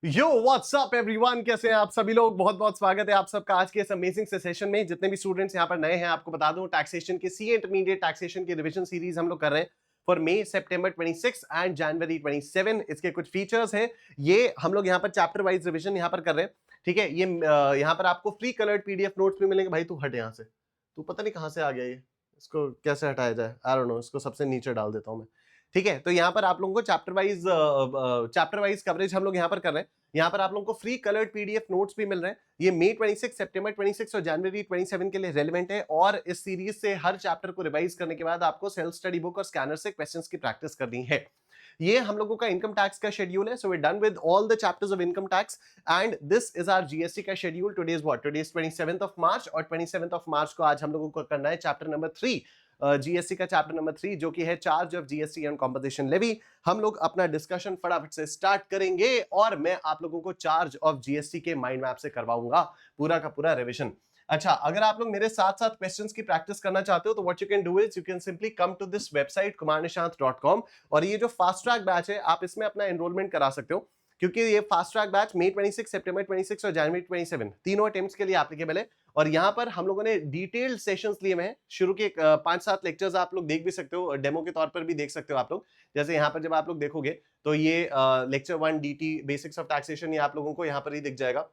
यो WhatsApp everyone, कैसे हैं आप सभी लोग। बहुत बहुत स्वागत है आप सबका आज के इस अमेजिंग से सेशन में। जितने भी स्टूडेंट्स यहाँ पर नए हैं, आपको बता दूं टैक्सेशन के सीए इंटरमीडिएट टैक्सेशन की रिवीजन सीरीज हम लोग कर रहे हैं फॉर मई सितंबर 26 एंड जनवरी 27। इसके कुछ फीचर्स हैं, ये हम लोग यहाँ पर चैप्टर वाइज रिवीजन यहाँ पर कर रहे हैं। ठीक है, ये यहाँ पर आपको फ्री कलर्ड पीडीएफ नोट्स भी मिलेंगे। भाई तू हट यहाँ से, तू पता नहीं कहाँ से आ गया ये, इसको कैसे हटाया जाए, आई डोंट नो, इसको सबसे नीचे डाल देता हूँ मैं। ठीक है, तो यहाँ पर आप लोगों को चैप्टर वाइज कवरेज हम लोग यहाँ पर कर रहे हैं। यहाँ पर आप लोगों को फ्री कलर्ड पीडीएफ नोट्स भी मिल रहे हैं। ये मई 26, सितंबर 26 और जनवरी 27 के लिए रेलेवेंट है। और इस सीरीज से हर चैप्टर को रिवाइज करने के बाद आपको सेल्फ स्टडी बुक और स्कैनर से क्वेश्चंस की प्रैक्टिस करनी है। ये हम लोगों का इनकम टैक्स का शेड्यूल है। So we done with all the chapters of income tax and this is our GST का schedule. Today is what, today is 27th of March और 27th ऑफ मार्च को आज हम लोगों को करना है चैप्टर नंबर 3, जीएसटी का चैप्टर नंबर 3, जो कि है charge of GST and composition levy. हम लोग अपना डिस्कशन फटाफट से स्टार्ट करेंगे और मैं आप लोगों को चार्ज ऑफ जीएसटी के माइंड मैप से करवाऊंगा पूरा का पूरा रिवीजन। अच्छा, अगर आप लोग मेरे साथ साथ क्वेश्चंस की प्रैक्टिस करना चाहते हो तो what you can do is you can simply come to this website kumarnishant.com और ये जो फास्ट ट्रैक बैच है आप इसमें अपना एनरोलमेंट करा सकते हो, क्योंकि ये फास्ट ट्रैक बैच मई 26, सितंबर 26 और जनवरी 27 तीनों अटेम्प्ट्स के लिए एप्लीकेबल है। और यहाँ पर हम लोगों ने डिटेल्ड सेशंस लिए हुए हैं। शुरू के 5-7 लेक्चर्स आप लोग देख भी सकते हो, डेमो के तौर पर भी देख सकते हो आप लोग। जैसे यहाँ पर जब आप लोग देखोगे तो ये lecture 1 DT basics of taxation, ये आप लोगों को यहाँ पर ही दिख जाएगा।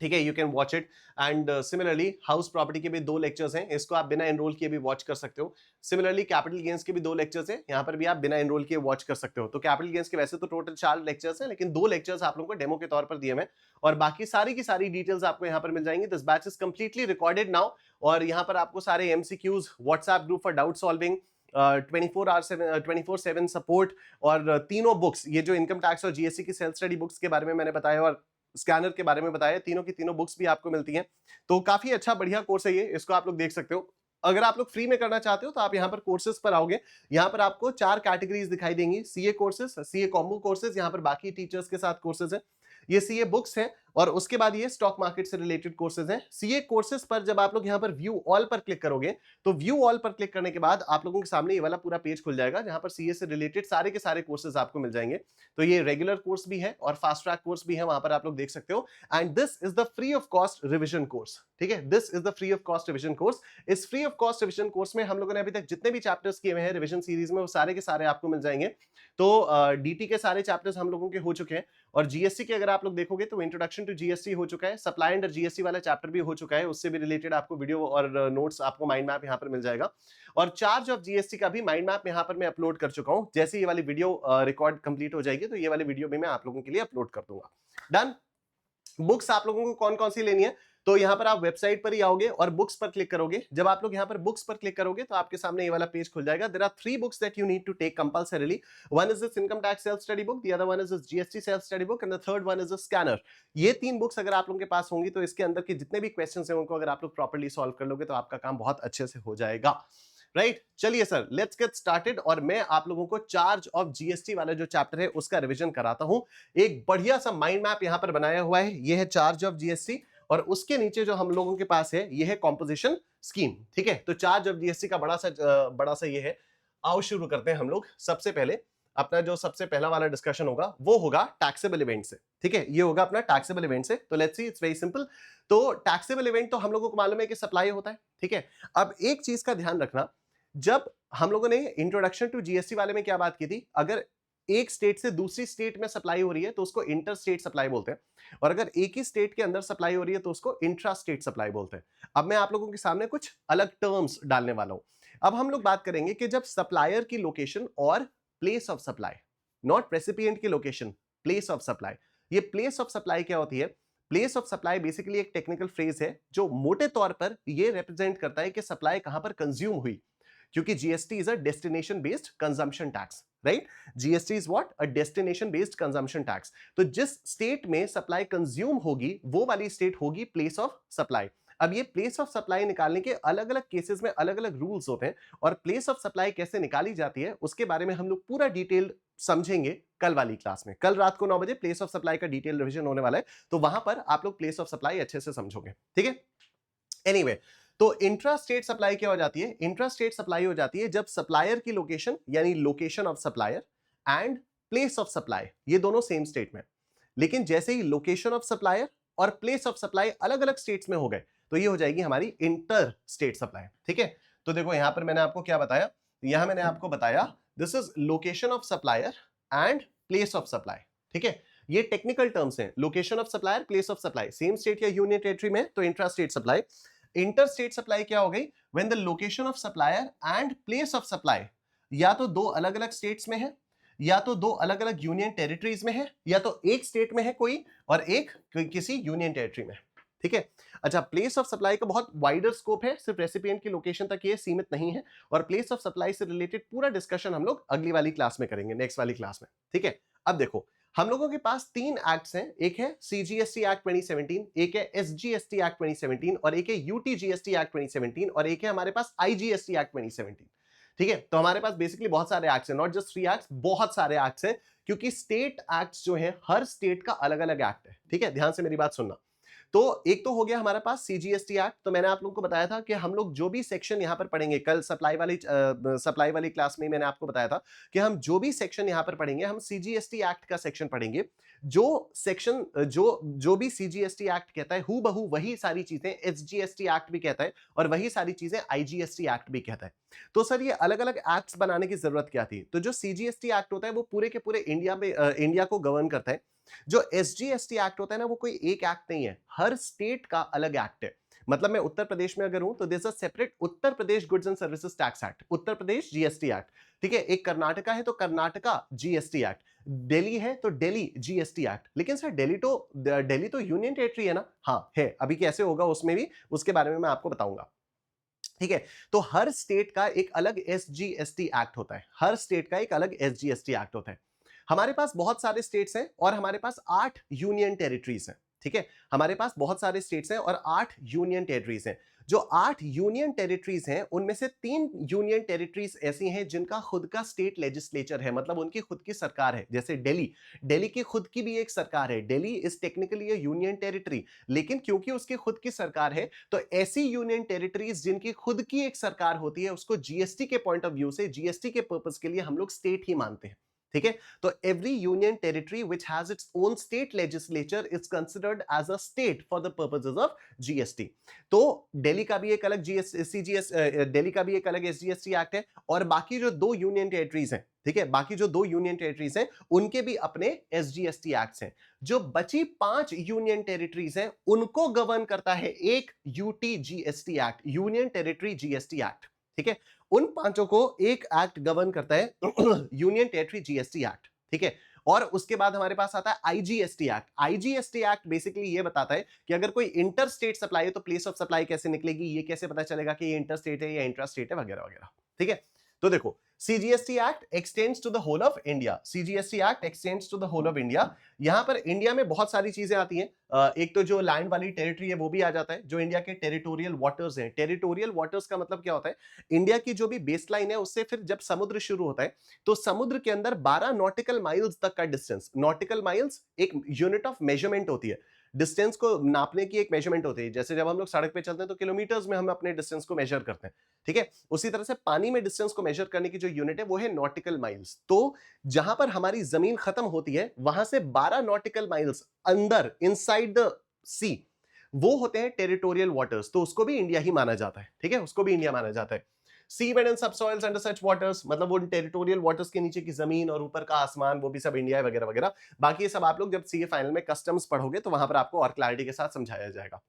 ठीक है, you can watch it. And similarly house property के भी 2 लेक्चर्स हैं, इसको आप बिना एनरोल किए भी वॉच कर सकते हो। सिमिलरली कैपिटल गेन्स के भी 2 लेक्चर्स हैं, यहाँ पर भी आप बिना एनरोल किए वॉच कर सकते हो। तो कैपिटल गेन्स के वैसे तो टोटल 4 लेक्चर्स हैं, लेकिन 2 लेक्चर्स आप लोगों को डेमो के तौर पर दिए हैं और बाकी सारी की सारी डिटेल्स आपको यहाँ पर मिल जाएंगी। This batch is completely recorded now और यहाँ पर आपको सारे MCQs, WhatsApp group for doubt solving, 24/7 support और तीनों बुक्स, ये जो इनकम टैक्स और जीएसटी की सेल्फ स्टडी बुक्स के बारे में मैंने बताया और स्कैनर के बारे में बताया, तीनों की तीनों बुक्स भी आपको मिलती हैं। तो काफी अच्छा बढ़िया कोर्स है ये, इसको आप लोग देख सकते हो। अगर आप लोग फ्री में करना चाहते हो तो आप यहाँ पर कोर्सेज पर आओगे, यहाँ पर आपको 4 कैटेगरीज दिखाई देंगी। CA courses, CA combo courses, यहाँ पर बाकी टीचर्स के साथ कोर्सेज है। ये सीए बुक्स हैं और उसके बाद ये स्टॉक मार्केट से रिलेटेड कोर्सेज हैं। सीए कोर्सेज पर जब आप लोग यहाँ पर व्यू ऑल पर क्लिक करोगे तो व्यू ऑल पर क्लिक करने के बाद आप लोगों के सामने ये वाला पूरा पेज खुल जाएगा, जहां पर सीए से रिलेटेड सारे के सारे कोर्सेज आपको मिल जाएंगे। तो ये रेगुलर कोर्स भी है और फास्ट ट्रैक कोर्स भी है, वहां पर आप लोग देख सकते हो। And this is the free of cost revision course. ठीक है, this is the free of cost revision course. इस free of cost revision course में हम लोगों ने अभी तक जितने भी चैप्टर्स किए हुए हैं रिविजन सीरीज में, वो सारे के सारे आपको मिल जाएंगे। तो डीटी के सारे चैप्टर्स हम लोगों के हो चुके हैं और जीएसटी के अगर आप लोग देखोगे तो इंट्रोडक्शन टू जीएसटी हो चुका है, सप्लाई अंडर जीएसटी वाला चैप्टर भी हो चुका है, उससे भी रिलेटेड आपको वीडियो और नोट्स, आपको माइंड मैप यहाँ पर मिल जाएगा। और चार्ज ऑफ जीएसटी का भी माइंड मैप यहाँ पर मैं अपलोड कर चुका हूँ। जैसे ये वाली वीडियो रिकॉर्ड कंप्लीट हो जाएगी तो ये वाली वीडियो भी मैं आप लोगों के लिए अपलोड कर दूंगा। डन। बुक्स आप लोगों को कौन कौन सी लेनी है, तो यहां पर आप वेबसाइट पर ही आओगे और बुक्स पर क्लिक करोगे। जब आप लोग यहां पर बुक्स पर क्लिक करोगे तो आपके सामने ये वाला पेज खुल जाएगा। There are 3 books that you need to take compulsorily. One is this income tax self study book, the other one is this GST self study book and the third one is the scanner. ये 3 books अगर आप लोगों के पास होंगी तो इसके अंदर के जितने भी क्वेश्चंस हैं उनको अगर आप लोग प्रॉपर्ली सॉल्व कर लोगे तो आपका काम बहुत अच्छे से हो जाएगा। राइट, चलिए सर, लेट्स गेट स्टार्टेड और मैं आप लोगों को चार्ज ऑफ जीएसटी वाला जो चैप्टर है उसका रिवीजन कराता हूं। एक बढ़िया सा माइंड मैप यहां पर बनाया हुआ है, ये है चार्ज ऑफ जीएसटी और उसके नीचे जो हम लोगों के पास है ये है कॉम्पोजिशन स्कीम। ठीक है, तो चार्ज ऑफ जीएसटी का बड़ा सा ये है। आओ शुरू करते हैं हम लोग। सबसे पहले अपना जो सबसे पहला वाला डिस्कशन होगा वो होगा टैक्सेबल इवेंट से। ठीक है, ये होगा अपना टैक्सेबल इवेंट से। तो let's see, it's very simple. तो टैक्सेबल इवेंट तो हम लोगों को मालूम है कि सप्लाई होता है। ठीक है, अब एक चीज का ध्यान रखना, जब हम लोगों ने इंट्रोडक्शन टू जीएसटी वाले में क्या बात की थी, अगर एक स्टेट से दूसरी स्टेट में सप्लाई हो रही है तो उसको इंटर स्टेट सप्लाई बोलते हैं और अगर एक ही स्टेट के अंदर सप्लाई हो रही है तो उसको इंट्रा स्टेट सप्लाई बोलते हैं। अब मैं आप लोगों के सामने कुछ अलग टर्म्स डालने वाला हूं। अब हम लोग बात करेंगे कि जब सप्लायर की लोकेशन और place of supply, not recipient की लोकेशन, प्लेस ऑफ सप्लाई। ये प्लेस ऑफ सप्लाई क्या होती है? प्लेस ऑफ सप्लाई बेसिकली एक टेक्निकल फ्रेज है जो मोटे तौर पर ये रिप्रेजेंट करता है कि सप्लाई कहां पर कंज्यूम हुई, क्योंकि GST is a destination based consumption tax. Right, GST is what? A destination based consumption tax. तो जिस स्टेट में सप्लाई कंज्यूम होगी वो वाली स्टेट होगी प्लेस ऑफ सप्लाई। अब ये प्लेस ऑफ सप्लाई निकालने के अलग अलग केसेस में अलग अलग रूल्स होते हैं और प्लेस ऑफ सप्लाई कैसे निकाली जाती है उसके बारे में हम लोग पूरा डिटेल समझेंगे कल वाली क्लास में। कल रात को 9 बजे प्लेस ऑफ सप्लाई का डिटेल रिवीजन होने वाला है, तो वहां पर आप लोग प्लेस ऑफ सप्लाई अच्छे से समझोगे। ठीक है, एनीवे, तो इंट्रा स्टेट सप्लाई क्या हो जाती है? इंट्रा स्टेट सप्लाई हो जाती है जब सप्लायर की लोकेशन यानी location of supplier and place of supply ये दोनों सेम स्टेट में। लेकिन जैसे ही लोकेशन ऑफ सप्लायर और प्लेस ऑफ सप्लाई अलग अलग स्टेट्स में हो गए तो ये हो जाएगी हमारी इंटर स्टेट सप्लाई। ठीक है, तो देखो यहां पर मैंने आपको क्या बताया, यहां मैंने आपको बताया this is location of supplier and place of supply. ठीक है, ये टेक्निकल टर्म्स हैं, location of supplier, place of supply, same state या यूनियन टेरिटरी में तो intra state supply. Inter state supply क्या हो गई, when the location of supplier and place of supply या तो दो अलग अलग स्टेट्स में है, या तो दो अलग अलग यूनियन टेरिटरीज में है, या तो एक स्टेट में है कोई और एक किसी यूनियन टेरिटरी में। ठीक है, अच्छा, प्लेस ऑफ सप्लाई का बहुत वाइडर स्कोप है, सिर्फ रेसिपिएंट की लोकेशन तक ये सीमित नहीं है, और प्लेस ऑफ सप्लाई से रिलेटेड पूरा डिस्कशन हम लोग अगली वाली क्लास में करेंगे, नेक्स्ट वाली क्लास में। ठीक है, अब देखो हम लोगों के पास तीन एक्ट्स हैं, एक है सीजीएसटी एक्ट 2017, एक है एसजीएसटी एक्ट 2017 और एक है यूटीजीएसटी एक्ट 2017 और एक है हमारे पास आईजीएसटी एक्ट 2017। ठीक है, तो हमारे पास बेसिकली बहुत सारे एक्ट्स हैं, नॉट जस्ट 3 एक्ट्स, बहुत सारे एक्ट्स हैं, क्योंकि स्टेट एक्ट्स जो है हर स्टेट का अलग अलग एक्ट है। ठीक है, ध्यान से मेरी बात सुनना। तो एक तो हो गया हमारे पास सीजीएसटी एक्ट, तो मैंने आप लोगों को बताया था कि हम लोग जो भी सेक्शन यहां पर पढ़ेंगे, कल सप्लाई वाली क्लास में मैंने आपको बताया था कि हम जो भी सेक्शन यहां पर पढ़ेंगे हम सीजीएसटी एक्ट का सेक्शन पढ़ेंगे। जो सेक्शन जो भी सीजीएसटी एक्ट कहता है हु बहू वही सारी चीजें एसजीएसटी एक्ट भी कहता है और वही सारी चीजें आईजीएसटी एक्ट भी कहता है। तो सर ये अलग अलग एक्ट्स बनाने की जरूरत क्या थी, तो जो सीजीएसटी एक्ट होता है वो पूरे के पूरे इंडिया को गवर्न करता है। जो एसजीएसटी एक्ट होता है ना वो कोई एक एक्ट नहीं है, हर स्टेट का अलग एक्ट है। मतलब मैं उत्तर प्रदेश में अगर हूं तो there is a separate Uttar Pradesh goods and services tax act, Uttar Pradesh GST act. ठीक है, एक कर्नाटका है तो कर्नाटका जीएसटी एक्ट, दिल्ली है तो दिल्ली जीएसटी एक्ट। लेकिन सर दिल्ली तो यूनियन टेरिटरी है ना, हाँ है, अभी कैसे होगा उसमें भी, उसके बारे में मैं आपको बताऊंगा। ठीक है, तो हर स्टेट का एक अलग एसजीएसटी एक्ट होता है, हर स्टेट का एक अलग एसजीएसटी एक्ट होता है। हमारे पास बहुत सारे स्टेट्स हैं और हमारे पास 8 यूनियन टेरिटरीज हैं। ठीक है, हमारे पास बहुत सारे स्टेट्स हैं और 8 यूनियन टेरिटरीज हैं। जो 8 यूनियन टेरिटरीज हैं उनमें से 3 यूनियन टेरिटरीज ऐसी हैं जिनका खुद का स्टेट लेजिस्लेचर है, मतलब उनकी खुद की सरकार है। जैसे दिल्ली की खुद की भी एक सरकार है, Delhi is technically a union territory, लेकिन क्योंकि उसकी खुद की सरकार है तो ऐसी यूनियन टेरिटरीज जिनकी खुद की एक सरकार होती है उसको जीएसटी के पॉइंट ऑफ व्यू से, जीएसटी के पर्पस के लिए हम लोग स्टेट ही मानते हैं। ठीक है, तो every union territory which has its own state legislature is considered as a state for the purposes of GST. तो दिल्ली का भी एक अलग दिल्ली का भी एक अलग एसजीएसटी एक्ट है और बाकी जो 2 यूनियन टेरिटरीज हैं, ठीक है, बाकी जो 2 यूनियन टेरिटरीज हैं उनके भी अपने एसजीएसटी एक्ट्स हैं। जो बची 5 यूनियन टेरिटरीज हैं उनको गवर्न करता है एक UTGST act, union territory GST act. ठीक है, उन पांचों को एक एक्ट गवर्न करता है यूनियन टेरिटरी जीएसटी एक्ट। ठीक है, और उसके बाद हमारे पास आता है IGST act. IGST act basically ये बताता है कि अगर कोई इंटर स्टेट सप्लाई है तो प्लेस ऑफ सप्लाई कैसे निकलेगी, ये कैसे पता चलेगा कि ये इंटर स्टेट है या इंट्रा स्टेट है, वगैरह वगैरह। ठीक है, तो देखो CGST act extends to the whole of India, CGST act extends to the whole of India. यहां पर इंडिया में बहुत सारी चीजें आती हैं, एक तो जो लैंड वाली टेरिटरी है वो भी आ जाता है, जो इंडिया के टेरिटोरियल वाटर्स हैं। टेरिटोरियल वाटर्स का मतलब क्या होता है, इंडिया की जो भी बेस लाइन है उससे फिर जब समुद्र शुरू होता है तो समुद्र के अंदर 12 नॉटिकल माइल्स तक का डिस्टेंस, नॉटिकल माइल्स एक यूनिट ऑफ मेजरमेंट होती है, डिस्टेंस को नापने की एक मेजरमेंट होती है। जैसे जब हम लोग सड़क पे चलते हैं तो किलोमीटर्स में हम अपने डिस्टेंस को मेजर करते हैं। ठीक है, उसी तरह से पानी में डिस्टेंस को मेजर करने की जो यूनिट है वो है नॉटिकल माइल्स। तो जहां पर हमारी जमीन खत्म होती है वहां से 12 नॉटिकल माइल्स अंदर इनसाइड द सी वो होते हैं टेरिटोरियल वाटर्स, तो उसको भी इंडिया ही माना जाता है। ठीक है, उसको भी इंडिया माना जाता है। Seabed and subsoils under such waters, मतलब वो टेरिटोरियल वाटर्स के नीचे की जमीन और ऊपर का आसमान वो भी सब इंडिया है, वगैरह वगैरह। बाकी ये सब आप लोग जब सीए फाइनल में कस्टम्स पढ़ोगे तो वहां पर आपको और क्लैरिटी के साथ समझाया जाएगा।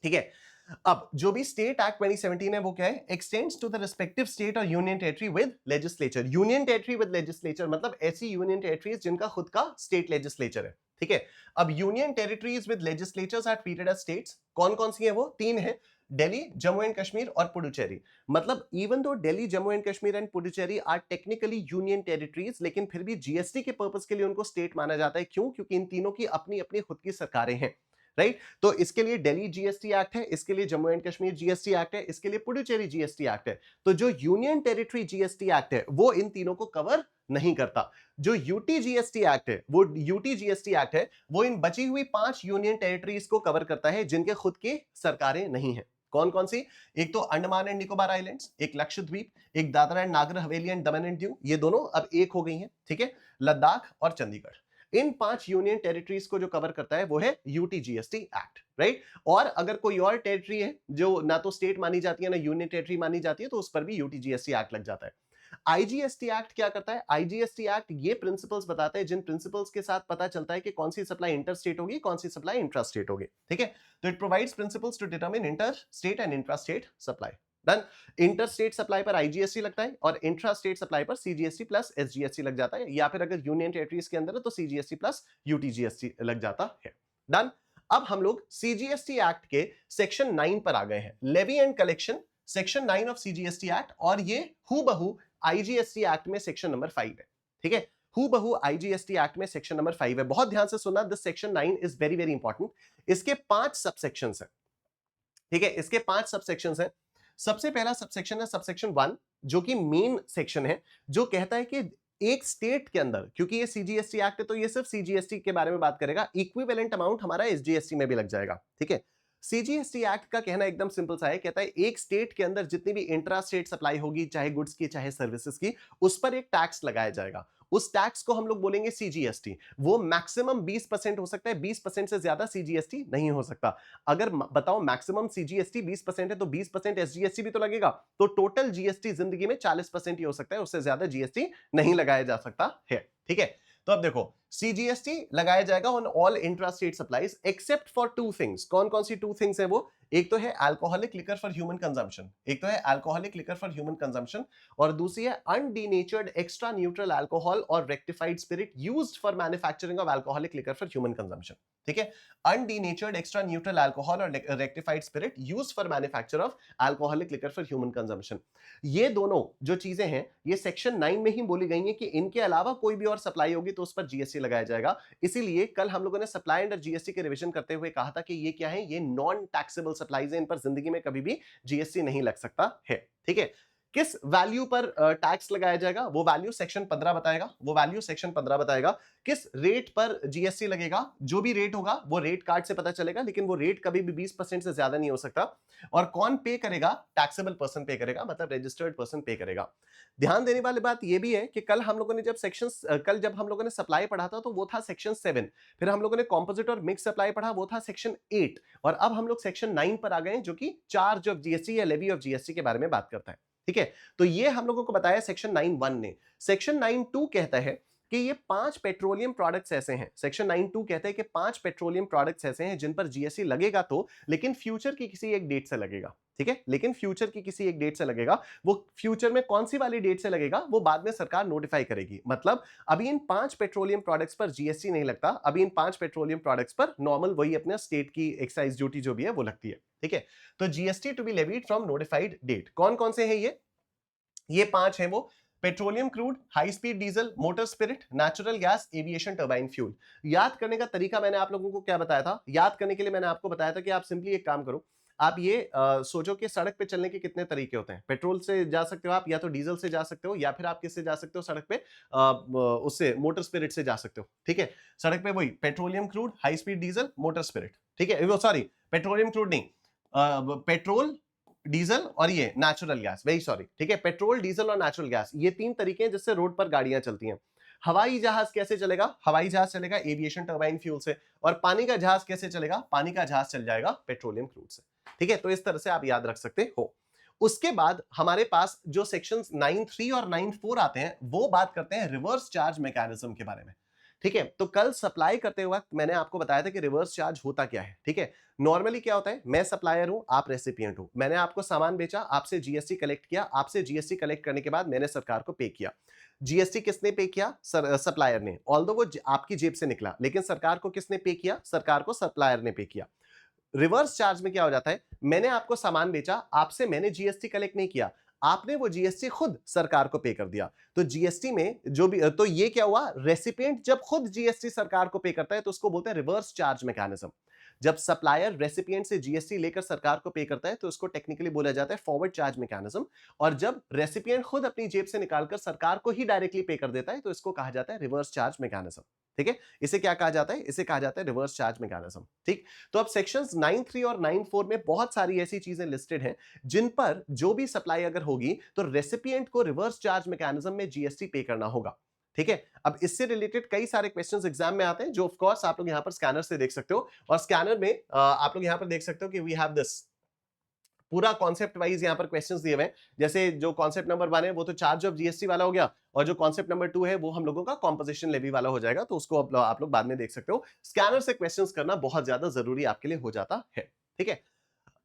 ठीक है, अब जो भी स्टेट एक्ट 2017 है वो क्या है, extends to the respective state और union territory with legislature. Union territory with legislature मतलब ऐसी यूनियन टेरिटरीज जिनका खुद का स्टेट लेजिस्लेचर है। ठीक है, अब union territories with legislatures are treated as states. कौन कौन सी है वो, 3 है, दिल्ली, जम्मू एंड कश्मीर और पुडुचेरी। मतलब even though Delhi, Jammu and Kashmir and Puducherry are technically union territories, लेकिन फिर भी जीएसटी के पर्पस के लिए उनको स्टेट माना जाता है। क्यों, क्योंकि इन तीनों की अपनी अपनी खुद की सरकारें हैं। राइट, तो इसके लिए दिल्ली जीएसटी एक्ट है, इसके लिए Jammu and Kashmir GST act है, इसके लिए पुडुचेरी जीएसटी एक्ट है। तो जो यूनियन टेरिटरी जीएसटी एक्ट है वो इन तीनों को कवर नहीं करता। जो यूटी जीएसटी एक्ट है वो इन बची हुई 5 यूनियन टेरिटरीज को कवर करता है जिनके खुद की सरकारें नहीं है। कौन कौन सी, एक तो अंडमान एंड निकोबार आइलैंड्स, एक लक्षद्वीप, एक Dadra and Nagar Haveli and Daman and Diu, ये दोनों अब एक हो गई हैं। ठीक है, लद्दाख और चंडीगढ़, इन 5 यूनियन टेरिटरीज को जो कवर करता है वो है यूटीजीएसटी एक्ट, राइट। और अगर कोई और टेरिटरी है जो ना तो स्टेट मानी जाती है ना यूनियन टेरिटरी मानी जाती है तो उस पर भी यूटीजीएसटी एक्ट लग जाता है। आईजीएसटी एक्ट क्या करता है? आईजीएसटी एक्ट ये प्रिंसिपल्स बताता है जिन प्रिंसिपल्स के साथ पता चलता है कि कौन सी सप्लाई इंटर स्टेट होगी, कौन सी सप्लाई इंट्रा स्टेट होगी, ठीक है। तो it provides principles to determine inter state and intra state supply. Done. Inter state supply पर आईजीएसटी लगता है और इंट्रा स्टेट सप्लाई पर सीजीएसटी प्लस एसजीएसटी लग जाता है, या फिर अगर यूनियन टेरिटरीज के अंदर है तो सीजीएसटी प्लस यूटीजीएसटी लग जाता है। डन। अब हम लोग सीजीएसटी एक्ट के सेक्शन 9 पर आ गए हैं, levy and collection, section 9 of CGST act, और ये हूबहू आईजीएसटी एक्ट में सेक्शन नंबर 5 है, ठीक है। हूबहू आईजीएसटी एक्ट में सेक्शन नंबर 5 है। बहुत ध्यान से सुनना, this section 9 is very very important. इसके 5 सबसेक्शंस हैं, ठीक है। इसके 5 सबसेक्शंस हैं। सबसे पहला सबसेक्शन है सबसेक्शन 1, जो कि मेन सेक्शन है, जो कहता है कि एक स्टेट के अंदर, क्योंकि ये सीजीएसटी एक्ट है तो ये सिर्फ सीजीएसटी के बारे में बात करेगा, इक्विवेलेंट अमाउंट हमारा एसजीएसटी में भी लग जाएगा, ठीक है। सीजीएसटी एक्ट का कहना एकदम सिंपल सा है, कहता है एक स्टेट के अंदर जितनी भी इंट्रा स्टेट सप्लाई होगी, चाहे गुड्स की चाहे सर्विसेज की, उस पर एक टैक्स लगाया जाएगा। उस टैक्स को हम लोग बोलेंगे सीजीएसटी। वो मैक्सिमम 20% हो सकता है, 20% से ज्यादा सीजीएसटी नहीं हो सकता। अगर बताओ मैक्सिमम सीजीएसटी 20% है तो 20% एसजीएसटी भी तो लगेगा, तो टोटल जीएसटी जिंदगी में 40% ही हो सकता है, उससे ज्यादा जीएसटी नहीं लगाया जा सकता है, ठीक है। तो अब देखो, सीजीएसटी लगाया जाएगा on all intra state supplies except for 2 things. कौन कौन सी 2 थिंग्स है वो? एक तो है alcoholic liquor for human consumption, एक तो है alcoholic liquor for human consumption, और दूसरी है अनडीनेचर्ड एक्स्ट्रा न्यूट्रल अल्कोहल और rectified spirit used for manufacturing of alcoholic liquor for human consumption, ठीक है। अनडीनेचर्ड एक्स्ट्रा न्यूट्रल अल्कोहल और rectified spirit used for manufacture of alcoholic liquor for human consumption. ये दोनों जो चीजें हैं ये सेक्शन 9 में ही बोली गई हैं कि इनके अलावा कोई भी और सप्लाई होगी तो उस पर जीएसटी लगाया जाएगा। इसीलिए कल हम लोगों ने सप्लाई अंडर जीएसटी के रिवीजन करते हुए कहा था कि ये क्या है, ये नॉन टैक्सेबल सप्लाईज हैं, इन पर जिंदगी में कभी भी जीएसटी नहीं लग सकता है, ठीक है। किस वैल्यू पर टैक्स लगाया जाएगा वो वैल्यू सेक्शन 15 बताएगा, वो वैल्यू सेक्शन 15 बताएगा। किस रेट पर जीएसटी लगेगा, जो भी रेट होगा वो रेट कार्ड से पता चलेगा, लेकिन वो रेट कभी भी 20% से ज्यादा नहीं हो सकता। और कौन पे करेगा? टैक्सेबल पर्सन पे करेगा, मतलब रजिस्टर्ड पर्सन पे करेगा। ध्यान देने वाली बात ये भी है कि कल हम लोगों ने जब हम लोगों ने सप्लाई पढ़ा था तो वो था सेक्शन 7, फिर हम लोगों ने कॉम्पोजिट और मिक्स सप्लाई पढ़ा, वो था सेक्शन 8, और अब हम लोग सेक्शन 9 पर आ गए जो कि चार्ज ऑफ जीएसटी या लेवी ऑफ जीएसटी के बारे में बात करता है, ठीक है। तो ये हम लोगों को बताया सेक्शन 9(1) ने। सेक्शन 9(2) कहता है कि ये 5 पेट्रोलियम प्रोडक्ट्स ऐसे हैं, सेक्शन 9(2) कहते हैं कि 5 पेट्रोलियम प्रोडक्ट्स ऐसे हैं जिन पर जीएसटी लगेगा तो, लेकिन फ्यूचर की किसी एक डेट से लगेगा, ठीक है। लेकिन फ्यूचर की किसी एक डेट से लगेगा। वो फ्यूचर में कौन सी वाली डेट से लगेगा वो बाद में सरकार नोटिफाई करेगी। मतलब अभी इन 5 पेट्रोलियम प्रोडक्ट्स पर जीएसटी नहीं लगता, अभी इन 5 पेट्रोलियम प्रोडक्ट्स पर नॉर्मल वही अपने स्टेट की एक्साइज ड्यूटी जो भी है वो लगती है, ठीक है। तो GST to be levied from notified date. कौन कौन से हैं ये 5 हैं वो: petroleum crude, high speed diesel, motor spirit, natural gas, aviation turbine fuel. याद करने का तरीका मैंने आप लोगों को क्या बताया था? याद करने के लिए मैंने आपको बताया था कि आप सिंपली एक काम करो, आप ये सोचो कि सड़क पे चलने के कितने तरीके होते हैं। पेट्रोल से जा सकते हो आप, या तो डीजल से जा सकते हो, या फिर आप किससे जा सकते हो सड़क पे, उससे मोटर स्पिरिट से जा सकते हो, ठीक है। सड़क पे वही petroleum crude, high speed diesel, motor spirit, ठीक है। वो सॉरी, पेट्रोलियम क्रूड नहीं, पेट्रोल, डीजल और ये नेचुरल गैस, वेरी सॉरी, ठीक है। पेट्रोल, डीजल और नेचुरल गैस, ये 3 तरीके हैं जिससे रोड पर गाड़ियां चलती हैं। हवाई जहाज कैसे चलेगा? हवाई जहाज चलेगा एविएशन टर्बाइन फ्यूल से। और पानी का जहाज कैसे चलेगा? पानी का जहाज चल जाएगा पेट्रोलियम क्रूड से, ठीक है। तो इस तरह से आप याद रख सकते हो। उसके बाद हमारे पास जो सेक्शंस 9(3) और 9(4) आते हैं वो बात करते हैं रिवर्स चार्ज मैकेनिज्म के बारे में, ठीक है। तो कल सप्लाई करते वक्त मैंने आपको बताया था कि रिवर्स चार्ज होता क्या है, ठीक है। नॉर्मली क्या होता है, मैं सप्लायर हूं, आप रेसिपिएंट हो, मैंने आपको सामान बेचा, आपसे जीएसटी कलेक्ट किया, आपसे जीएसटी कलेक्ट करने के बाद मैंने सरकार को पे किया। जीएसटी किसने पे किया? सप्लायर ने। ऑल्दो वो आपकी जेब से निकला, लेकिन सरकार को किसने पे किया? सरकार को सप्लायर ने पे किया। रिवर्स चार्ज में क्या हो जाता है, मैंने आपको सामान बेचा, आपसे मैंने जीएसटी कलेक्ट नहीं किया, आपने वो जीएसटी खुद सरकार को पे कर दिया। तो जीएसटी में जो भी, तो ये क्या हुआ, रेसिपिएंट जब खुद जीएसटी सरकार को पे करता है तो उसको बोलते हैं रिवर्स चार्ज मैकेनिज्म। जब सप्लायर रेसिपिएंट से जीएसटी लेकर सरकार को पे करता है तो उसको टेक्निकली बोला जाता है फॉरवर्ड चार्ज मैकेनिज्म। और जब रेसिपिएंट खुद अपनी जेब से निकालकर सरकार को ही डायरेक्टली पे कर देता है तो इसको कहा जाता है रिवर्स चार्ज मैकेनिज्म, ठीक है। इसे क्या कहा जाता है? इसे कहा जाता है रिवर्स चार्ज मैकेनिज्म, ठीक। तो अब सेक्शंस 9(3) और 9(4) में बहुत सारी ऐसी चीजें लिस्टेड हैं जिन पर जो भी सप्लाई अगर होगी तो रेसिपिएंट को रिवर्स चार्ज मैकेनिज्म में जीएसटी पे करना होगा। ठीक है। अब इससे रिलेटेड कई सारे क्वेश्चंस एग्जाम में आते हैं जो ऑफ कोर्स आप लोग यहाँ पर स्कैनर से देख सकते हो, और स्कैनर में आप लोग यहाँ पर देख सकते हो कि वी हैव दिस पूरा कॉन्सेप्ट वाइज यहाँ पर क्वेश्चंस दिए हुए हैं। जैसे जो कॉन्सेप्ट नंबर 1 है वो तो चार्ज ऑफ जीएसटी वाला हो गया, और जो कॉन्सेप्ट नंबर 2 है वो हम लोगों का कॉम्पोजिशन लेवी वाला हो जाएगा, तो उसको आप लोग बाद में देख सकते हो। स्कैनर से क्वेश्चंस करना बहुत ज्यादा जरूरी आपके लिए हो जाता है, ठीक है।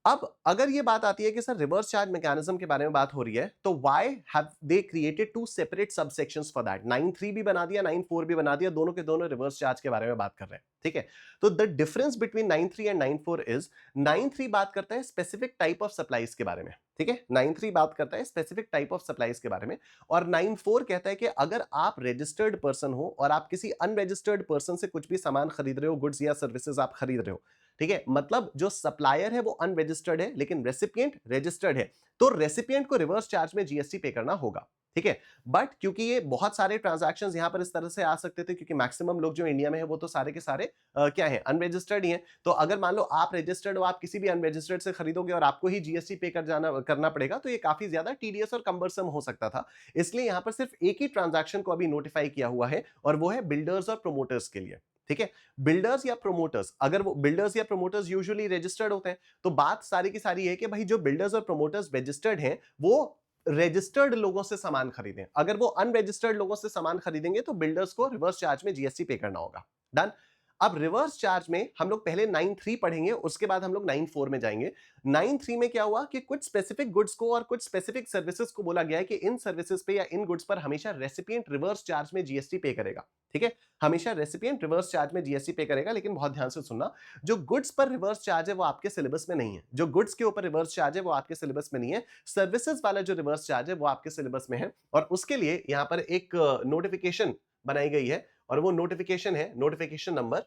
अब अगर ये बात आती है कि सर रिवर्स चार्ज मैकेनिज्म के बारे में बात हो रही है, तो why have they created two separate subsections for that? 9.3 भी बना दिया, 9.4 भी बना दिया, दोनों के दोनों रिवर्स चार्ज के बारे में बात कर रहे हैं, ठीक है। तो the difference between 9.3 and 9.4 is 9.3 बात करता है स्पेसिफिक टाइप ऑफ सप्लाईज के बारे में, ठीक है। 9.3 बात करता है स्पेसिफिक टाइप ऑफ सप्लाईज के बारे में, और 9.4 कहता है कि अगर आप रजिस्टर्ड पर्सन हो और आप किसी अनरजिस्टर्ड पर्सन से कुछ भी सामान खरीद रहे हो, गुड्स या सर्विसेज आप खरीद रहे हो, ठीक है, मतलब जो सप्लायर है वो अनरजिस्टर्ड है लेकिन रेसिपिएंट रजिस्टर्ड है, तो रेसिपिएंट को रिवर्स चार्ज में जीएसटी पे करना होगा, ठीक है। बट क्योंकि ये बहुत सारे ट्रांजैक्शंस यहां पर इस तरह से आ सकते थे, क्योंकि मैक्सिमम लोग जो इंडिया में है वो तो सारे के सारे क्या है, अनरजिस्टर्ड ही हैं। तो अगर मान लो आप रजिस्टर्ड हो, आप किसी भी अनरजिस्टर्ड से खरीदोगे और आपको ही जीएसटी पे करना पड़ेगा, तो ये काफी ज्यादा टीडीएस और कंबरसम हो सकता था। इसलिए यहां पर सिर्फ एक ही ट्रांजैक्शन को अभी नोटिफाई किया हुआ है, और वो है बिल्डर्स और प्रोमोटर्स के लिए, ठीक है। बिल्डर्स या प्रोमोटर्स, अगर वो बिल्डर्स या प्रोमोटर्स यूजुअली रजिस्टर्ड होते हैं, तो बात सारी की सारी है कि भाई जो बिल्डर्स और प्रोमोटर्स रजिस्टर्ड हैं वो रजिस्टर्ड लोगों से सामान खरीदें। अगर वो अनरजिस्टर्ड लोगों से सामान खरीदेंगे तो बिल्डर्स को रिवर्स चार्ज में जीएसटी पे करना होगा। डन। अब रिवर्स चार्ज में हम लोग पहले 9.3 पढ़ेंगे, उसके बाद हम लोग 9.4 में जाएंगे। 9.3 में क्या हुआ कि कुछ स्पेसिफिक गुड्स को और कुछ स्पेसिफिक सर्विसेज को बोला गया है कि इन सर्विसेज पे या इन गुड्स पर हमेशा रेसिपिएंट रिवर्स चार्ज में जीएसटी पे करेगा, ठीक है। हमेशा रेसिपिएंट रिवर्स चार्ज में जीएसटी पे करेगा, लेकिन बहुत ध्यान से सुनना, जो गुड्स पर रिवर्स चार्ज है वो आपके सिलेबस में नहीं है। जो गुड्स के ऊपर रिवर्स चार्ज है वो आपके सिलेबस में नहीं है। सर्विसेज वाला जो रिवर्स चार्ज है वो आपके सिलेबस में है, और उसके लिए यहां पर एक नोटिफिकेशन बनाई गई है, और वो नोटिफिकेशन है नोटिफिकेशन नंबर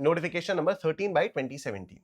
13/2017,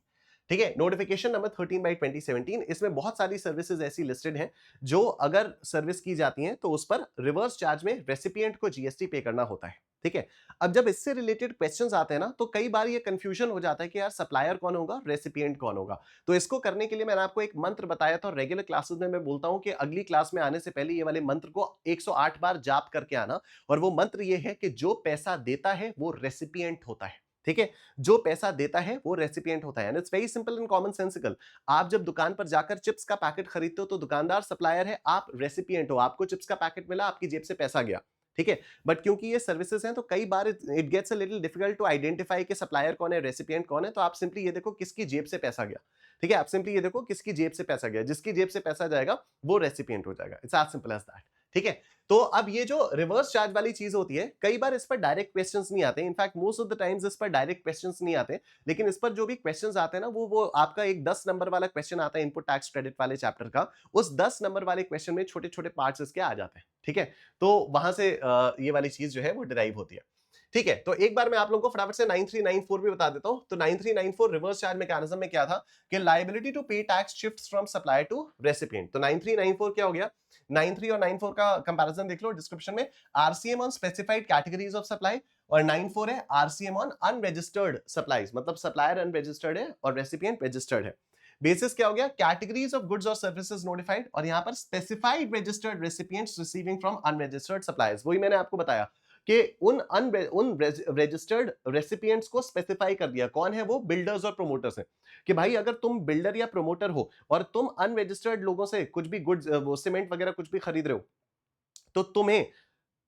ठीक है। नोटिफिकेशन नंबर 13/2017, इसमें बहुत सारी सर्विसेज ऐसी लिस्टेड हैं जो अगर सर्विस की जाती हैं तो उस पर रिवर्स चार्ज में रेसिपिएंट को जीएसटी पे करना होता है, ठीक है। अब जब इससे रिलेटेड क्वेश्चंस आते हैं ना, तो कई बार ये कंफ्यूजन हो जाता है कि यार सप्लायर कौन होगा, रेसिपिएंट कौन होगा। तो इसको करने के लिए मैंने आपको एक मंत्र बताया था, और रेगुलर क्लासेस में मैं बोलता हूं कि अगली क्लास में आने से पहले ये वाले मंत्र को 108 बार जाप करके आना। और वो मंत्र ये है कि जो पैसा देता है वो रेसिपिएंट होता है, ठीक है। जो पैसा देता है वो रेसिपिएंट होता है, and it's very simple and common sensical. आप जब दुकान पर जाकर चिप्स का पैकेट खरीदते हो तो दुकानदार सप्लायर है, आप रेसिपिएंट हो, आपको चिप्स का पैकेट मिला, आपकी जेब से पैसा गया, ठीक है। बट क्योंकि ये सर्विसेज हैं तो कई बार it gets a little difficult to identify कि सप्लायर कौन है, रेसिपिएंट कौन है। तो आप सिंपली ये देखो किसकी जेब से पैसा गया, ठीक है। आप सिंपली ये देखो किसकी जेब से पैसा गया, जिसकी जेब से पैसा जाएगा वो रेसिपिएंट हो जाएगा। It's as simple as that, ठीक है। तो अब ये जो रिवर्स चार्ज वाली चीज होती है, कई बार इस पर डायरेक्ट क्वेश्चंस नहीं आते, in fact most of the times इस पर डायरेक्ट क्वेश्चंस नहीं आते, लेकिन इस पर जो भी क्वेश्चंस आते हैं ना, वो आपका एक 10 नंबर वाला क्वेश्चन आता है इनपुट टैक्स क्रेडिट वाले चैप्टर का। उस 10 नंबर वाले क्वेश्चन में छोटे छोटे पार्ट्स इसके आ जाते हैं, ठीक है। तो वहां से ये वाली चीज जो है वो डिराइव होती है, ठीक है। तो एक बार मैं आप लोगों को फटाफट से 9394 भी बता देता हूं। तो 9394 रिवर्स चार्ज मैकेनिज्म में क्या था कि liability to pay tax shifts from supplier to recipient. तो 9394 क्या हो गया, 93 और 94 का कंपैरिजन देख लो डिस्क्रिप्शन में। RCM on specified categories of supply, और 94 है आरसीएम ऑन अनरजिस्टर्ड सप्लाईज, मतलब सप्लायर अनरजिस्टर्ड है और रेसिपिएंट रजिस्टर्ड है। बेसिस क्या हो गया, कैटेगरीज ऑफ गुड्स और सर्विसेज नोटिफाइड, और यहां पर specified registered recipients receiving from unregistered suppliers. वही मैंने आपको बताया कि उन रजिस्टर्ड रेसिपिएंट्स को स्पेसिफाई कर दिया, कौन है वो, बिल्डर्स और प्रोमोटर्स हैं। कि भाई अगर तुम बिल्डर या प्रोमोटर हो और तुम अनरजिस्टर्ड लोगों से कुछ भी गुड्स, वो सीमेंट वगैरह कुछ भी खरीद रहे हो, तो तुम्हें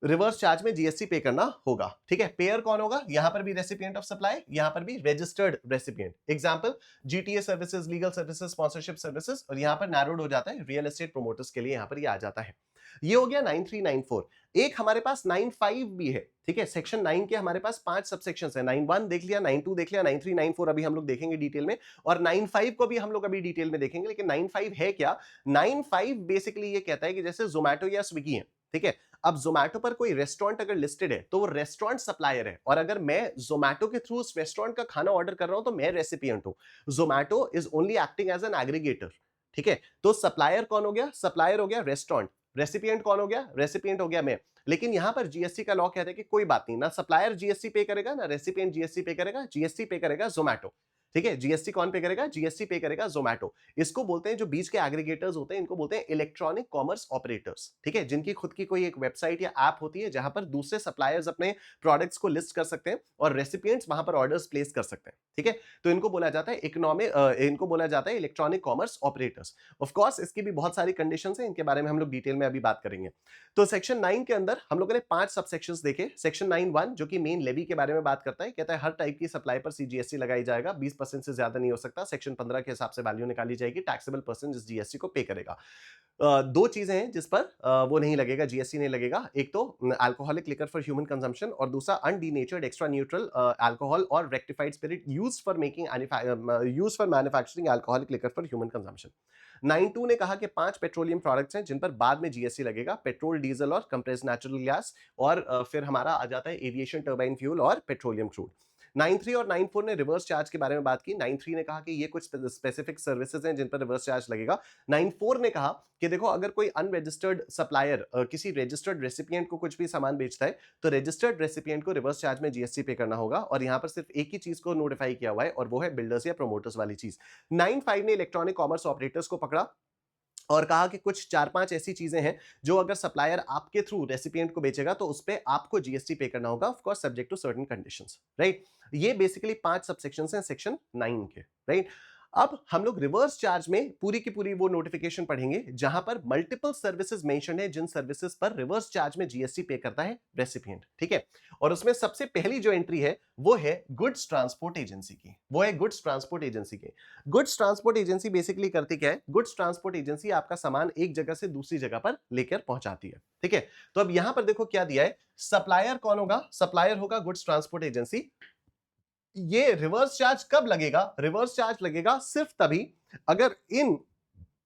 रिवर्स चार्ज में जीएसटी पे करना होगा, ठीक है। पेयर कौन होगा, यहां पर भी रेसिपिएंट ऑफ सप्लाई, यहां पर भी registered recipient. Example GTA services, legal services, sponsorship services, और यहां पर नैरोड हो जाता है रियल एस्टेट प्रोमोटर्स के लिए, यहां पर ये आ जाता है। ये हो गया 9394। एक हमारे पास 95 भी है, ठीक है। सेक्शन 9 के हमारे पास 5 सबसेक्शंस है। 91 देख लिया, 92 देख लिया, 93 94 अभी हम लोग देखेंगे डिटेल में, और 95 को भी हम लोग अभी डिटेल में देखेंगे। लेकिन 95 है क्या, 95 बेसिकली ये कहता है कि जैसे जोमैटो या स्विगी है, ठीक है। अब जोमैटो पर कोई रेस्टोरेंट अगर लिस्टेड है तो वो रेस्टोरेंट सप्लायर है, और अगर मैं जोमैटो के थ्रू उस रेस्टोरेंट का खाना ऑर्डर कर रहा हूं तो मैं रेसिपिएंट हूं। Zomato is only acting as an aggregator, ठीक है। तो सप्लायर कौन हो गया, सप्लायर हो गया रेस्टोरेंट, रेसिपिएंट कौन हो गया, रेसिपिएंट हो गया मैं। लेकिन यहां पर जीएसटी का लॉ कहता है कि कोई बात नहीं, ना सप्लायर जीएसटी पे करेगा ना रेसिपिएंट जीएसटी पे करेगा, जीएसटी पे करेगा जोमैटो, ठीक है, जीएसटी कौन पे करेगा? जीएसटी पे करेगा जोमैटो। इसको बोलते हैं, जो बीच के एग्रीगेटर्स होते हैं इनको बोलते हैं इलेक्ट्रॉनिक कॉमर्स ऑपरेटर्स। ठीक है, जिनकी खुद की कोई एक वेबसाइट या ऐप होती है जहां पर दूसरे सप्लायर्स अपने प्रोडक्ट्स को लिस्ट कर सकते हैं और रेसिपिएंट्स वहां पर ऑर्डर्स प्लेस कर सकते हैं। ठीक है, तो इनको बोला जाता है इनको बोला जाता है electronic commerce operators. Of course इसकी भी बहुत सारी कंडीशंस हैं, इनके बारे में हम लोग डिटेल में अभी बात करेंगे। तो सेक्शन 9 के अंदर हम लोगों ने 5 सब सेक्शंस देखे। सेक्शन 9(1) जो कि मेन लेवी के बारे में बात करता है, कहता है हर टाइप की सप्लाई पर सीजीएसटी लगाई जाएगा, 20% से ज्यादा नहीं हो सकता। सेक्शन 15 के हिसाब से वैल्यू निकाली जाएगी, टैक्सेबल पर्सन जिस जीएसटी को पे करेगा। दो चीजें हैं जिस पर वो नहीं लगेगा, जीएसटी नहीं लगेगा। एक तो alcoholic liquor for human consumption और दूसरा अनडीनेचर्ड एक्स्ट्रा न्यूट्रल अल्कोहल और rectified spirit used for manufacturing alcoholic liquor for human consumption. 9(2) ने कहा कि 5 पेट्रोलियम प्रोडक्ट्स हैं जिन पर बाद में जीएसटी लगेगा, पेट्रोल, डीजल और कंप्रेस्ड नेचुरल गैस, और फिर हमारा आ जाता है एविएशन टर्बाइन फ्यूल और पेट्रोलियम क्रूड। 9(3) और 9(4) ने रिवर्स चार्ज के बारे में बात की। 9(3) ने कहा कि ये कुछ स्पेसिफिक सर्विसेज हैं जिन पर रिवर्स चार्ज लगेगा। 9(4) ने कहा कि देखो, अगर कोई अनरजिस्टर्ड सप्लायर किसी रजिस्टर्ड रेसिपिएंट को कुछ भी सामान बेचता है तो रजिस्टर्ड रेसिपिएंट को रिवर्स चार्ज में जीएसटी पे करना होगा, और यहां पर सिर्फ एक ही चीज को नोटिफाई किया हुआ है और वो है बिल्डर्स या प्रोमोटर्स वाली चीज। 9(5) ने इलेक्ट्रॉनिक कॉमर्स ऑपरेटर्स को पकड़ा और कहा कि कुछ 4-5 ऐसी चीजें हैं जो अगर सप्लायर आपके थ्रू रेसिपिएंट को बेचेगा तो उस पे आपको जीएसटी पे करना होगा, of course subject to certain conditions, right. ये बेसिकली 5 सबसेक्शंस हैं सेक्शन 9 के, राइट। अब हम लोग रिवर्स चार्ज में पूरी की पूरी वो नोटिफिकेशन पढ़ेंगे जहां पर मल्टीपल सर्विसेज मेंशन है, जिन सर्विसेज पर रिवर्स चार्ज में जीएसटी पे करता है रेसिपिएंट। ठीक है, और उसमें सबसे पहली जो एंट्री है वो है गुड्स ट्रांसपोर्ट एजेंसी की। गुड्स ट्रांसपोर्ट एजेंसी बेसिकली करती क्या है? गुड्स ट्रांसपोर्ट एजेंसी आपका सामान एक जगह से दूसरी जगह पर लेकर पहुंचाती है। ठीक है, तो अब यहां पर देखो क्या दिया है, सप्लायर कौन होगा? सप्लायर होगा गुड्स ट्रांसपोर्ट एजेंसी। ये रिवर्स चार्ज कब लगेगा? रिवर्स चार्ज लगेगा सिर्फ तभी अगर इन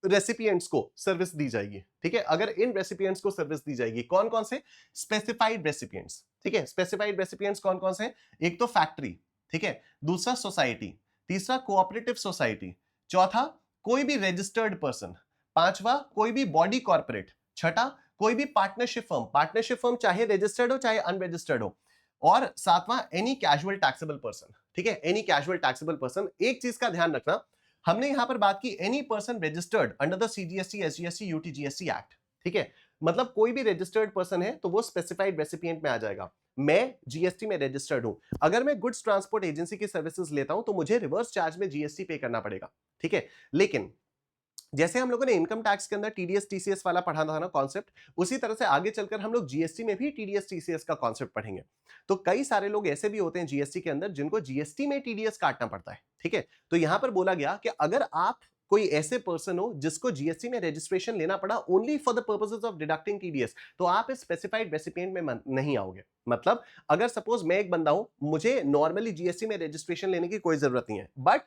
रेसिपिएंट्स को सर्विस दी जाएगी। ठीक है, अगर इन रेसिपिएंट्स को सर्विस दी जाएगी। कौन कौन से? Specified recipients. ठीक है, स्पेसिफाइड रेसिपिएंट्स कौन कौन से? एक तो फैक्ट्री, ठीक है, दूसरा सोसाइटी, तीसरा कोऑपरेटिव सोसाइटी, चौथा कोई भी रजिस्टर्ड पर्सन, पांचवा कोई भी बॉडी कॉर्पोरेट, छठा कोई भी पार्टनरशिप फर्म चाहे रजिस्टर्ड हो चाहे अनरजिस्टर्ड हो, और सातवां एनी कैजुअल टैक्सेबल पर्सन। ठीक है, एनी कैजुअल टैक्सेबल पर्सन। एक चीज का ध्यान रखना, हमने यहां पर बात की any person registered under the CGST, SGST, UTGST act. ठीक है, मतलब कोई भी रजिस्टर्ड पर्सन है तो वो स्पेसिफाइड रेसिपिएंट में आ जाएगा। मैं जीएसटी में रजिस्टर्ड हूं, अगर मैं गुड्स ट्रांसपोर्ट एजेंसी की सर्विसेज लेता हूं तो मुझे रिवर्स चार्ज में जीएसटी पे करना पड़ेगा। ठीक है, लेकिन जैसे हम लोगों ने इनकम टैक्स के अंदर टीडीएस टीसीएस वाला पढ़ा था ना कॉन्सेप्ट, उसी तरह से आगे चलकर हम लोग जीएसटी में भी टीडीएस टीसीएस का कॉन्सेप्ट पढ़ेंगे। तो कई सारे लोग ऐसे भी होते हैं जीएसटी के अंदर जिनको जीएसटी में टीडीएस काटना पड़ता है। ठीक है, तो यहां पर बोला गया कि अगर आप कोई ऐसे पर्सन हो जिसको जीएसटी में रजिस्ट्रेशन लेना पड़ा only for the purposes of deducting TDS, तो आप इस स्पेसिफाइड रेसिपिएंट में नहीं आओगे। मतलब अगर सपोज मैं एक बंदा हूं, मुझे नॉर्मली जीएसटी में रजिस्ट्रेशन लेने की कोई जरूरत नहीं है, बट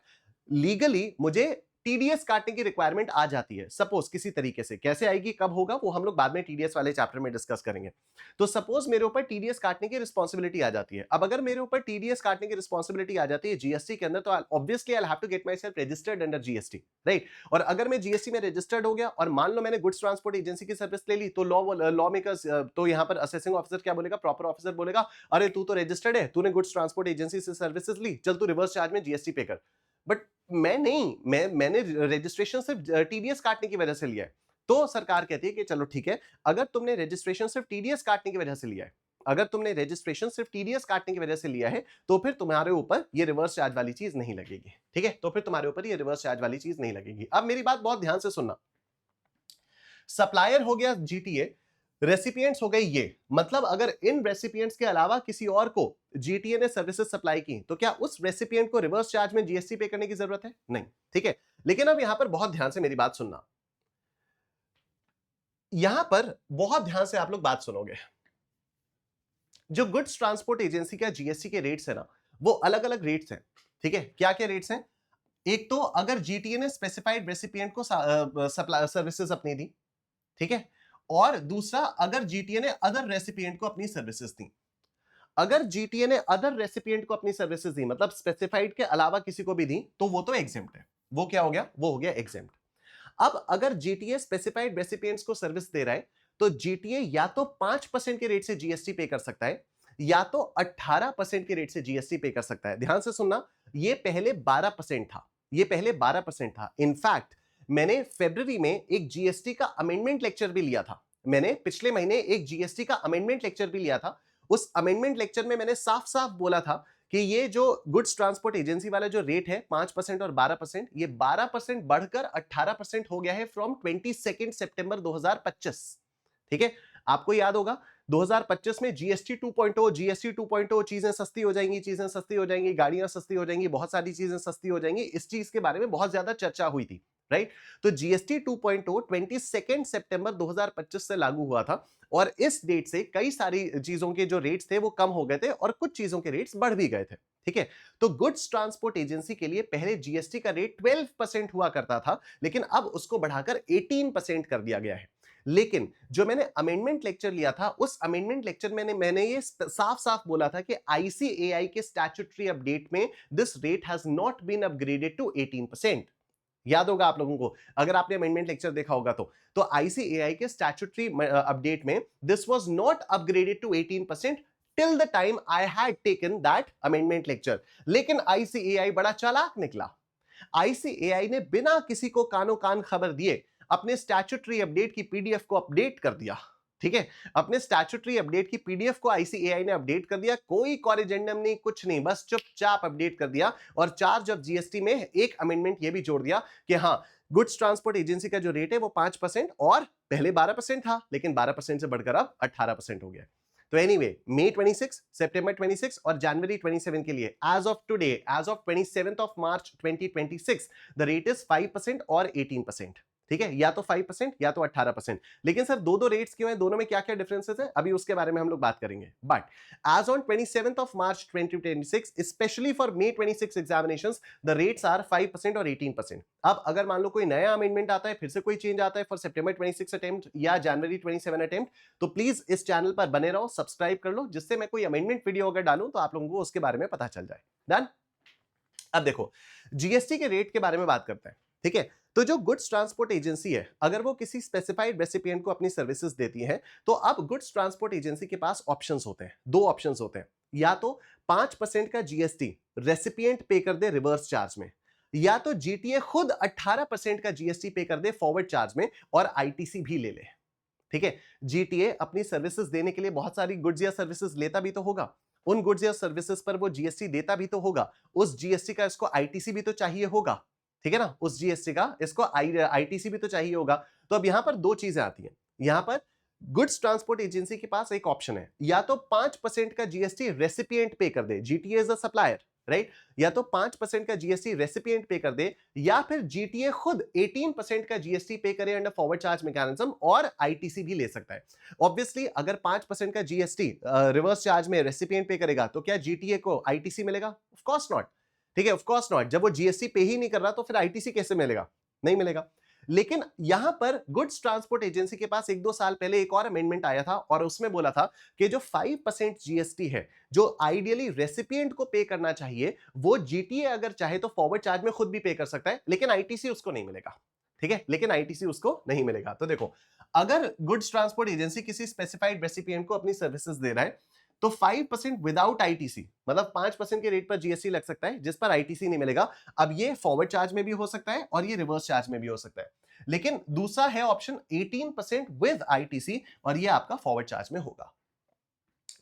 लीगली मुझे टीडीएस काटने की रिक्वायरमेंट आ जाती है। सपोज किसी तरीके से, कैसे आएगी, कब होगा, वो हम लोग बाद में टीडीएस वाले चैप्टर में डिस्कस करेंगे। तो सपोज मेरे ऊपर टीडीएस काटने की रिस्पांसिबिलिटी आ जाती है। अब अगर मेरे ऊपर टीडीएस काटने की रिस्पांसिबिलिटी आ जाती है जीएसटी के अंदर, तो obviously I have to get myself registered under GST, right. और अगर मैं जीएसटी में रजिस्टर्ड हो गया और मान लो मैंने गुड्स ट्रांसपोर्ट एजेंसी की सर्विस ले ली, तो लॉ मेकर्स, तो यहां पर असेसिंग ऑफिसर क्या बोलेगा, प्रॉपर ऑफिसर बोलेगा, अरे तू तो रजिस्टर्ड है, तूने गुड्स ट्रांसपोर्ट एजेंसी से सर्विसेज ली, चल तू रिवर्स चार्ज में जीएसटी पे कर। बट मैं नहीं, मैंने रजिस्ट्रेशन सिर्फ टीडीएस काटने की वजह से लिया है। तो सरकार कहती है कि चलो ठीक है, अगर तुमने रजिस्ट्रेशन सिर्फ टीडीएस काटने की वजह से लिया है, अगर तुमने रजिस्ट्रेशन सिर्फ टीडीएस काटने की वजह से लिया है, तो फिर तुम्हारे ऊपर ये रिवर्स चार्ज वाली चीज नहीं लगेगी। ठीक है, तो फिर तुम्हारे ऊपर ये रिवर्स चार्ज वाली चीज नहीं लगेगी। अब मेरी बात बहुत ध्यान से सुनना, सप्लायर हो गया जीटीए, रेसिपिएंट्स हो गए ये। मतलब अगर इन रेसिपिएंट्स के अलावा किसी और को जीटीए ने सर्विसेज सप्लाई की, तो क्या उस रेसिपिएंट को रिवर्स चार्ज में जीएसटी पे करने की जरूरत है? नहीं। ठीक है, लेकिन अब यहां पर बहुत ध्यान से मेरी बात सुनना, यहां पर बहुत ध्यान से आप लोग बात सुनोगे। जो गुड्स ट्रांसपोर्ट एजेंसी का जीएसटी के रेट्स है ना, वो अलग अलग रेट्स हैं। ठीक है, क्या क्या रेट्स हैं? एक तो अगर जीटीए ने स्पेसिफाइड रेसिपिएंट को सप्लाई सर्विसेज अपनी दी, ठीक है, और दूसरा अगर जीटीए ने अदर रेसिपिएंट को अपनी सर्विसेज दी। अगर जीटीए ने अदर रेसिपिएंट को अपनी सर्विसेज दी, मतलब स्पेसिफाइड के अलावा किसी को भी दी, तो वो तो एग्जेम्प्ट है। वो क्या हो गया? वो हो गया एग्जेम्प्ट। अब अगर जीटीए स्पेसिफाइड रेसिपिएंट्स को सर्विस दे रहा है, तो जीटीए या तो 5% के रेट से जीएसटी पे कर सकता है, या तो 18% के रेट से जीएसटी पे कर सकता है। ध्यान से सुनना, ये पहले 12% था, ये पहले 12% था। इनफैक्ट मैंने फरवरी में एक जीएसटी का अमेंडमेंट लेक्चर भी लिया था, मैंने पिछले महीने एक जीएसटी का अमेंडमेंट लेक्चर भी लिया था। उस अमेंडमेंट लेक्चर में मैंने साफ साफ बोला था कि ये जो गुड्स ट्रांसपोर्ट एजेंसी वाला जो रेट है 5% और 12%, ये 12% बढ़कर 18% हो गया है फ्रॉम 22 सितंबर 2025। ठीक है, आपको याद होगा 2025 में जीएसटी 2.0, जीएसटी 2.0, चीजें सस्ती हो जाएंगी, चीजें सस्ती हो जाएंगी, गाड़ियां सस्ती हो जाएंगी, बहुत सारी चीजें सस्ती हो जाएंगी, इस चीज के बारे में बहुत ज्यादा चर्चा हुई थी, राइट। तो जीएसटी 2.0 22 सितंबर 2025 से लागू हुआ था और इस डेट से कई सारी चीजों के जो रेट्स थे वो कम हो गए थे और कुछ चीजों के रेट्स बढ़ भी गए थे। ठीक है, तो गुड्स ट्रांसपोर्ट एजेंसी के लिए पहले जीएसटी का रेट 12% हुआ करता था, लेकिन अब उसको बढ़ाकर 18% कर दिया गया है। लेकिन जो मैंने अमेंडमेंट लेक्चर लिया था, उस अमेंडमेंट लेक्चर में मैंने ये साफ साफ बोला था कि आईसीएआई के स्टैट्यूटरी अपडेट में this rate has not been upgraded to 18%। याद होगा आप लोगों को, अगर आपने अमेंडमेंट लेक्चर देखा होगा तो आईसीएआई के स्टैट्यूटरी अपडेट में this was not upgraded to 18% till the time I had taken that amendment lecture. लेकिन आईसीएआई बड़ा चालाक निकला, आईसीएआई ने बिना किसी को कानो कान खबर दिए अपने स्टैट्यूटरी अपडेट की पीडीएफ को अपडेट कर दिया। ठीक है, अपने स्टैट्यूटरी अपडेट की पीडीएफ को आईसीएआई ने अपडेट कर दिया, कोई कॉरिजेंडम नहीं, कुछ नहीं, बस चुपचाप अपडेट कर दिया। और चार्ज ऑफ जीएसटी में एक अमेंडमेंट ये भी जोड़ दिया कि हाँ, गुड्स ट्रांसपोर्ट एजेंसी का जो रेट है वो 5% और पहले 12% था, लेकिन 12% से बढ़कर अब 18% हो गया। तो एनीवे, मई 26, सितंबर 26 और जनवरी 27 के लिए as of today, as of 27 of March 2026, the rate is 5% और 18%। ठीक है, या तो 5% या तो 18%। लेकिन सर दो रेट्स क्यों हैं, दोनों में क्या क्या डिफरेंसेस है, अभी उसके बारे में हम लोग बात करेंगे। But as on 27th of March 2026, specially for May 26 examinations, the rates are 5% और 18%। अब अगर मान लो कोई नया अमेंडमेंट आता है, फिर से कोई चेंज आता है फॉर सितंबर 26 अटेम्प्ट या जनवरी 27 अटेम्प्ट, तो प्लीज इस चैनल पर बने रहो, सब्सक्राइब कर लो, जिससे मैं कोई अमेंडमेंट वीडियो अगर डालूं तो आप लोगों को उसके बारे में पता चल जाए। डन। अब देखो, जीएसटी के रेट के बारे में बात करते हैं। ठीक है, तो जो गुड्स ट्रांसपोर्ट एजेंसी है, अगर वो किसी स्पेसिफाइड रेसिपिएंट को अपनी सर्विसेज देती है, तो अब गुड्स ट्रांसपोर्ट एजेंसी के पास ऑप्शंस होते हैं, दो ऑप्शंस होते हैं। या तो 5% का जीएसटी रेसिपिएंट पे कर दे रिवर्स चार्ज में, या तो जीटीए खुद 18% का जीएसटी पे कर दे फॉरवर्ड चार्ज में और आईटीसी भी ले ले। ठीक है, जीटीए अपनी सर्विसेज देने के लिए बहुत सारी गुड्स या सर्विसेज लेता भी तो होगा, उन गुड्स या सर्विसेज पर वो जीएसटी देता भी तो होगा, उस जीएसटी का इसको आईटीसी भी तो चाहिए होगा। ठीक है ना, उस जीएसटी का इसको आईटीसी भी तो चाहिए होगा। तो अब यहां पर दो चीजें आती हैं। यहां पर गुड्स ट्रांसपोर्ट एजेंसी के पास एक ऑप्शन है, या तो 5% का जीएसटी रेसिपिएंट पे कर दे, GTA is a supplier, right, या तो 5% का जीएसटी रेसिपिएंट पे कर दे, या फिर जीटीए खुद 18% का जीएसटी पे करे अंडर फॉरवर्ड चार्ज मैकेनिज्म और आईटीसी भी ले सकता है। ऑब्वियसली अगर 5% का जीएसटी रिवर्स चार्ज में रेसिपिएंट पे करेगा तो क्या जीटीए को आईटीसी मिलेगा? Of course not. ठीक है, ऑफ कोर्स नॉट। जब वो जीएसटी पे ही नहीं कर रहा तो फिर आईटीसी कैसे मिलेगा? नहीं मिलेगा। लेकिन यहां पर गुड्स ट्रांसपोर्ट एजेंसी के पास 1-2 साल पहले एक और अमेंडमेंट आया था और उसमें बोला था कि जो 5% जीएसटी है, जो आइडियली रेसिपिएंट को पे करना चाहिए, वो जीटीए अगर चाहे तो फॉरवर्ड चार्ज में खुद भी पे कर सकता है, लेकिन आईटीसी उसको नहीं मिलेगा। ठीक है, लेकिन आईटीसी उसको नहीं मिलेगा। तो देखो, अगर गुड्स ट्रांसपोर्ट एजेंसी किसी स्पेसिफाइड रेसिपिएंट को अपनी सर्विसेज दे रहा है, तो 5% विदाउट आईटीसी, मतलब 5% के रेट पर जीएसटी लग सकता है जिस पर आईटीसी नहीं मिलेगा। अब ये फॉरवर्ड चार्ज में भी हो सकता है और ये रिवर्स चार्ज में भी हो सकता है। लेकिन दूसरा है ऑप्शन 18% विद आईटीसी, और ये आपका फॉरवर्ड चार्ज में होगा।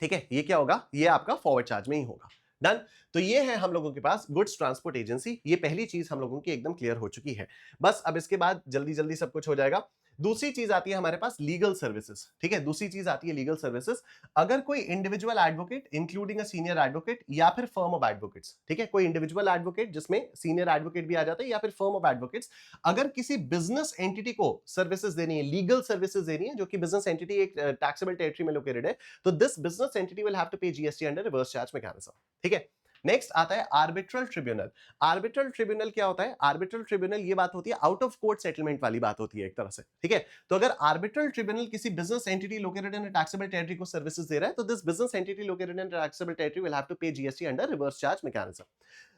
ठीक है, ये क्या होगा? ये आपका फॉरवर्ड चार्ज में ही होगा। डन। तो ये है हम लोगों के पास गुड्स ट्रांसपोर्ट एजेंसी। ये पहली चीज हम लोगों की एकदम क्लियर हो चुकी है। बस अब इसके बाद जल्दी जल्दी सब कुछ हो जाएगा। दूसरी चीज आती है हमारे पास लीगल सर्विसेज। ठीक है, दूसरी चीज आती है लीगल सर्विसेज। अगर कोई individual advocate including a senior advocate या फिर फर्म ऑफ एडवोकेट्स, ठीक है, कोई इंडिविजुअल एडवोकेट जिसमें सीनियर एडवोकेट भी आ जाता है या फिर फर्म ऑफ एडवोकेट्स, अगर किसी बिजनेस एंटिटी को सर्विसेज देनी है, लीगल सर्विसेज देनी है, जो कि बिजनेस एंटिटी एक टैक्सेबल टेरिटरी में लोकेटेड है, तो this business entity will have to pay GST under reverse charge mechanism. ठीक है, नेक्स्ट आता है आर्बिट्रल ट्रिब्यूनल। आर्बिट्रल ट्रिब्यूनल क्या होता है? आर्बिट्रल ट्रिब्यूनल ये बात होती है आउट ऑफ कोर्ट सेटलमेंट वाली बात होती है एक तरह से। ठीक है, तो अगर आर्बिट्रल ट्रिब्यूनल किसी business entity located in taxable territory को सर्विसेज दे रहा है, तो this business entity located in taxable territory will have to pay GST under reverse charge mechanism.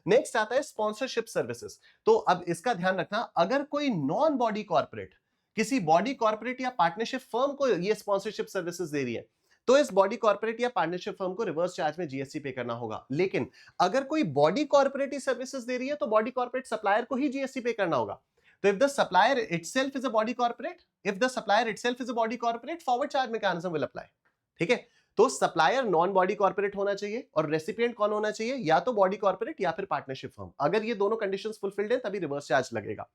Next आता है स्पॉन्सरशिप सर्विसेज। तो अब इसका ध्यान रखना, अगर कोई नॉन बॉडी कॉर्पोरेट किसी बॉडी कॉर्पोरेट या पार्टनरशिप फर्म को ये स्पॉन्सरशिप सर्विसेज दे रही है, तो इस बॉडी कॉर्पोरेट या पार्टनरशिप फर्म को रिवर्स चार्ज में जीएसटी पे करना होगा। लेकिन अगर कोई बॉडी कॉर्पोरेट ही सर्विसेज दे रही है तो बॉडी कॉर्पोरेट सप्लायर को ही जीएसटी पे करना होगा। तो if the supplier itself is a body corporate, if the supplier itself is a body corporate, forward charge mechanism will apply. ठीक है, तो सप्लायर नॉन बॉडी कॉर्पोरेट होना चाहिए और रेसिपिएंट कौन होना चाहिए, या तो बॉडी कॉर्पोरेट या फिर पार्टनरशिप फर्म। अगर ये दोनों कंडीशंस फुलफिल्ड है तभी रिवर्स चार्ज लगेगा।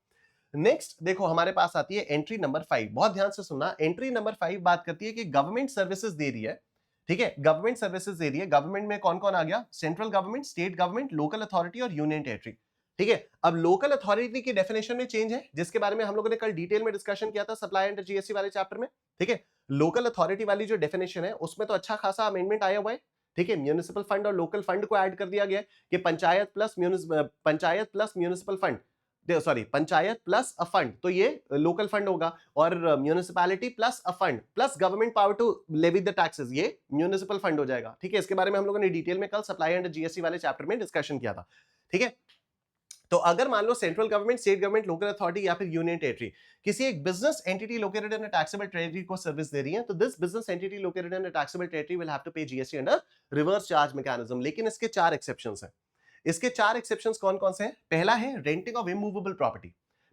नेक्स्ट देखो हमारे पास आती है एंट्री नंबर 5। बहुत ध्यान से सुनना, एंट्री नंबर 5 बात करती है कि गवर्नमेंट सर्विसेज दे रही है। ठीक है, गवर्नमेंट सर्विसेज दे रही है। गवर्नमेंट में कौन कौन आ गया, central government, state government, local authority और यूनियन टेरिटरी। ठीक है, अब लोकल अथॉरिटी की डेफिनेशन में चेंज है, जिसके बारे में हम लोगों ने कल डिटेल में डिस्कशन किया था सप्लाई अंडर जीएसटी वाले चैप्टर में। ठीक है, लोकल अथॉरिटी वाली जो डेफिनेशन है उसमें तो अच्छा खासा अमेंडमेंट आया हुआ है। ठीक है, म्यूनिसिपल फंड और लोकल फंड को ऐड कर दिया गया है कि panchayat plus municipal fund, sorry panchayat plus a fund, तो ये लोकल फंड होगा, और municipality plus a fund plus government power to levy the taxes, ये म्यूनिसिपल फंड हो जाएगा। ठीक है, इसके बारे में हम लोगों ने डिटेल में कल सप्लाई अंडर जीएसटी वाले चैप्टर में डिस्कशन किया था। ठीक है, तो अगर मान लो central government, state government, local authority या फिर यूनियन टेरिटरी किसी एक business entity located in a taxable territory को सर्विस दे रही है, तो this business entity located in a taxable territory will have to pay GST under reverse charge mechanism. लेकिन इसके 4 एक्सेप्शंस हैं। इसके 4 एक्सेप्शंस कौन कौन से हैं? पहला है रेंटिंग ऑफ इमूवेबल प्रॉपर्टी,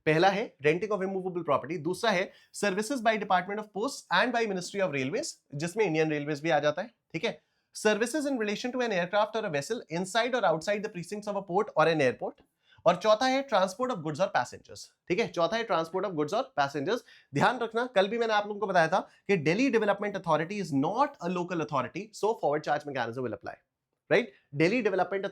पहला है रेंटिंग ऑफ इमूवेबल प्रॉपर्टी, दूसरा है services by department of post and by ministry of railways, जिसमें इंडियन रेलवेज भी आ जाता है। ठीक है, services in relation to an aircraft और अ वेसल इनसाइड और outside the precincts of a port और एन एयरपोर्ट, और चौथा है ट्रांसपोर्ट ऑफ गुड्स और पैसेंजर्स। ठीक है, चौथा है ट्रांसपोर्ट ऑफ गुड्स और पैसेंजर्स। ध्यान रखना, कल भी मैंने आप लोगों को बताया था कि Delhi development authority is not a local authority, so forward charge mechanism will apply. Right, Delhi development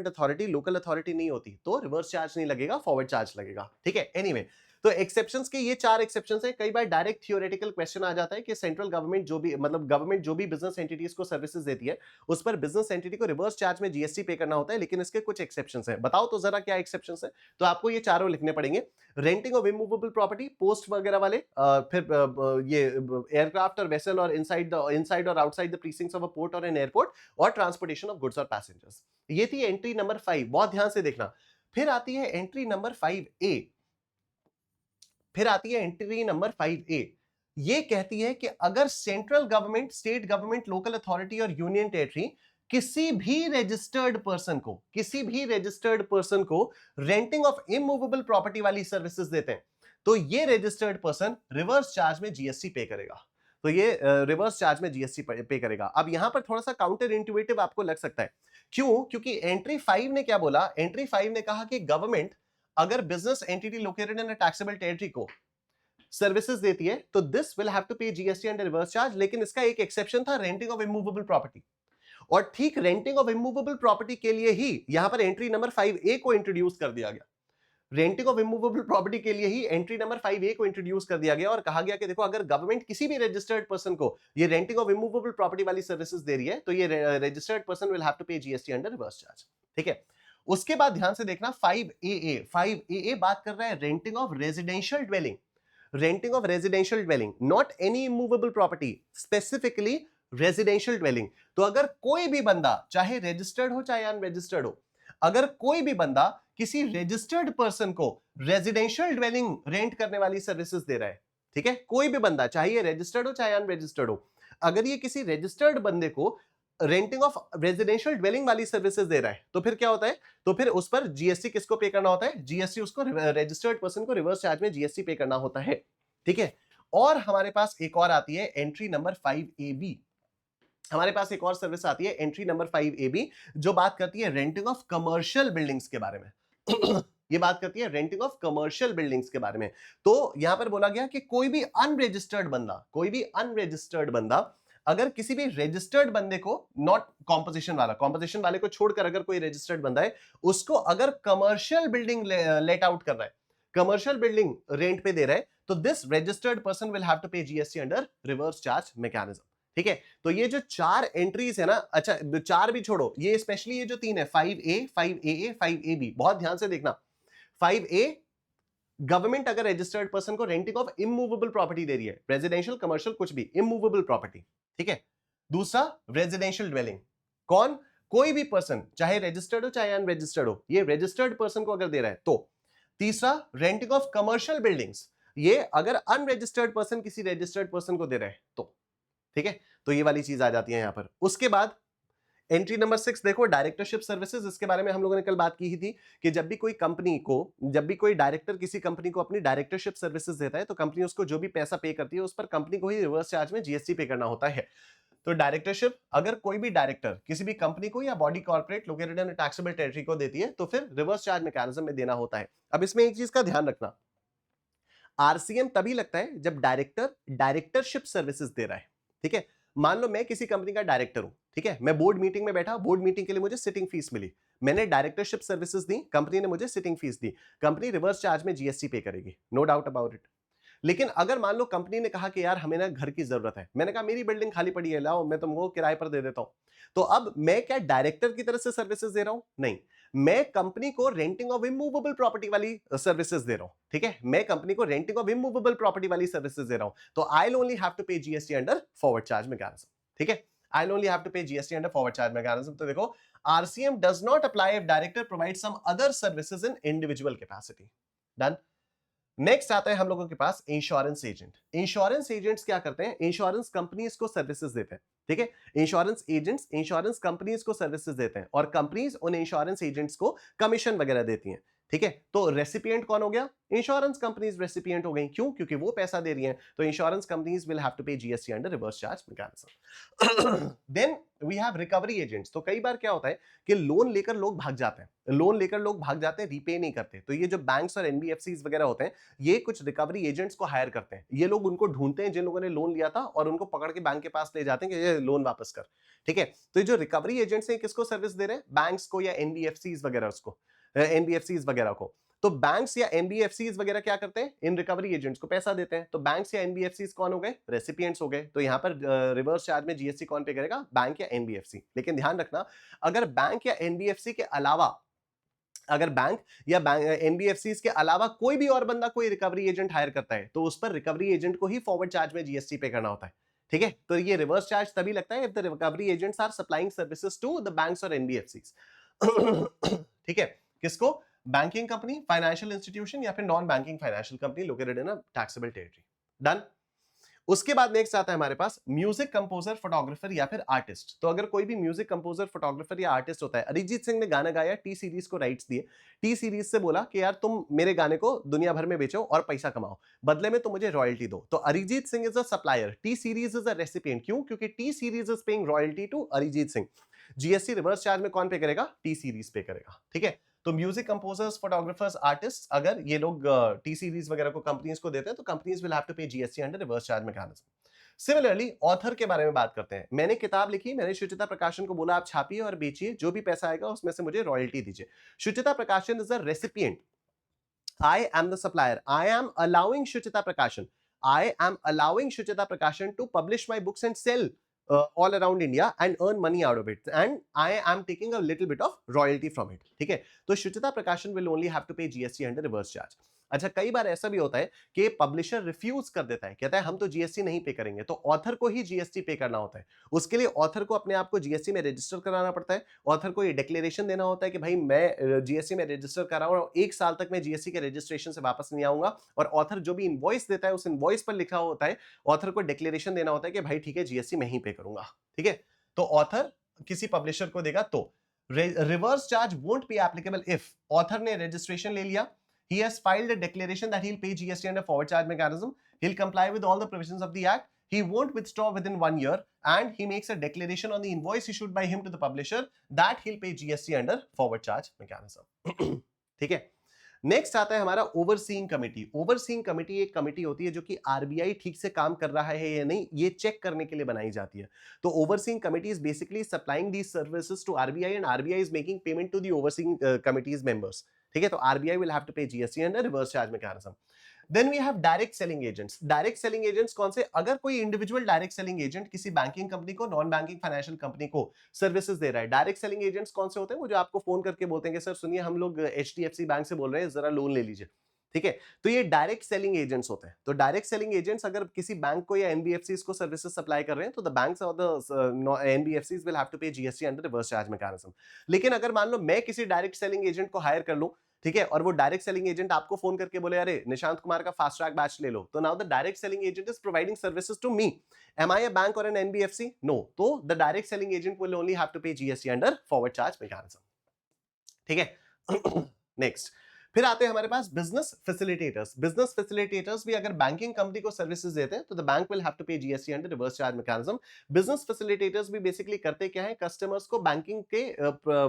authority local authority नहीं होती, तो रिवर्स चार्ज नहीं लगेगा, फॉरवर्ड चार्ज लगेगा। ठीक है, एनीवे तो एक्सेप्शंस के ये 4 एक्सेप्शंस है। कई बार डायरेक्ट थियोरेटिकल क्वेश्चन आ जाता है कि सेंट्रल गवर्नमेंट जो भी, मतलब गवर्नमेंट जो भी बिजनेस एंटिटीज को सर्विसेज देती है उस पर बिजनेस एंटिटी को रिवर्स चार्ज में जीएसटी पे करना होता है, लेकिन इसके कुछ एक्सेप्शंस है। बताओ तो जरा क्या एक्सेप्शंस है? तो आपको ये चारों लिखने पड़ेंगे। Renting of immovable property, post वगैरह वाले, फिर ये एयरक्राफ्ट और वेसल और इनसाइड और outside the precincts of a port और एन एयरपोर्ट, और ट्रांसपोर्टेशन ऑफ गुड्स और पैसेंजर्स। ये थी एंट्री नंबर 5। बहुत ध्यान से देखना। फिर आती है एंट्री नंबर 5A। फिर आती है एंट्री नंबर 5A। ये कहती है कि अगर central government, state government, local authority और यूनियन टेरिटरी किसी भी रजिस्टर्ड पर्सन को रेंटिंग ऑफ इमूवेबल प्रॉपर्टी वाली सर्विसेज देते हैं, तो ये रजिस्टर्ड पर्सन रिवर्स चार्ज में जीएसटी पे करेगा। तो ये रिवर्स चार्ज में जीएसटी पे करेगा। अब यहां पर थोड़ा सा काउंटर इंट्यूटिव आपको लग सकता है। क्यों? क्योंकि एंट्री 5 ने क्या बोला? एंट्री 5 ने कहा कि गवर्नमेंट अगर business entity located in a taxable territory को सर्विसेज देती है तो this will have to pay GST under reverse charge. लेकिन इसका एक एक्सेप्शन था, रेंटिंग ऑफ इमूवेबल प्रॉपर्टी। और ठीक रेंटिंग ऑफ इमूवेबल प्रॉपर्टी के लिए ही यहां पर एंट्री नंबर 5A को इंट्रोड्यूस कर दिया गया। रेंटिंग ऑफ इमूवेबल प्रॉपर्टी के लिए ही एंट्री नंबर 5A को इंट्रोड्यूस कर दिया गया और कहा गया कि देखो, अगर गवर्नमेंट किसी भी रजिस्टर्ड पर्सन को ये रेंटिंग ऑफ इमूवेबल प्रॉपर्टी वाली सर्विसेज दे रही है तो ये registered person will have to pay GST under reverse charge. ठीक है, उसके बाद ध्यान से देखना 5AA बात कर रहा है renting of residential dwelling. Renting of residential dwelling, not any immovable property, specifically residential dwelling. तो अगर कोई भी बंदा, चाहे रजिस्टर्ड हो चाहे अनरजिस्टर्ड हो, अगर कोई भी बंदा किसी रजिस्टर्ड पर्सन को रेजिडेंशियल ड्वेलिंग रेंट करने वाली सर्विसेज दे रहा है, ठीक है, कोई भी बंदा, चाहे ये रजिस्टर्ड हो चाहे अनरजिस्टर्ड हो, अगर ये किसी रजिस्टर्ड बंदे को रेंटिंग ऑफ रेजिडेंशियल ड्वेलिंग वाली सर्विसेज दे रहा है, तो फिर क्या होता है? तो फिर उस पर जीएसटी किसको पे करना होता है? जीएसटी उसको रजिस्टर्ड पर्सन को रिवर्स चार्ज में जीएसटी पे करना होता है। ठीक है, और हमारे पास एक और आती है एंट्री नंबर 5AB। हमारे पास एक और सर्विस आती है एंट्री नंबर 5AB, जो बात करती है रेंटिंग ऑफ कमर्शियल बिल्डिंग्स के बारे में। ये बात करती है रेंटिंग ऑफ कमर्शियल बिल्डिंग्स के बारे में। तो यहां पर बोला गया कि कोई भी अनरजिस्टर्ड बंदा अगर किसी भी रजिस्टर्ड बंदे को, नॉट कॉम्पोजिशन वाले को छोड़कर अगर कोई रजिस्टर्ड बंदा है, उसको अगर कमर्शियल बिल्डिंग लेट आउट कर रहा है, कमर्शियल बिल्डिंग रेंट पे दे रहा है, तो this registered person will have to pay GST under reverse charge mechanism. ठीक है, तो ये जो 4 एंट्रीज है ना, अच्छा 4 भी छोड़ो, ये स्पेशली ये जो 3 है 5A, 5AA, 5AB, बहुत ध्यान से देखना। 5A, गवर्नमेंट अगर रजिस्टर्ड पर्सन को रेंटिंग ऑफ इमूवेबल प्रॉपर्टी दे रही है, रेजिडेंशियल कमर्शियल कुछ भी, इमूवेबल प्रॉपर्टी। ठीक है, दूसरा रेजिडेंशियल ड्वेलिंग, कौन? कोई भी पर्सन, चाहे रजिस्टर्ड हो चाहे अनरजिस्टर्ड हो, ये रजिस्टर्ड पर्सन को अगर दे रहा है तो। तीसरा रेंटिंग ऑफ कमर्शियल बिल्डिंग्स, ये अगर अनरजिस्टर्ड पर्सन किसी रजिस्टर्ड पर्सन को दे रहा है तो। ठीक है, तो ये वाली चीज आ जाती है यहां पर। उसके बाद एंट्री नंबर 6 देखो, डायरेक्टरशिप सर्विसेज। इसके बारे में हम लोगों ने कल बात की ही थी कि जब भी कोई कंपनी को, जब भी कोई डायरेक्टर किसी कंपनी को अपनी डायरेक्टरशिप सर्विसेज देता है तो कंपनी उसको जो भी पैसा पे करती है उस पर कंपनी को ही रिवर्स चार्ज में जीएसटी पे करना होता है। तो डायरेक्टरशिप अगर कोई भी डायरेक्टर किसी भी कंपनी को या body corporate located in taxable territory को देती है तो फिर रिवर्स चार्ज मैकेनिज्म में देना होता है। अब इसमें एक चीज का ध्यान रखना, आरसीएम तभी लगता है जब डायरेक्टर डायरेक्टरशिप सर्विसेज दे रहा है। ठीक है, मान लो मैं किसी कंपनी का डायरेक्टर हूं, ठीक है, मैं बोर्ड मीटिंग में बैठा, बोर्ड मीटिंग के लिए मुझे सिटिंग फीस मिली, मैंने डायरेक्टरशिप सर्विसेज दी, कंपनी ने मुझे सिटिंग फीस दी, कंपनी रिवर्स चार्ज में जीएसटी पे करेगी, नो डाउट अबाउट इट। लेकिन अगर मान लो कंपनी ने कहा कि यार हमें ना घर की जरूरत है, मैंने कहा मेरी बिल्डिंग खाली पड़ी है, लाओ मैं तुमको किराए पर दे देता हूं, तो अब मैं क्या डायरेक्टर की तरफ से सर्विसेज दे रहा हूं? नहीं, मैं कंपनी को रेंटिंग ऑफ इमूवेबल प्रॉपर्टी वाली सर्विसेज दे रहा हूं। ठीक है, मैं कंपनी को रेंटिंग ऑफ इमूवेबल प्रॉपर्टी वाली सर्विसेज दे रहा हूं, तो I only have to pay GST under forward charge mechanism. ठीक है, I only have to pay GST under forward charge mechanism. तो देखो, RCM does not apply if director provide some other services in individual capacity. Done. Next आता है हम लोगों के पास insurance agent. Insurance agents क्या करते हैं? इंश्योरेंस कंपनीज को सर्विसेज देते हैं। ठीक है, इंश्योरेंस एजेंट्स इंश्योरेंस कंपनीज को सर्विसेज देते हैं और कंपनीज उन इंश्योरेंस एजेंट्स को कमीशन वगैरह देती हैं। ठीक है, तो रेसिपिएंट कौन हो गया? इंश्योरेंस कंपनीज रेसिपिएंट हो गई। क्यों? क्योंकि वो पैसा दे रही हैं, तो insurance companies will have to pay GST under reverse charge mechanism. Then we have recovery agents. तो कई बार क्या होता है कि लोन लेकर लोग भाग जाते हैं, लोन लेकर लोग भाग जाते हैं, रीपे नहीं करते, तो ये जो बैंक्स और एनबीएफसीज वगैरह होते हैं, ये कुछ रिकवरी एजेंट्स को हायर करते हैं। ये लोग उनको ढूंढते हैं जिन लोगों ने लोन लिया था और उनको पकड़ के बैंक के पास ले जाते हैं कि ये लोन वापस कर। ठीक है, तो ये जो रिकवरी एजेंट्स हैं किसको सर्विस दे रहे हैं? बैंक्स को या एनबीएफसीज वगैरह, उसको एनबीएफसीज वगैरह को। तो बैंक्स या एनबीएफसीज वगैरह क्या करते हैं? इन रिकवरी एजेंट्स को पैसा देते हैं। तो बैंक्स या एनबीएफसीज कौन हो गए? रेसिपिएंट्स हो गए। तो यहां पर रिवर्स चार्ज में जीएसटी कौन पे करेगा? बैंक या एनबीएफसी। लेकिन ध्यान रखना, अगर बैंक या एनबीएफसी के अलावा, अगर बैंक या एनबीएफसीज के अलावा कोई भी और बंदा कोई रिकवरी एजेंट हायर करता है तो उस पर रिकवरी एजेंट को ही फॉरवर्ड चार्ज में जीएसटी पे करना होता है। ठीक है, तो ये रिवर्स चार्ज तभी लगता है if the recovery agents are supplying services to the banks और एनबीएफसीज। ठीक है, किसको? बैंकिंग कंपनी, फाइनेंशियल इंस्टीट्यूशन या फिर non banking financial company located in a taxable territory. Done. उसके बाद नेक्स्ट आता है हमारे पास म्यूजिक कंपोजर, फोटोग्राफर या फिर आर्टिस्ट। तो अगर कोई भी म्यूजिक कंपोजर, फोटोग्राफर या आर्टिस्ट होता है, अरिजीत सिंह ने गाना गाया, टी सीरीज को राइट्स दिए, टी सीरीज से बोला कि यार तुम मेरे गाने को दुनिया भर में बेचो और पैसा कमाओ, बदले में तुम मुझे रॉयल्टी दो, तो Arijit Singh is a supplier, T Series is a recipient. क्यों? क्योंकि T Series is paying royalty to Arijit Singh. GST reverse charge में कौन पे करेगा? टी सीरीज पे करेगा। ठीक है, तो म्यूजिक कंपोजर्स, फोटोग्राफर्स, आर्टिस्ट, अगर ये लोग टी सीरीज वगैरह को कंपनीज को देते हैं तो companies will have to pay GST under reverse charge mechanism. Similarly author के बारे में बात करते हैं। मैंने किताब लिखी, मैंने शुचिता प्रकाशन को बोला आप छापिए और बेचिए, जो भी पैसा आएगा उसमें से मुझे रॉयल्टी दीजिए। शुचिता प्रकाशन is a recipient, I am the supplier. I am allowing Shuchita Prakashan. I am allowing Shuchita Prakashan to publish my books and sell all around India and earn money out of it. And I am taking a little bit of royalty from it. ठीक है, तो Shuchita Prakashan will only have to pay GST under reverse charge. अच्छा, कई बार ऐसा भी होता है कि पब्लिशर रिफ्यूज कर देता है, कहता है हम तो जीएसटी नहीं पे करेंगे, तो ऑथर को ही जीएसटी पे करना होता है। उसके लिए ऑथर को अपने आप को जीएसटी में रजिस्टर कराना पड़ता है। ऑथर को ये डिक्लेरेशन देना होता है कि भाई मैं जीएसटी में रजिस्टर कर रहा हूं और 1 साल तक मैं जीएसटी के रजिस्ट्रेशन से वापस नहीं आऊंगा। और ऑथर जो भी इनवॉइस देता है उस इनवॉइस पर लिखा होता है, ऑथर को डिक्लेरेशन देना होता है कि भाई ठीक है जीएसटी मैं ही पे करूंगा। ठीक है, तो ऑथर किसी पब्लिशर को देगा तो reverse charge won't be applicable if author ने रजिस्ट्रेशन ले लिया, he has filed a declaration that he'll pay GST under forward charge mechanism, he'll comply with all the provisions of the act, he won't withdraw within 1 year, and he makes a declaration on the invoice issued by him to the publisher that he'll pay GST under forward charge mechanism. ठीक है, next आता है हमारा overseeing committee. Overseeing committee एक committee होती है जो कि आरबीआई ठीक से काम कर रहा है या नहीं ये चेक करने के लिए बनाई जाती है। तो overseeing committee is basically supplying these services to RBI and RBI is making payment to the overseeing committees members. ठीक है, तो RBI will have to pay GST under reverse charge mechanism. Then we have direct selling agents. Direct selling agents कौन से? अगर कोई individual direct selling agent किसी banking company को, non banking financial company को सर्विसेज दे रहा है, डायरेक्ट सेलिंग एजेंट्स कौन से होते हैं? वो जो आपको फोन करके बोलते हैं कि सर सुनिए हम लोग एचडीएफसी बैंक से बोल रहे हैं, जरा लोन ले लीजिए। ठीक है, तो ये डायरेक्ट सेलिंग एजेंट्स होते हैं। तो डायरेक्ट सेलिंग एजेंट्स अगर किसी बैंक को या एनबीएफसीज को सर्विसेज सप्लाई कर रहे हैं तो द बैंक्स और the NBFCs will have to pay GST under reverse charge mechanism. लेकिन अगर मान लो मैं किसी डायरेक्ट सेलिंग एजेंट को हायर कर लूं ठीक है, और वो डायरेक्ट सेलिंग एजेंट आपको फोन करके बोले अरे निशांत कुमार का फास्ट ट्रैक बैच ले लो, तो now the direct selling agent is providing services to me. Am I a bank और एन एनबीएफसी? नो. तो the direct selling agent will only have to pay GST under forward charge mechanism. ठीक है. Next, फिर आते हैं हमारे पास business facilitators. Business facilitators भी अगर बैंकिंग कंपनी को सर्विसेज देते हैं तो the bank will have to pay GST under reverse charge mechanism. Business facilitators भी बेसिकली करते क्या है, कस्टमर्स को बैंकिंग के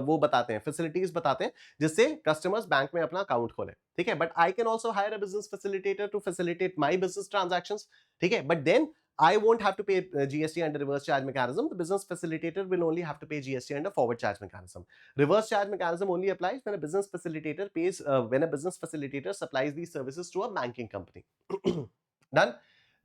वो बताते हैं, फैसिलिटीज बताते हैं, जिससे कस्टमर्स बैंक में अपना अकाउंट खोले. ठीक है, but I can also hire a business facilitator to facilitate my business transactions. ठीक है, but then I won't have to pay GST under reverse charge mechanism. The business facilitator will only have to pay GST under forward charge mechanism. Reverse charge mechanism only applies when a business facilitator pays when a business facilitator supplies these services to a banking company. Done.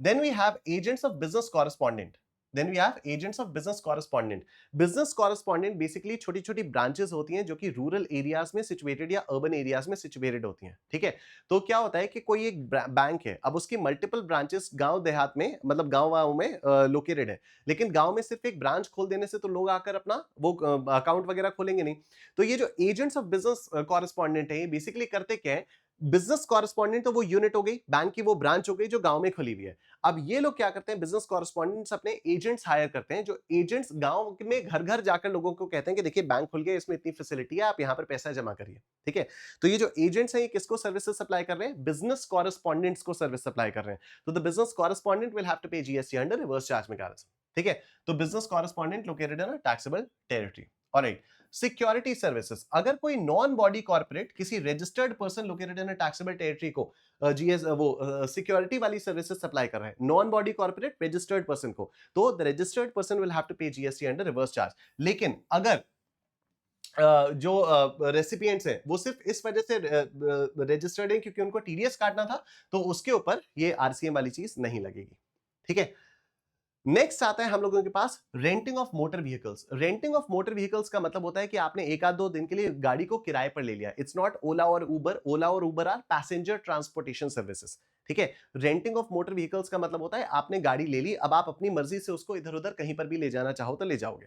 Then we have agents of business correspondent. Then we have agents of business correspondent. Business correspondent basically छोटी छोटी branches होती हैं जो कि rural areas में situated या urban areas में situated होती हैं. ठीक है, तो क्या होता है कि कोई एक बैंक है, अब उसकी मल्टीपल ब्रांचेस गांव देहात में, मतलब गांव में लोकेटेड है, लेकिन गांव में सिर्फ एक ब्रांच खोल देने से तो लोग आकर अपना वो अकाउंट वगैरह खोलेंगे नहीं. तो ये जो एजेंट्स ऑफ बिजनेस कॉरेस्पॉन्डेंट है, ये बेसिकली करते क्या है, बिजनेस कॉरेस्पॉन्डेंट तो वो यूनिट हो गई, बैंक की वो ब्रांच हो गई जो गांव में खुली हुई है. अब ये लोग क्या करते हैं, बिजनेस कॉरेस्पॉन्डेंट्स अपने एजेंट्स हायर करते हैं, जो एजेंट्स गांव में घर घर जाकर लोगों को कहते हैं कि देखिए बैंक खुल गया, इसमें इतनी फैसिलिटी है, आप यहां पर पैसा जमा करिए. ठीक है, तो ये जो एजेंट्स हैं ये किसको सर्विसेज सप्लाई कर रहे हैं, बिजनेस कॉरेस्पॉन्डेंट्स को सर्विस सप्लाई कर रहे हैं. तो the business correspondent will have to pay GST under reverse charge mechanism. ठीक है, तो business correspondent located in a taxable territory. Alright. Security services, अगर कोई नॉन बॉडी कॉर्पोरेट किसी registered person located in a taxable territory को जीएस वो security वाली सर्विसेज सप्लाई कर रहा है, non body corporate registered person को, तो the registered person will have to pay GST under reverse charge. लेकिन अगर जो रेसिपिएंट्स हैं वो सिर्फ इस वजह से रजिस्टर्ड हैं क्योंकि उनको टीडीएस काटना था, तो उसके ऊपर ये आरसीएम वाली चीज नहीं लगेगी. ठीक है, नेक्स्ट आता है हम लोगों के पास renting of motor vehicles. Renting of motor vehicles का मतलब होता है कि आपने एक आध दो दिन के लिए गाड़ी को किराए पर ले लिया. इट्स नॉट ओला और उबर. ओला और उबर आर पैसेंजर ट्रांसपोर्टेशन सर्विसेज. ठीक है, रेंटिंग ऑफ मोटर व्हीकल्स का मतलब होता है आपने गाड़ी ले ली, अब आप अपनी मर्जी से उसको इधर उधर कहीं पर भी ले जाना चाहो तो ले जाओगे.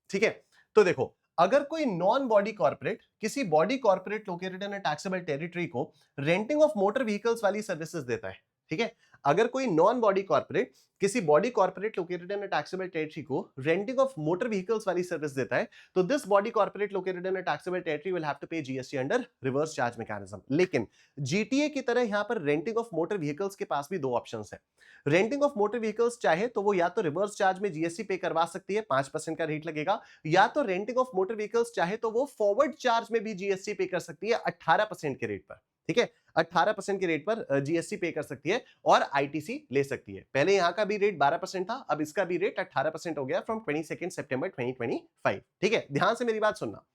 ठीक है, तो देखो, अगर कोई नॉन बॉडी कॉर्पोरेट किसी body corporate located in a taxable territory को रेंटिंग ऑफ मोटर व्हीकल्स वाली सर्विसेज देता है. ठीक है, अगर कोई नॉन बॉडी कॉर्पोरेट किसी body corporate located in a taxable territory को रेंटिंग ऑफ मोटर व्हीकल्स वाली सर्विस देता है, तो this body corporate located in a taxable territory will have to pay GST under reverse charge mechanism. लेकिन GTA की तरह यहां पर रेंटिंग ऑफ मोटर व्हीकल्स के पास भी दो ऑप्शंस हैं. रेंटिंग ऑफ मोटर व्हीकल्स चाहे तो वो या तो रिवर्स चार्ज में जीएसटी पे करवा सकती है, 5% का रेट लगेगा, या तो रेंटिंग ऑफ मोटर व्हीकल्स चाहे तो वो फॉरवर्ड चार्ज में भी जीएसटी पे कर सकती है 18% के रेट पर. ठीक है, 18% के रेट पर जीएसटी पे कर सकती है और आईटीसी ले सकती है. पहले यहां का भी रेट 12% था, अब इसका भी रेट 18% हो गया फ्रॉम 22 सितंबर 2025. ठीक है, ध्यान से मेरी बात सुनना.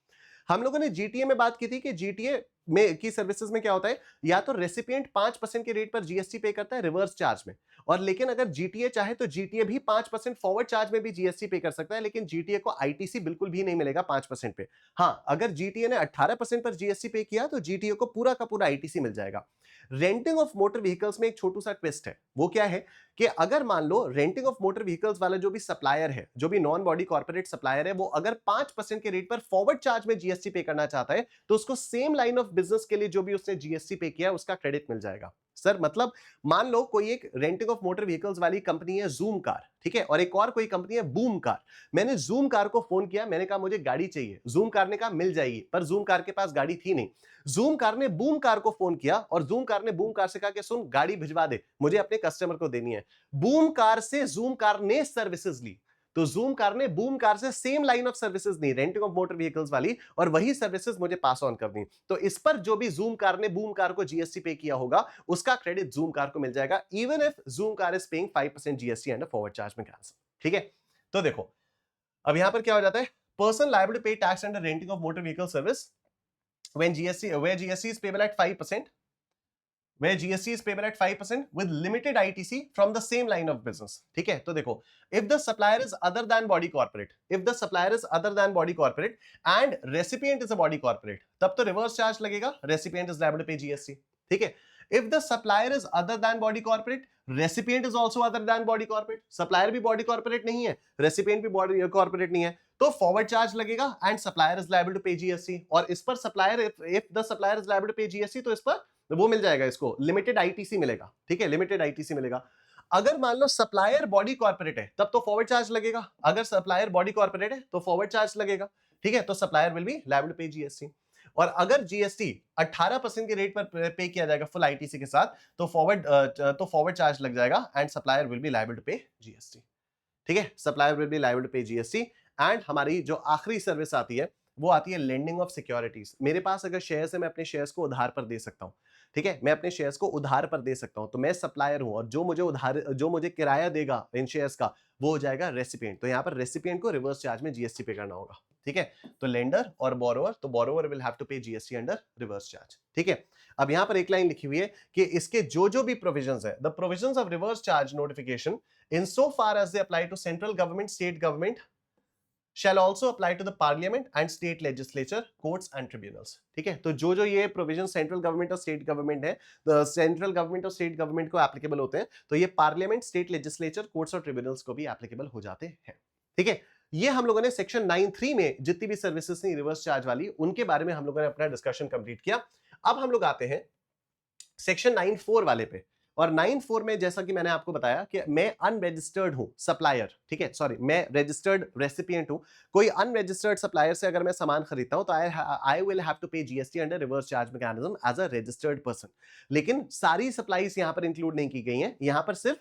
हम लोगों ने जीटीए में बात की थी कि जीटीए में की सर्विसेज में क्या होता है, या तो रेसिपिएंट 5% के रेट पर जीएसटी पे करता है रिवर्स चार्ज में, और लेकिन अगर जीटीए चाहे तो जीटीए भी 5% फॉरवर्ड चार्ज में भी जीएसटी पे कर सकता है, लेकिन जीटीए को आईटीसी बिल्कुल भी नहीं मिलेगा 5% पे. हाँ, अगर जीटीए ने 18% पर जीएसटी पे किया तो जीटीए को पूरा का पूरा आईटीसी मिल जाएगा. रेंटिंग ऑफ मोटर व्हीकल्स में एक छोटू सा ट्विस्ट है. वो क्या है कि अगर मान लो रेंटिंग ऑफ मोटर व्हीकल्स वाला जो भी सप्लायर है, जो भी नॉन बॉडी कॉर्पोरेट सप्लायर है, वो अगर 5% के रेट पर फॉरवर्ड चार्ज में जीएसटी पे करना चाहता है, तो उसको सेम लाइन ऑफ बिजनेस के लिए जो भी उसने जीएसटी पे किया उसका क्रेडिट मिल जाएगा. सर मतलब मान लो कोई एक रेंटिंग ऑफ मोटर व्हीकल्स वाली कंपनी है जूम कार, ठीक है, और एक और कोई कंपनी है बूम कार. मैंने जूम कार को फोन किया, मैंने कहा मुझे गाड़ी चाहिए. जूम कार ने कहा मिल जाएगी, पर जूम कार के पास गाड़ी थी नहीं. जूम कार ने बूम कार को फोन किया और जूम कार ने बूम कार से कहा कि सुन गाड़ी भिजवा दे, मुझे अपने कस्टमर को देनी है. बूम कार से जूम कार ने सर्विसेज ली, तो जूम कार ने बूम कार से सेम लाइन ऑफ सर्विसेज ली, रेंटिंग ऑफ मोटर व्हीकल्स वाली, और वही सर्विसेज मुझे पास ऑन कर दी. तो इस पर जो भी जूम कार ने बूम कार को जीएसटी पे किया होगा उसका क्रेडिट जूम कार को मिल जाएगा, even if zoom car is paying 5% GST under forward charge mechanism. ठीक है, तो देखो अब यहां पर क्या हो जाता है, person liable to pay tax under renting of motor vehicle service when GST is payable at 5%, where GST is payable at 5% with limited ITC from the same line of business. ठीक है, तो देखो, if the supplier is other than body corporate, if the supplier is other than body corporate and recipient is a body corporate, तब तो reverse charge लगेगा, recipient is liable to pay GST. ठीक है, if the supplier is other than body corporate, recipient is also other than body corporate. supplier भी body corporate नहीं है, recipient भी body corporate नहीं है, तो फॉरवर्ड चार्ज लगेगा and supplier is liable to pay GST. और इस पर supplier, if the supplier is liable to pay GST, तो इस पर वो मिल जाएगा, इसको लिमिटेड आईटीसी मिलेगा। ठीक है, लिमिटेड आईटीसी मिलेगा। अगर मान लो सप्लायर बॉडी कॉर्पोरेट है तब तो फॉरवर्ड चार्ज लगेगा। अगर सप्लायर बॉडी कॉर्पोरेट है तो फॉरवर्ड चार्ज लगेगा। ठीक है, तो supplier will be liable to pay GST. और अगर जीएसटी 18% के रेट पर पे किया जाएगा फुल आईटीसी के साथ, तो फॉरवर्ड चार्ज लग जाएगा and supplier will be liable to pay GST. ठीक है, supplier will be liable to pay GST. And हमारी जो आखिरी सर्विस आती है वो आती है लेंडिंग ऑफ सिक्योरिटीज। मेरे पास अगर शेयर्स है, मैं अपने शेयर्स को उधार पर दे सकता हूं। ठीक है, मैं अपने शेयर्स को उधार पर दे सकता हूं, तो मैं सप्लायर हूं और जो मुझे किराया देगा इन शेयर्स का वो हो जाएगा रेसिपिएंट। तो यहां पर रेसिपिएंट को रिवर्स चार्ज में जीएसटी पे करना होगा। ठीक है, तो लेंडर और बोरोवर, तो borrower will have to pay GST under reverse charge. ठीक है, अब यहां पर एक लाइन लिखी हुई है कि इसके जो भी प्रोविजंस है, the provisions of reverse charge notification in so far as they apply to central government, state government shall also apply to the parliament and state legislature, courts and tribunals। ठीक है, तो जो ये प्रोविजन सेंट्रल गवर्नमेंट और state government है, central government और state government को applicable होते हैं, तो ये पार्लियामेंट, स्टेट लेजिस्लेचर, कोर्ट्स और ट्रिब्यूनल्स को भी एप्लीकेबल हो जाते हैं। ठीक है, ये हम लोगों ने सेक्शन 9(3) में जितनी भी सर्विसेज थी रिवर्स चार्ज वाली, उनके बारे में हम लोगों ने अपना डिस्कशन कंप्लीट किया। अब हम लोग आते हैं सेक्शन 9(4) वाले पे। और 9(4) में जैसा कि मैंने आपको बताया कि मैं अनरजिस्टर्ड हूं सप्लायर। ठीक है, सॉरी, मैं रजिस्टर्ड रेसिपिएंट हूं। कोई अनरजिस्टर्ड सप्लायर से अगर मैं सामान खरीदता हूं तो I will have to pay GST under reverse charge mechanism as a registered person. लेकिन सारी सप्लाईज यहां पर इंक्लूड नहीं की गई हैं, यहां पर सिर्फ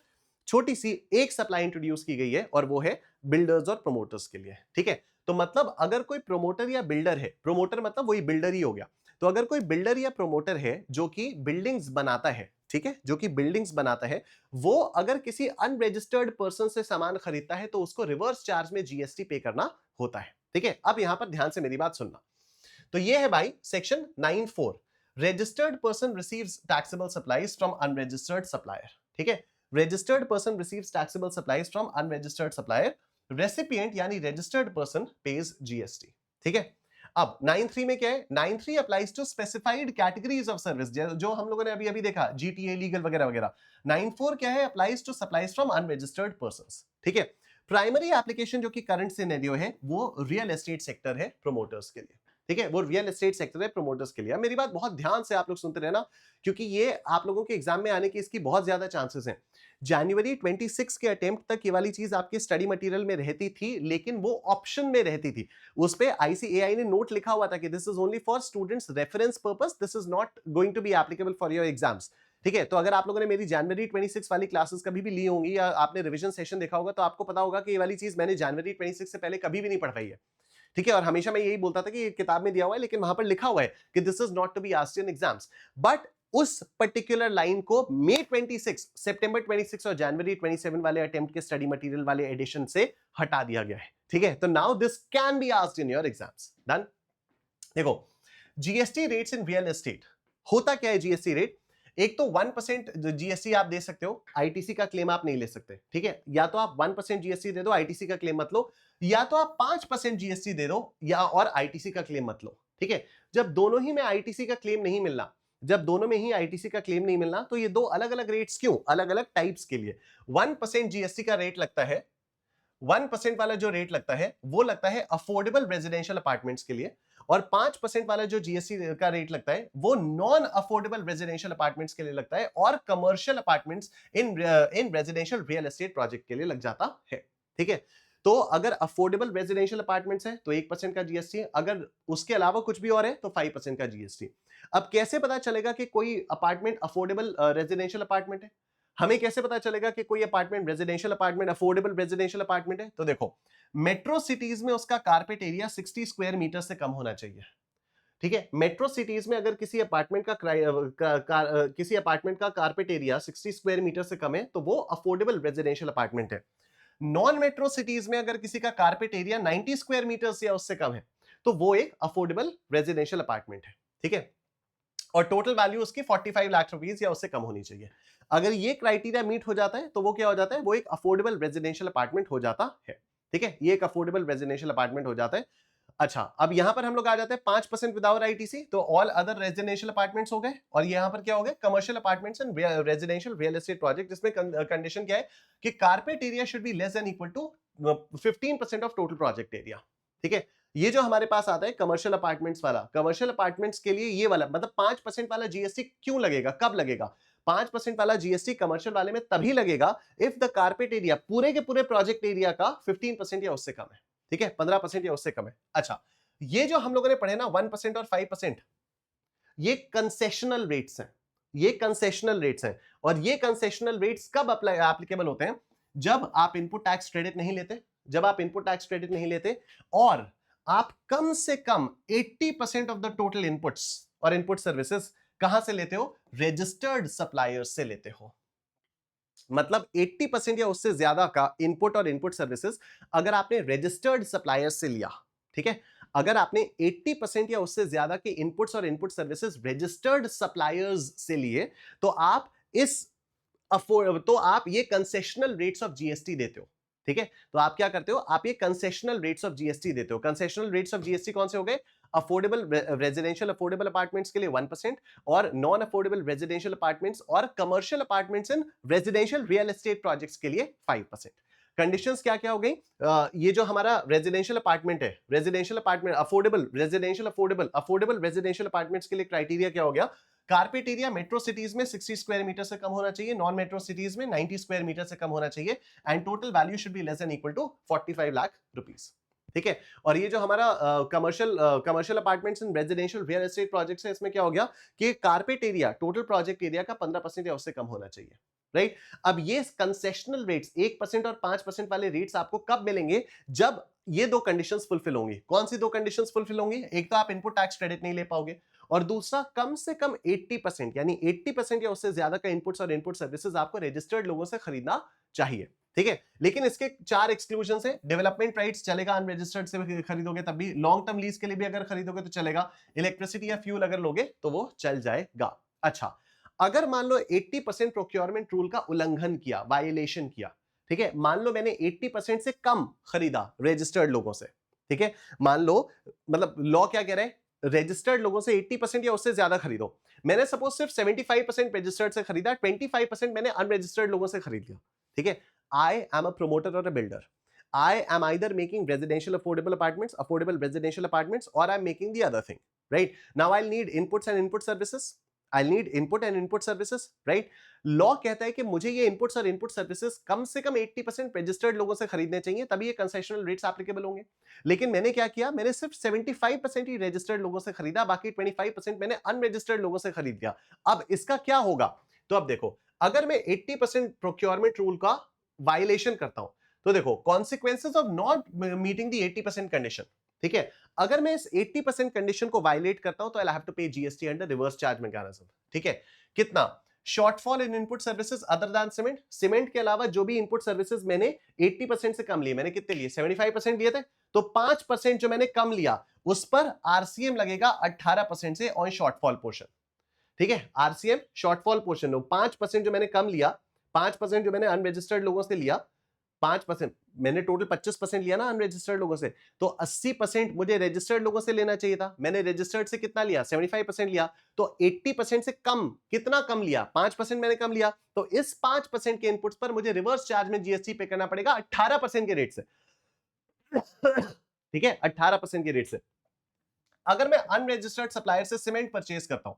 छोटी सी एक सप्लाई इंट्रोड्यूस की गई है और वो है बिल्डर्स और प्रमोटर्स के लिए। ठीक है, तो मतलब अगर कोई प्रमोटर या बिल्डर है, प्रमोटर मतलब वही बिल्डर ही हो गया, तो अगर कोई बिल्डर या प्रमोटर है जो कि बिल्डिंग्स बनाता है, ठीक है, जो कि बिल्डिंग्स बनाता है, वो अगर किसी अनरजिस्टर्ड पर्सन से सामान खरीदता है तो उसको रिवर्स चार्ज में जीएसटी पे करना होता है। ठीक है, अब यहां पर ध्यान से मेरी बात सुनना। तो ये है भाई section 9(4), registered person receives taxable supplies from unregistered supplier. ठीक है, registered person receives taxable supplies from unregistered supplier, recipient यानी रजिस्टर्ड पर्सन पेज जीएसटी। ठीक है, अब 9(3) में क्या है, 9(3) applies to specified categories of service, जो हम लोगों ने अभी अभी देखा, जीटीए, लीगल वगैरह वगैरह। 9(4) क्या है, applies to supplies from unregistered persons. ठीक है, प्राइमरी एप्लीकेशन जो कि करंट सिनेरियो है वो रियल एस्टेट सेक्टर है प्रमोटर्स के लिए। ठीक है, वो रियल एस्टेट सेक्टर है प्रमोटर्स के लिए। मेरी बात बहुत ध्यान से आप लोग सुनते रहना, क्योंकि ये आप लोगों के एग्जाम में आने की इसकी बहुत ज्यादा चांसेस हैं। जनवरी 26 के अटेम्प्ट तक ये वाली चीज आपके स्टडी मटेरियल में रहती थी, लेकिन वो ऑप्शन में रहती थी। उस पे आईसीएआई ने नोट लिखा हुआ था कि this is only for students reference purpose, this is not going to be applicable for your exams. ठीक है, तो अगर आप लोगों ने मेरी जनवरी 26 वाली क्लासेस कभी भी ली होंगी या आपने रिवीजन सेशन देखा होगा, तो आपको पता होगा कि ये वाली चीज मैंने जनवरी 26 से पहले कभी भी नहीं पढ़ाई है। ठीक है, और हमेशा मैं यही बोलता था कि ये किताब में दिया हुआ है, लेकिन वहां पर लिखा हुआ है कि this is not to be asked in exams. But उस पर्टिकुलर लाइन को मई 26, सितंबर 26 और जनवरी 27 वाले अटेम्प्ट के स्टडी मटेरियल वाले एडिशन से हटा दिया गया है। ठीक है, तो now this can be asked in your exams. Done. देखो, GST rates in real estate, होता क्या है जीएसटी रेट? एक तो 1% जीएसटी आप दे सकते हो, आईटीसी का क्लेम आप नहीं ले सकते। ठीक है, या तो आप 1% जीएसटी दे दो, आईटीसी का क्लेम मत लो, या तो आप 5% जीएसटी दे दो या और आईटीसी का क्लेम मत लो। ठीक है, जब दोनों ही में आईटीसी का क्लेम नहीं मिलना, जब दोनों में ही आईटीसी का क्लेम नहीं मिलना, तो ये दो अलग अलग रेट्स क्यों, अलग अलग टाइप्स के लिए। 1% जीएसटी का रेट लगता है, 1% वाला जो रेट लगता है वो लगता है अफोर्डेबल रेजिडेंशियल अपार्टमेंट्स के लिए, और 5% वाला जो जीएसटी का रेट लगता है वो नॉन अफोर्डेबल रेजिडेंशियल अपार्टमेंट्स के लिए लगता है, और commercial apartments in residential real estate project के लिए लग जाता है। ठीक है, तो अगर अफोर्डेबल रेजिडेंशियल अपार्टमेंट्स है तो 1% का जीएसटी है, अगर उसके अलावा कुछ भी और है तो 5% का जीएसटी। अब कैसे पता चलेगा कि कोई अपार्टमेंट अफोर्डेबल रेजिडेंशियल अपार्टमेंट है? हमें कैसे पता चलेगा कि कोई apartment residential apartment affordable residential apartment है? तो देखो, मेट्रो सिटीज में उसका कारपेट एरिया 60 स्क्वायर मीटर से कम होना चाहिए। ठीक है, मेट्रो सिटीज में अगर किसी अपार्टमेंट किसी अपार्टमेंट का कारपेट एरिया 60 स्क्वायर मीटर से कम है तो वो अफोर्डेबल रेजिडेंशियल अपार्टमेंट है। नॉन मेट्रो सिटीज में अगर किसी का कारपेट एरिया 90 स्क्वायर मीटर या उससे कम है तो वो एक अफोर्डेबल रेजिडेंशियल अपार्टमेंट है। ठीक है, और टोटल वैल्यू उसकी 45 लाख रुपीस या उससे कम होनी चाहिए। अगर ये क्राइटेरिया मीट हो जाता है तो वो क्या हो जाता है, वो एक अफोर्डेबल रेजिडेंशियल अपार्टमेंट हो जाता है। ठीक है, ये एक अफोर्डेबल रेजिडेंशियल अपार्टमेंट हो जाता है। अच्छा, अब यहां पर हम लोग आ जाते हैं 5% विदाउट आईटीसी, तो ऑल अदर रेजिडेंशियल अपार्टमेंट्स हो गए, और यहां पर क्या हो गए, commercial apartments and residential real estate project, जिसमें कंडीशन क्या है कि carpet area should be less than equal to 15% of total project area. ठीक है। ये जो हमारे पास आता है कमर्शियल अपार्टमेंट्स वाला, कमर्शियल अपार्टमेंट्स के लिए ये वाला मतलब 5% वाला जीएसटी क्यों लगेगा, कब लगेगा? 5% वाला जीएसटी कमर्शियल वाले में तभी लगेगा इफ द कारपेट एरिया पूरे के पूरे प्रोजेक्ट एरिया का 15% या उससे कम है। ठीक है, 15% या उससे कम है। अच्छा, ये जो हम लोगों ने पढ़े ना 1% और 5%, ये कंसेशनल रेट्स हैं, ये कंसेशनल रेट्स हैं। और ये कंसेशनल रेट्स कब अप्लाई एप्लीकेबल होते हैं? जब आप इनपुट टैक्स क्रेडिट नहीं लेते, जब आप इनपुट टैक्स क्रेडिट नहीं लेते और आप कम से कम 80% ऑफ द टोटल इनपुट्स और इनपुट सर्विसेज कहां से लेते हो? रजिस्टर्ड सप्लायर्स से लेते हो। मतलब 80% या उससे ज्यादा का इनपुट और इनपुट सर्विसेज अगर आपने रजिस्टर्ड सप्लायर्स से लिया, ठीक है, अगर आपने 80% या उससे ज्यादा के इनपुट्स और इनपुट सर्विसेज रजिस्टर्ड सप्लायर्स से लिए, तो आप ये कंसेशनल रेट्स ऑफ जीएसटी देते हो। ठीक है, तो आप क्या करते हो? आप ये कंसेशनल रेट्स ऑफ जीएसटी देते हो। कंसेशनल रेट्स ऑफ जीएसटी कौन से हो गए? अफोर्डेबल रेजिडेंशियल अफोर्डेबल अपार्टमेंट्स के लिए 1% और नॉन अफोर्डेबल रेजिडेंशियल अपार्टमेंट्स और commercial apartments in residential real estate projects के लिए 5%। कंडीशंस क्या क्या हो गई? ये जो हमारा रेजिडेंशियल अपार्टमेंट है, residential apartment affordable residential affordable residential apartments के लिए क्राइटेरिया क्या हो गया? कारपेट एरिया मेट्रो सिटीज में 60 स्क्वायर मीटर से कम होना चाहिए, नॉन मेट्रो सिटीज में 90 स्क्वायर मीटर से कम होना चाहिए, and total value should be less than equal to 45 lakh rupees. ठीक है, और ये जो हमारा commercial apartments in residential real estate projects है, इसमें क्या हो गया कि carpet area total project area का 15% या उससे कम होना चाहिए। राइट, अब ये कंसेशनल रेट्स 1% और 5% वाले रेट्स आपको कब मिलेंगे? जब ये दो कंडीशंस फुलफिल होंगी। कौन सी दो कंडीशंस फुलफिल होंगी? एक तो आप इनपुट टैक्स क्रेडिट नहीं ले पाओगे, और दूसरा कम से कम 80% यानी 80% या उससे ज्यादा का इनपुट्स और इनपुट सर्विसेज आपको रजिस्टर्ड लोगों से खरीदना चाहिए। ठीक है, लेकिन इसके 4 एक्सक्लूजन है। डेवलपमेंट राइट्स चलेगा, अनरजिस्टर्ड से खरीदोगे तब भी, लॉन्ग टर्म लीज के लिए भी अगर खरीदोगे तो चलेगा, इलेक्ट्रिसिटी या फ्यूल अगर लोगे तो वो चल जाएगा। अच्छा, अगर मान लो 80% प्रोक्योरमेंट रूल का उल्लंघन किया, वायलेशन किया, ठीक है, मान लो मैंने 80% से कम खरीदा रजिस्टर्ड लोगों से, ठीक है, मान लो मतलब लॉ क्या कह रहा है? रजिस्टर्ड लोगों से 80% या उससे ज्यादा खरीदो। मैंने सपोज सिर्फ 75% रजिस्टर्ड से खरीदा, 25% मैंने अनरजिस्टर्ड लोगों से खरीद लिया। ठीक है, आई एम अ प्रोमोटर और a builder, I am either making residential affordable apartments, affordable residential apartments, or I'm making the other thing, right? Now I'll need inputs and input services. I'll need input and input services, right? Law कहता है कि मुझे ये inputs और input services कम से कम 80% registered लोगों से खरीदने चाहिए, तभी ये कंसेशनल रेट्स एप्लीकेबल होंगे। लेकिन मैंने क्या किया? मैंने सिर्फ 75% ही रजिस्टर्ड लोगों से खरीदा, बाकी 25% मैंने अनरजिस्टर्ड लोगों से खरीद लिया। अब इसका क्या होगा? तो अब देखो, अगर मैं 80% प्रोक्योरमेंट रूल का वायलेशन करता हूं, तो देखो consequences of not meeting the 80% condition. ठीक है, अगर मैं इस 80% कंडीशन को वायलेट करता हूं तो I have to pay GST under reverse charge mechanism. ठीक है, कितना? शॉर्टफॉल इन input services other then cement, cement के अलावा जो भी इनपुट सर्विसेज मैंने 80% से कम लिए, मैंने कितने लिए? 75% लिए थे, तो 5% जो मैंने कम लिया उस पर आरसीएम लगेगा 18% से ऑन शॉर्टफॉल पोर्शन। ठीक है, आरसीएम शॉर्टफॉल पोर्शन, 5% जो मैंने कम लिया, 5% जो मैंने अनरजिस्टर्ड लोगों से लिया, 5% मैंने टोटल 25% लिया ना अनरजिस्टर्ड लोगों से, तो 80% मुझे रजिस्टर्ड लोगों से लेना चाहिए था। मैंने रजिस्टर्ड से कितना लिया? 75% लिया, तो 80% से कम कितना कम लिया? 5% मैंने कम लिया, तो इस 5% के इनपुट्स पर मुझे रिवर्स चार्ज में जीएसटी पे करना पड़ेगा 18% के रेट से। ठीक है, 18% के रेट से। अगर मैं अनरजिस्टर्ड सप्लायर से सीमेंट परचेज करता हूं,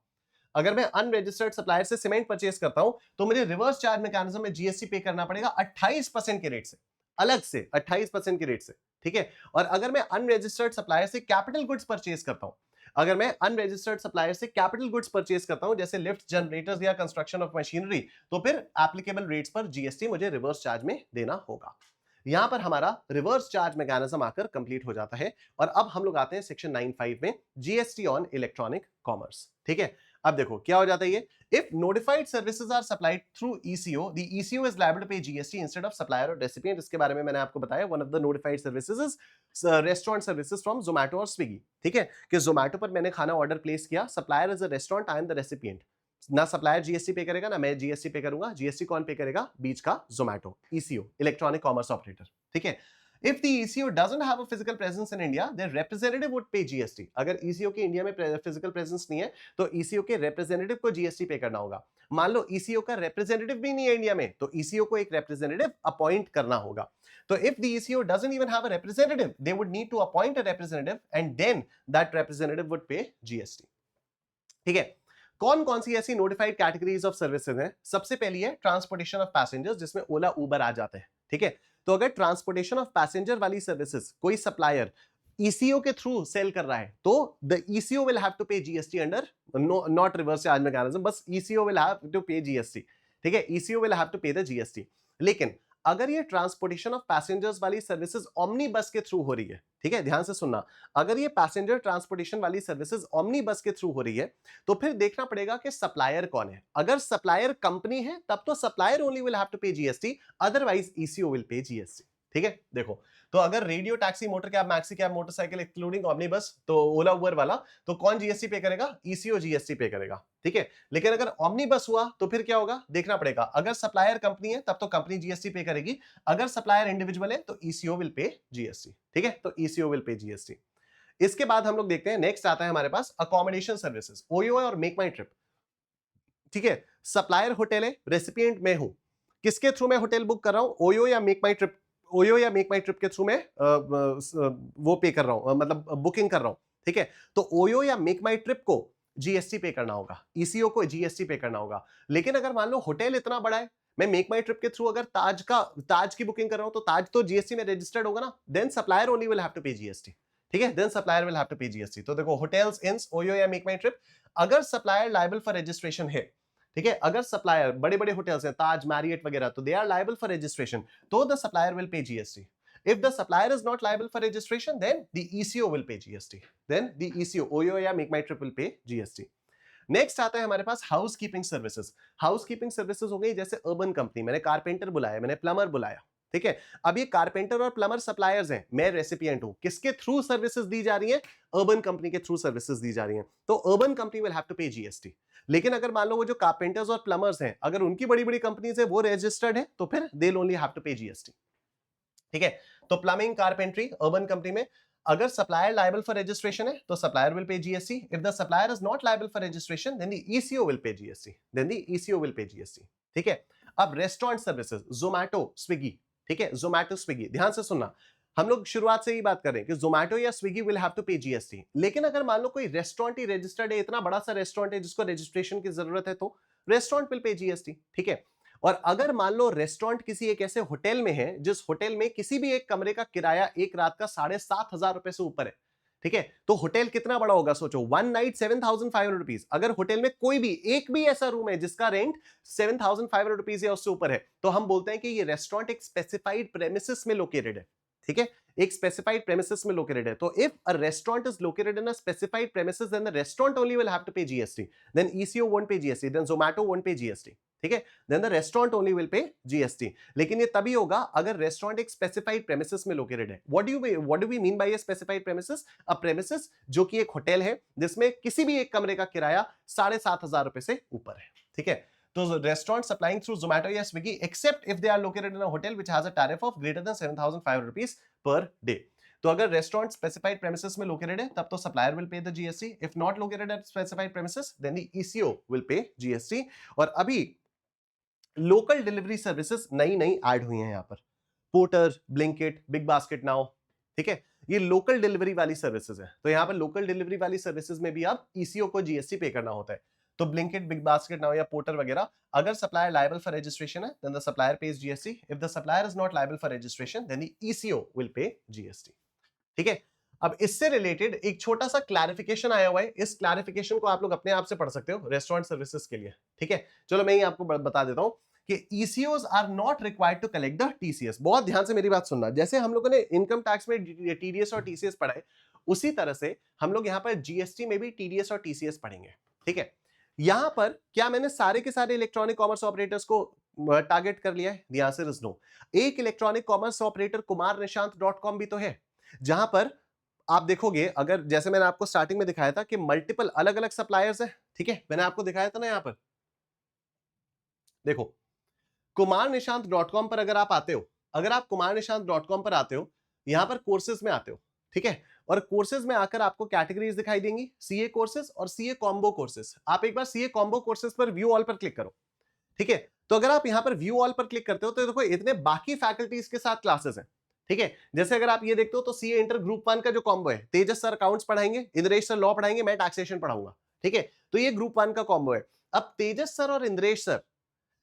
अगर मैं अनरजिस्टर्ड सप्लायर से सीमेंट परचेज करता हूं, तो मुझे रिवर्स चार्ज मैकेनिज्म में जीएसटी पे करना पड़ेगा 28% के रेट से, अलग से 28% के रेट से। ठीक है, और अगर मैं अनरजिस्टर्ड सप्लायर से कैपिटल गुड्स परचेज करता हूं, अगर मैं अनरजिस्टर्ड सप्लायर से कैपिटल गुड्स परचेज करता हूं जैसे लिफ्ट, जनरेटर्स या कंस्ट्रक्शन ऑफ मशीनरी, तो फिर एप्लीकेबल रेट्स पर जीएसटी मुझे रिवर्स चार्ज में देना होगा। यहां पर हमारा रिवर्स चार्ज मैकेनिज्म आकर कंप्लीट हो जाता है। और अब हम लोग आते हैं सेक्शन 9(5) में, जीएसटी ऑन इलेक्ट्रॉनिक कॉमर्स। ठीक है, अब देखो क्या हो जाता है ये, if notified services are supplied through ECO, the ECO is liable to pay GST instead of supplier और रेसिपिएंट। इसके बारे में मैंने आपको बताया, one of the notified services is restaurant services from Zomato और स्विगी। ठीक है, कि जोमैटो पर मैंने खाना ऑर्डर प्लेस किया, supplier is a restaurant, I am the recipient. ना सप्लायर जीएसटी पे करेगा ना मैं जीएसटी पे करूंगा, जीएसटी कौन पे करेगा? बीच का Zomato, eco, electronic commerce operator. ठीक है, If the ECO doesn't have a physical presence in India, their representative would pay GST. अगर ECO के इंडिया में फिजिकल प्रेजेंस नहीं है तो ECO के रिप्रेजेंटेटिव को GST पे करना होगा. मान लो ECO का रिप्रेजेंटेटिव भी नहीं है इंडिया में, तो ECO को एक रिप्रेजेंटेटिव अपॉइंट करना होगा. तो if the ECO doesn't even have a representative, they would need to appoint a representative and then that representative would pay GST. ठीक है. कौन कौन सी ऐसी नोटिफाइड कैटेगरीज ऑफ सर्विसेज हैं? सबसे पहली है ट्रांसपोर्टेशन ऑफ पैसेंजर्स, जिसमें ओला उबर आ जाते हैं. ठीक है. तो अगर ट्रांसपोर्टेशन ऑफ पैसेंजर वाली सर्विसेज कोई सप्लायर ईसीओ के थ्रू सेल कर रहा है तो the ECO will have to pay GST under not reverse charge mechanism, बस ECO will have to pay GST. ठीक है. ECO will have to pay the GST. लेकिन अगर ये ट्रांसपोर्टेशन ऑफ पैसेंजर्स वाली सर्विसेज ओमनी बस के through हो रही है, ठीक है, ध्यान से सुनना, अगर ये पैसेंजर ट्रांसपोर्टेशन वाली सर्विसेज ओमनी बस के थ्रू हो रही है तो फिर देखना पड़ेगा कि सप्लायर कौन है. अगर सप्लायर कंपनी है तब तो supplier only will have to pay GST, otherwise ECO will pay GST. ठीक है. देखो, तो अगर radio, taxi, motor cab, maxi cab, motorcycle including omni bus, तो ओला उबर वाला, तो कौन जीएसटी पे करेगा? ईसीओ जीएसटी पे करेगा. ठीक है. लेकिन अगर ओमनी बस हुआ तो फिर क्या होगा? देखना पड़ेगा. अगर सप्लायर कंपनी है तब तो कंपनी जीएसटी पे करेगी, अगर सप्लायर इंडिविजुअल है तो ईसीओ विल पे जीएसटी. ठीक है. तो ईसीओ विल पे जीएसटी. इसके बाद हम लोग देखते हैं, नेक्स्ट आता है हमारे पास अकोमोडेशन सर्विसेज, ओयो और मेक माई ट्रिप. ठीक है. सप्लायर होटल है, रेसिपिएंट मैं हूं, किसके थ्रू मैं होटल बुक कर रहा हूं? ओयो या मेक माई ट्रिप, ओयो या मेक माई ट्रिप के थ्रू मैं वो पे कर रहा हूं, मतलब बुकिंग कर रहा हूं. ठीक है. तो ओयो या मेक माई ट्रिप को जीएसटी पे करना होगा, ईसीओ को जीएसटी पे करना होगा. लेकिन अगर मान लो होटल इतना बड़ा है, मैं मेक माई ट्रिप के थ्रू अगर ताज की बुकिंग कर रहा हूं तो ताज तो जीएसटी में रजिस्टर्ड होगा ना, then supplier only will have to pay GST. ठीक है. Then supplier will have to pay GST. तो देखो, होटल्स, इंस, ओयो या मेक माई ट्रिप, अगर सप्लायर लायबल फॉर रजिस्ट्रेशन है, ठीक है, अगर सप्लायर बड़े बड़े होटल्स हैं, ताज, मैरियट वगैरह, तो they are liable for registration, तो the supplier will pay GST. If the supplier is not liable for registration, then the ECO will pay GST. Then the ECO, OYO या Make My Trip will pay GST. Next आता है हमारे पास house keeping services. House keeping services हो गई जैसे urban company, मैंने carpenter बुलाया, मैंने प्लम्बर बुलाया. ठीक है. अब ये कारपेंटर और प्लम्बर सप्लायर्स हैं, मैं रेसिपिएंट हूं, किसके थ्रू सर्विसेज दी जा रही है? अर्बन कंपनी के थ्रू सर्विसेज दी जा रही हैं, तो Urban Company will have to pay GST. लेकिन अगर मान लो वो जो कारपेंटर्स और प्लम्बर्स हैं, अगर उनकी बड़ी बड़ी कंपनीज है, वो रजिस्टर्ड है, तो फिर they only have to pay GST. ठीक है. तो प्लम्बिंग, कारपेंट्री, अर्बन कंपनी में अगर सप्लायर लायबल फॉर रजिस्ट्रेशन है तो supplier will pay GST. If the supplier is not liable for registration, then the ECO will pay GST. Then the ECO will pay GST. ठीक है. अब restaurant services, Zomato, Swiggy. ठीक है. Zomato, Swiggy, ध्यान से सुनना, हम लोग शुरुआत से ही बात कर रहे हैं कि जोमैटो या Swiggy will have to pay GST. लेकिन अगर मान लो कोई रेस्टोरेंट ही रजिस्टर्ड है, इतना बड़ा सा रेस्टोरेंट है जिसको रजिस्ट्रेशन की जरूरत है, तो रेस्टोरेंट विल पे जीएसटी. ठीक है. और अगर मान लो रेस्टोरेंट किसी एक ऐसे होटल में है जिस होटल में किसी भी एक कमरे का किराया एक रात का 7,500 रुपए से ऊपर है, ठीक है, तो होटल कितना बड़ा होगा सोचो, 1 नाइट 7,500 रुपीज. अगर होटल में कोई भी एक भी ऐसा रूम है जिसका रेंट 7,500 रुपीज या उससे ऊपर है, तो हम बोलते हैं कि ये रेस्टोरेंट एक स्पेसिफाइड प्रेमिसेस में लोकेटेड है. ठीक है. एक स्पेसिफाइड प्रेमिसेस में लोकेटेड है. तो if a restaurant is located in a specified premises, then the restaurant only will have to pay GST. Then ECO won't pay GST, then Zomato won't pay GST. ठीक है. Then the restaurant only will pay GST. लेकिन ये तभी होगा अगर restaurant एक specified premises में located है. What do we mean by a specified premises? A premises जो कि एक होटल है जिसमें किसी भी एक कमरे का किराया 7,500 रुपए से ऊपर है. ठीक है. तो रेस्टोरेंट सप्लाइंग थ्रू जोमैटो या Swiggy, except if they are located in a hotel which has a tariff of greater than 7,500 rupees per day. तो अगर रेस्टोरेंट स्पेसिफाइड प्रेमिसेस में लोकेटेड है तब तो supplier will pay the GST. If not located at specified premises, then the ECO will pay GST. और अभी local delivery services नई नई ऐड हुई हैं यहां पर, porter, Blinkit, Big basket now. ठीक है. ये लोकल डिलीवरी वाली सर्विसेज है. तो यहां पर लोकल डिलीवरी वाली सर्विसेज में भी अब ईसीओ को जीएसटी पे करना होता है. तो ब्लिंकिट, बिग बास्केट नाउ या पोर्टर वगैरह, अगर सप्लायर लायबल फॉर रजिस्ट्रेशन है, then the supplier pays GST. If the supplier is not liable for registration, then the ECO will pay GST. ठीक है. अब इससे रिलेटेड एक छोटा सा क्लैरिफिकेशन आया हुआ है. इस क्लैरिफिकेशन को आप लोग अपने आप से पढ़ सकते हो रेस्टोरेंट सर्विसेज के लिए. ठीक है. चलो मैं ही आपको बता देता हूं कि ECOs are not required to collect the TCS. बहुत ध्यान से मेरी बात सुनना. जैसे हम लोगों ने इनकम टैक्स में TDS और TCS पढ़ा है, उसी तरह से हम लोग यहाँ पर जीएसटी में भी TDS और TCS पढ़ेंगे. ठीक है. यहां पर क्या मैंने सारे के सारे इलेक्ट्रॉनिक कॉमर्स ऑपरेटर्स को टारगेट कर लिया है? The answer is no. एक इलेक्ट्रॉनिक कॉमर्स ऑपरेटर kumarnishant.com भी तो है, जहां पर आप देखोगे, अगर जैसे मैंने आपको स्टार्टिंग में दिखाया था कि मल्टीपल अलग अलग सप्लायर्स है. ठीक है. मैंने आपको दिखाया था ना, यहां पर देखो, kumarnishant.com पर अगर आप आते हो, अगर आप kumarnishant.com पर आते हो यहां पर कोर्सेज में आते हो, ठीक है, और कोर्सेज में आकर आपको कैटेगरीज दिखाई देंगी, सीए कोर्सेज और सीए कॉम्बो कोर्सेज। आप एक बार सीए कॉम्बो कोर्सेज पर व्यू ऑल पर क्लिक करो, ठीक है। तो अगर आप यहां पर व्यू ऑल पर क्लिक करते हो तो देखो इतने बाकी फैकल्टीज के साथ क्लासेस हैं, ठीक है। जैसे अगर आप ये देखते हो तो सीए इंटर ग्रुप 1 का जो कॉम्बो है, तेजस सर अकाउंट्स पढ़ाएंगे, इंद्रेश सर लॉ पढ़ाएंगे, मैं टैक्सेशन पढ़ाऊंगा, ठीक है। तो ये ग्रुप 1 का कॉम्बो है। अब तेजस सर और इंद्रेश सर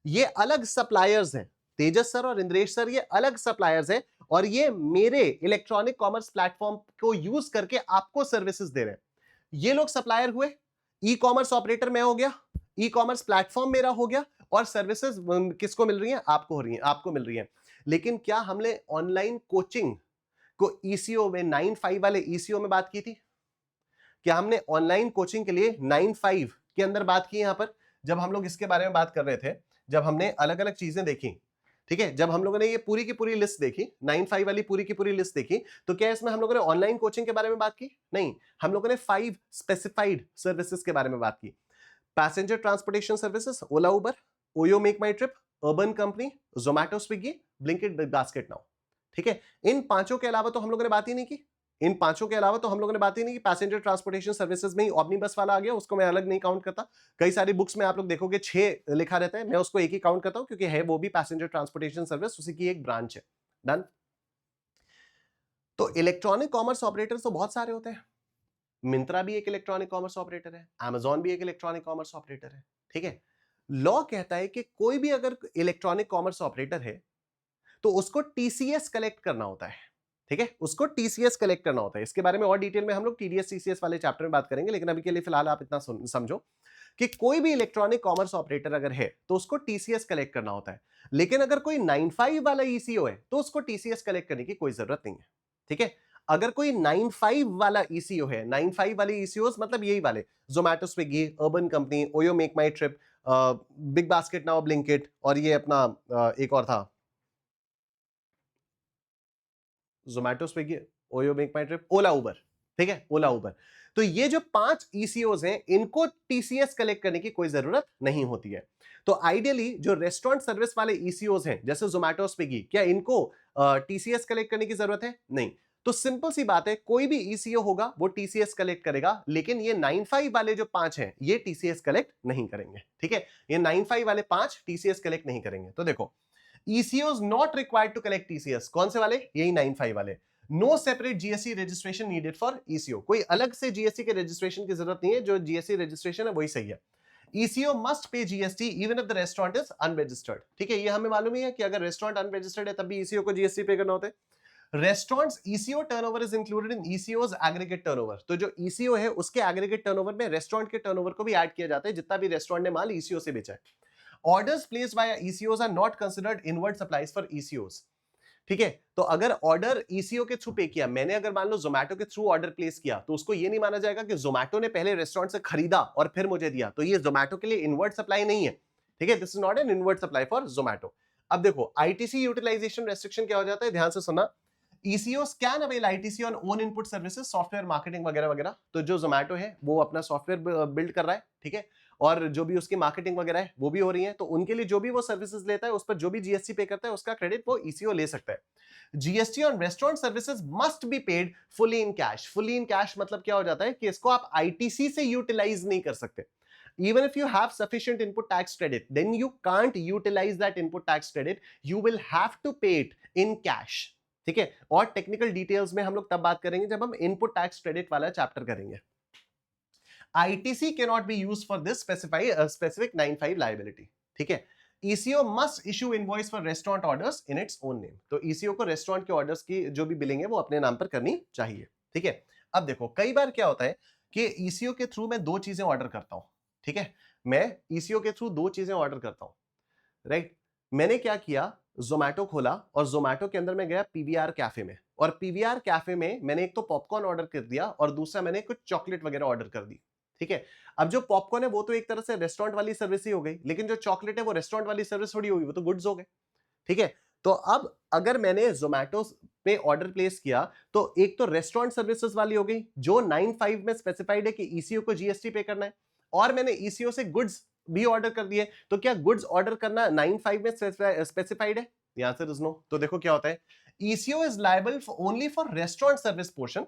ये अलग सप्लायर्स हैं, तेजस सर और इंद्रेश सर ये अलग सप्लायर्स हैं, और ये मेरे इलेक्ट्रॉनिक कॉमर्स प्लेटफॉर्म को यूज करके आपको सर्विसेज दे रहे हैं। ये लोग सप्लायर हुए, ई कॉमर्स ऑपरेटर मैं हो गया, ई कॉमर्स प्लेटफॉर्म मेरा हो गया, और सर्विसेज किसको मिल रही हैं? आपको हो रही हैं, आपको मिल रही हैं। लेकिन क्या हमने ऑनलाइन कोचिंग को ईसीओ में 9-5 वाले ईसीओ में बात की थी? क्या हमने ऑनलाइन कोचिंग के लिए 9-5 के अंदर बात की? यहां पर जब हम लोग इसके बारे में बात कर रहे थे, जब हमने अलग अलग चीजें देखी, ठीक है, जब हम लोगों ने ये पूरी की पूरी लिस्ट देखी, 9-5 वाली पूरी की पूरी लिस्ट देखी, तो क्या इसमें हम लोगों ने ऑनलाइन कोचिंग के बारे में बात की? नहीं, हम लोगों ने 5 स्पेसिफाइड सर्विसेज के बारे में बात की। Passenger transportation services, Ola Uber, Oyo make माई ट्रिप, अर्बन कंपनी, जोमैटो स्विगी, ब्लिंकिट बास्केट नाउ, ठीक है। इन पांचों के अलावा तो हम लोगों ने बात ही नहीं की। इन पांचों के अलावा तो हम लोगों ने बात ही नहीं की। पैसेंजर ट्रांसपोर्टेशन सर्विसेज में ही ऑमनी बस वाला आ गया, उसको मैं अलग नहीं काउंट करता। कई सारी बुक्स में आप लोग देखोगे 6 लिखा रहता है, मैं उसको एक ही काउंट करता हूं क्योंकि है वो भी पैसेंजर ट्रांसपोर्टेशन सर्विस, उसी की एक ब्रांच है। डन। तो इलेक्ट्रॉनिक कॉमर्स ऑपरेटर्स तो बहुत सारे होते हैं। मिंत्रा भी एक इलेक्ट्रॉनिक कॉमर्स ऑपरेटर है, अमेजॉन भी एक इलेक्ट्रॉनिक कॉमर्स ऑपरेटर है, ठीक है। लॉ कहता है कि कोई भी अगर इलेक्ट्रॉनिक कॉमर्स ऑपरेटर है तो उसको टीसीएस कलेक्ट करना होता है, ठीक है, उसको टीसीएस कलेक्ट करना होता है। इसके बारे में और डिटेल में हम लोग टीडीएस टीसीएस वाले चैप्टर में बात करेंगे, लेकिन अभी के लिए फिलहाल आप इतना समझो कि कोई भी इलेक्ट्रॉनिक कॉमर्स ऑपरेटर अगर है तो उसको टीसीएस कलेक्ट करना होता है। लेकिन अगर कोई 9-5 वाला ईसीओ है तो उसको टीसीएस कलेक्ट करने की कोई जरूरत नहीं है, ठीक है। अगर कोई 9-5 वाला ईसीओ है, 9-5 वाले ईसीओ मतलब यही वाले, जोमैटो स्विगी, अर्बन कंपनी, ओयो मेक माई trip, Big basket now, Blinkit, और ये अपना एक और था, जोमैटो स्विगी, ओयो मेक माई ट्रिप, ओला उबर, ठीक है, ओला उबर। तो ये जो 5 ईसीओज हैं, इनको टीसीएस कलेक्ट करने की कोई जरूरत नहीं होती है। तो आइडियली जो रेस्टोरेंट सर्विस वाले ईसीओज हैं जैसे जोमैटो स्विगी, क्या इनको टीसीएस कलेक्ट करने की जरूरत है? नहीं। तो सिंपल सी बात है, कोई भी ईसीओ होगा वो टीसीएस कलेक्ट करेगा, लेकिन ये 9-5 वाले जो 5 हैं ये टीसीएस कलेक्ट नहीं करेंगे, ठीक है। ये 9-5 वाले 5 टीसीएस कलेक्ट नहीं करेंगे। तो देखो, ECOs not required to collect TCS, कौन से वाले? यही 9-5 वाले। No separate GST registration needed for ECO, कोई अलग से जीएसटी के रजिस्ट्रेशन की जरूरत नहीं है, जो जीएसटी रजिस्ट्रेशन है वही सही है। ECO must pay GST even if the restaurant is unregistered, ठीक है, ये हमें मालूम ही है कि अगर रेस्टोरेंट अनरजिस्टर्ड है तब भी ईसीओ को जीएसटी पे करना होता है। Restaurants ECO turnover is included in ECO's aggregate turnover, तो जो ईसीओ है उसके एग्रीगेट टर्नओवर में रेस्टोरेंट के टर्नओवर को भी ऐड किया जाता है, जितना भी रेस्टोरेंट ने माल ईसीओ से बेचा है। Orders placed via ECOs are not considered inward supplies for ECOs, ठीक है। तो अगर ऑर्डर ईसीओ के थ्रू पे किया, मैंने अगर मान लो जोमैटो के थ्रू ऑर्डर प्लेस किया, तो उसको ये नहीं माना जाएगा कि जोमैटो ने पहले रेस्टोरेंट से खरीदा और फिर मुझे दिया, तो ये जोमैटो के लिए इनवर्ड सप्लाई नहीं है, ठीक है। This is not an inward supply for Zomato. अब देखो आईटीसी यूटिलाइजेशन रेस्ट्रिक्शन क्या हो जाता है, ध्यान से सुनना। ECOs can avail ITC on own input services, software marketing वगैरह वगैरह। तो जो जोमैटो है वो अपना सॉफ्टवेयर बिल्ड कर रहा है, ठीक है, और जो भी उसकी मार्केटिंग वगैरह है वो भी हो रही है, तो उनके लिए जो भी वो सर्विसेज लेता है उस पर जो भी जीएसटी पे करता है उसका क्रेडिट वो ईसीओ ले सकता है। GST on restaurant services must be paid fully in cash. Fully in cash मतलब क्या हो जाता है कि इसको आप आईटीसी से यूटिलाइज नहीं कर सकते। Even if you have sufficient input tax credit, then you can't utilize that input tax credit. You will have to pay it in cash, ठीक है। और टेक्निकल डिटेल्स में हम लोग तब बात करेंगे जब हम इनपुट टैक्स क्रेडिट वाला चैप्टर करेंगे। ITC cannot be used for this specific 9-5 liability, ठीक है। ECO must issue invoice for restaurant orders in its own name, तो ECO को रेस्टोरेंट के ऑर्डर्स की जो भी बिलिंग है वो अपने नाम पर करनी चाहिए, ठीक है। अब देखो कई बार क्या होता है कि ECO के थ्रू मैं 2 चीजें ऑर्डर करता हूं, ठीक है, मैं ECO के थ्रू 2 चीजें ऑर्डर करता हूं, राइट। मैंने क्या किया, जोमैटो खोला और जोमैटो के अंदर मैं गया पीवीआर कैफे में, और पीवीआर कैफे में मैंने एक तो पॉपकॉर्न ऑर्डर कर दिया और दूसरा मैंने कुछ चॉकलेट वगैरह ऑर्डर कर दी, ठीक है। अब जो पॉपकॉर्न है वो तो एक तरह से रेस्टोरेंट वाली सर्विस ही हो गई, लेकिन जो चॉकलेट है वो रेस्टोरेंट वाली सर्विस थोड़ी होगी, वो तो गुड्स हो गए, ठीक है। तो अब अगर मैंने जोमैटो पे ऑर्डर प्लेस किया तो एक तो रेस्टोरेंट सर्विसेज वाली हो गई जो 9-5 में स्पेसिफाइड है कि ईसीओ को जीएसटी पे करना है, और मैंने ईसीओ से गुड्स भी ऑर्डर कर दिए, तो क्या गुड्स ऑर्डर करना 9-5 में स्पेसिफाइड है? The answer is no। तो देखो क्या होता है, ECO is liable only for restaurant service portion.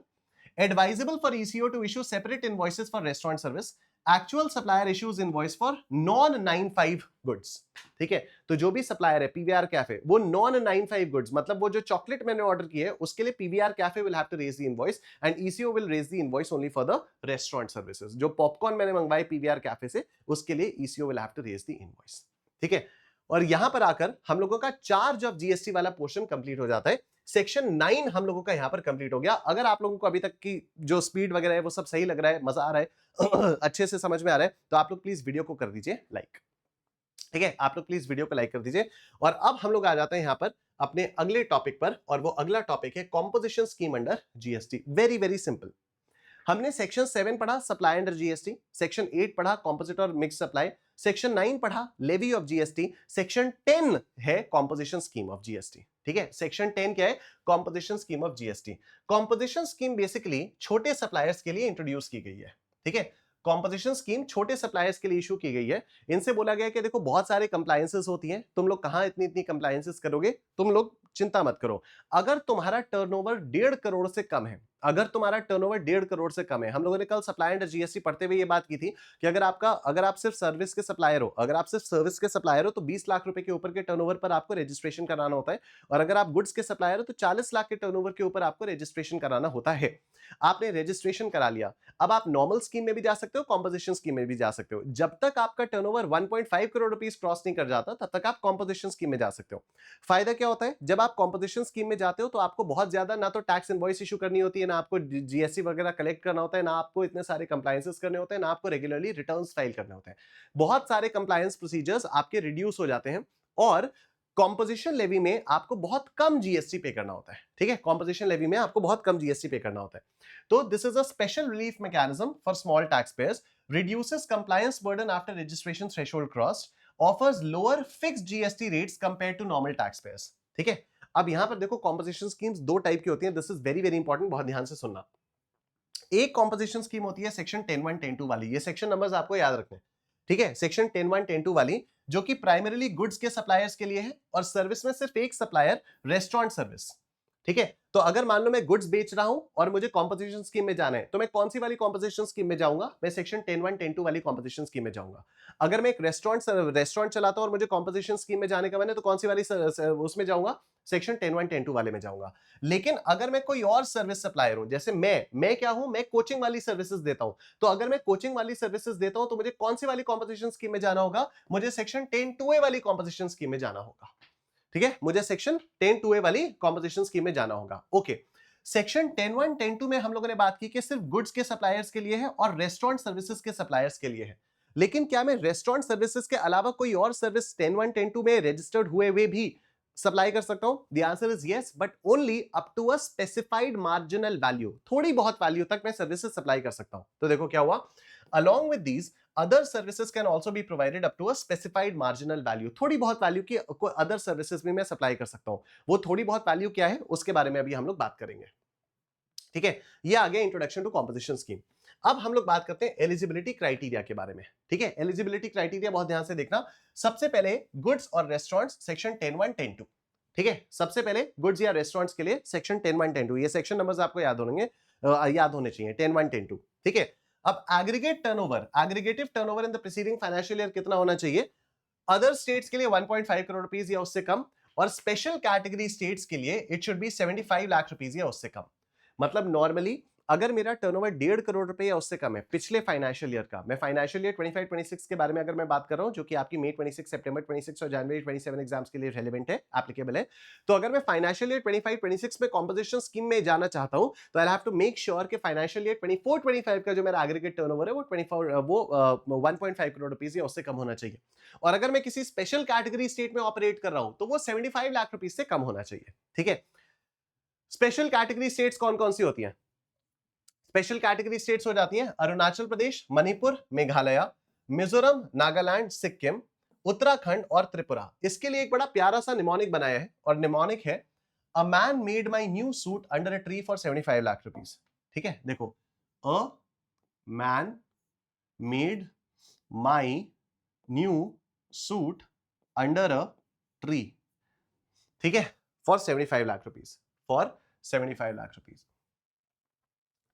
Advisable for ECO to issue separate invoices for restaurant service. Actual supplier issues invoice for non 95 goods. ठीक है, तो जो भी सप्लायर है पीवीआर कैफे, वो नॉन 95 गुड्स, मतलब वो जो चॉकलेट मैंने ऑर्डर की है उसके लिए PVR cafe will have to raise the invoice and ECO will raise the invoice only for the restaurant services. जो पॉपकॉर्न मैंने मंगवाए पीवीआर कैफे से, उसके लिए ECO will have to raise the invoice. ठीक है, और यहां पर आकर हम लोगों का चार्ज ऑफ जीएसटी वाला पोर्शन कंप्लीट हो जाता है. सेक्शन 9 हम लोगों का यहां पर कंप्लीट हो गया. अगर आप लोगों को अभी तक की जो स्पीड वगैरह है वो सब सही लग रहा है, मजा आ रहा है, अच्छे से समझ में आ रहा है, तो आप लोग प्लीज वीडियो को कर दीजिए लाइक. ठीक है, आप लोग प्लीज वीडियो को लाइक कर दीजिए. और अब हम लोग आ जाते हैं यहां पर अपने अगले टॉपिक पर, और वो अगला टॉपिक है composition scheme under GST. Very very simple. हमने सेक्शन 7 पढ़ा सप्लाई अंडर जीएसटी, सेक्शन 8 पढ़ा कॉम्पोजिट और मिक्स सप्लाई, सेक्शन 9 पढ़ा लेवी ऑफ जीएसटी, सेक्शन 10 है कॉम्पोजिशन स्कीम ऑफ जीएसटी. ठीक है, सेक्शन 10 क्या है? Composition scheme of GST. Composition scheme basically छोटे सप्लायर्स के लिए इंट्रोड्यूस की गई है. ठीक है, कॉम्पोजिशन स्कीम छोटे सप्लायर्स के लिए इशू की गई है. इनसे बोला गया कि देखो बहुत सारे कंप्लायंसेस होती हैं, तुम लोग कहां इतनी इतनी कंप्लायंसेस करोगे, तुम लोग चिंता मत करो. अगर तुम्हारा टर्नओवर 1.5 करोड़ से कम है, अगर तुम्हारा टर्नओवर 1.5 करोड़ से कम है, हम लोगों ने कल सप्लाई अंडर जीएसटी पढ़ते हुए ये बात की थी कि अगर आप सिर्फ सर्विस के सप्लायर हो, अगर आप सिर्फ सर्विस के सप्लायर हो तो 20 लाख रुपए के ऊपर के टर्नओवर पर आपको रजिस्ट्रेशन कराना होता है, और अगर आप गुड्स के सप्लायर हो तो 40 लाख के टर्नओवर के ऊपर आपको रजिस्ट्रेशन कराना होता है. आपने रजिस्ट्रेशन करा लिया, अब आप नॉर्मल स्कीम में भी जा सकते हो, कॉम्पोजिशन स्कीम में भी जा सकते हो. जब तक आपका टर्नओवर 1.5 करोड़ रुपीस क्रॉस नहीं कर जाता तब तक आप कॉम्पोजिशन स्कीम में जा सकते हो. फायदा क्या होता है? जब आप कॉम्पोजिशन स्कीम में जाते हो तो आपको बहुत ज्यादा ना तो टैक्स इनवॉइस इशू करनी होती है, ना आपको जीएसटी वगैरह कलेक्ट करना होता है, ना आपको इतने सारे कंप्लायंसेस करने होते हैं, ना आपको रेगुलरली रिटर्न्स फाइल करने होते हैं. बहुत सारे कंप्लायंस प्रोसीजर्स आपके रिड्यूस हो जाते हैं, और कॉम्पोजिशन लेवी में आपको बहुत कम जीएसटी पे करना होता है. ठीक है, कॉम्पोजिशन लेवी में आपको बहुत कम जीएसटी पे करना होता है. तो this is a special relief mechanism for small tax payers, reduces compliance burden after registration threshold crossed, offers lower fixed GST rates compared to normal taxpayers. ठीक है, अब यहां पर देखो कॉम्पोजिशन स्कीम्स दो टाइप की होती हैं. This is very very important, बहुत ध्यान से सुनना. एक कॉम्पोजिशन स्कीम होती है सेक्शन 10(1) 10(2) वाली. ये सेक्शन नंबर्स आपको याद रखने. ठीक है, सेक्शन 10(1) 10(2) वाली जो कि प्राइमरीली गुड्स के सप्लायर्स के लिए है, और सर्विस में सिर्फ एक सप्लायर, रेस्टोरेंट सर्विस. ठीक है, तो अगर मान लो मैं गुड्स बेच रहा हूं और मुझे कॉम्पोजिशन स्कीम में जाना है, तो मैं कौन सी वाली कॉम्पोजिशन स्कीम में जाऊंगा? मैं सेक्शन 10(1) 10(2) वाली कॉम्पोजिशन स्कीम में जाऊंगा. अगर मैं एक रेस्टोरेंट चलाता हूं और मुझे कॉम्पोजिशन स्कीम में जाने का मैंने, तो कौन सी वाली उसमें जाऊंगा? सेक्शन 10(1) 10(2) वाले में जाऊंगा. लेकिन अगर मैं कोई और सर्विस सप्लायर हूं, जैसे मैं क्या हूं? मैं कोचिंग वाली सर्विसेज देता हूं. तो अगर मैं कोचिंग वाली सर्विसेज देता हूं तो मुझे कौन सी वाली कॉम्पोजिशन स्कीम में जाना होगा? मुझे सेक्शन 10(2) वाली कॉम्पोजिशन स्कीम में जाना होगा. ठीक है, मुझे सेक्शन 10(2) वाली कॉम्पोजिशन स्कीम में जाना होगा. ओके, सेक्शन 10(1) 10(2) में हम लोगों ने बात की कि सिर्फ गुड्स के सप्लायर्स के लिए है और रेस्टोरेंट सर्विसेज के सप्लायर्स के लिए है. लेकिन क्या मैं रेस्टोरेंट सर्विसेज के अलावा कोई और सर्विस 10(1) 10(2) में रजिस्टर्ड हुए हुए भी सप्लाई कर सकता हूं? The answer is yes, but only up to a specified marginal value. थोड़ी बहुत वैल्यू तक मैं सर्विसेज सप्लाई कर सकता हूं. तो देखो क्या हुआ, along with these other services can also be provided up to a specified marginal value. थोड़ी बहुत वैल्यू की कोई अदर सर्विसेज भी मैं सप्लाई कर सकता हूं. वो थोड़ी बहुत वैल्यू क्या है उसके बारे में अभी हम लोग बात करेंगे. ठीक है, ये आ गया इंट्रोडक्शन टू कॉम्पोजिशन स्कीम. अब हम लोग बात करते हैं एलिजिबिलिटी क्राइटेरिया के बारे में. ठीक है, एलिजिबिलिटी क्राइटेरिया बहुत ध्यान से देखना. सबसे पहले गुड्स और रेस्टोरेंट्स सेक्शन 10(1) 10(2). ठीक है, सबसे पहले गुड्स या रेस्टोरेंट्स के लिए सेक्शन 10(1) 10(2). ये सेक्शन नंबर्स आपको याद होने चाहिए 10(1) 10(2). ठीक है, अब aggregate turnover, aggregative turnover in the preceding financial year कितना होना चाहिए? अदर स्टेट्स के लिए 1.5 करोड़ रुपीस या उससे कम, और स्पेशल कैटेगरी स्टेट्स के लिए it should be 75 lakh rupees या उससे कम. मतलब नॉर्मली अगर मेरा टर्नओवर 1.5 करोड़ रुपए या उससे कम है पिछले फाइनेंशियल ईयर का, मैं फाइनेंशियल ईयर 25-26 के बारे में अगर मैं बात कर रहा हूं, जो कि आपकी मई 26, सितंबर 26 और जनवरी 27 एग्जाम्स के लिए रेलेवेंट है, एप्लीकेबल है. तो अगर मैं फाइनेंशियल ईयर 25-26 में कॉम्पोजिशन स्कीम में जाना चाहता हूं, तो I have to make sure कि फाइनेंशियल ईयर 24-25 का जो मेरा एग्रीगेट टर्नओवर है वो 1.5 करोड़ रुपीस या उससे कम होना चाहिए. और अगर मैं किसी स्पेशल कैटेगरी स्टेट में ऑपरेट कर रहा हूं तो वो 75 लाख रुपीस से कम होना चाहिए. ठीक है, स्पेशल कैटेगरी स्टेट्स कौन कौन सी होती हैं? स्पेशल कैटेगरी स्टेट्स हो जाती हैं अरुणाचल प्रदेश, मणिपुर, मेघालय, मिजोरम, नागालैंड, सिक्किम, उत्तराखंड और त्रिपुरा. इसके लिए एक बड़ा प्यारा सा निमोनिक बनाया है, और निमोनिक है a man made my new suit under a tree for 75 lakh rupees. ठीक है, देखो, a man made my new suit under a tree. ठीक है, for 75 lakh rupees. For 75 lakh rupees.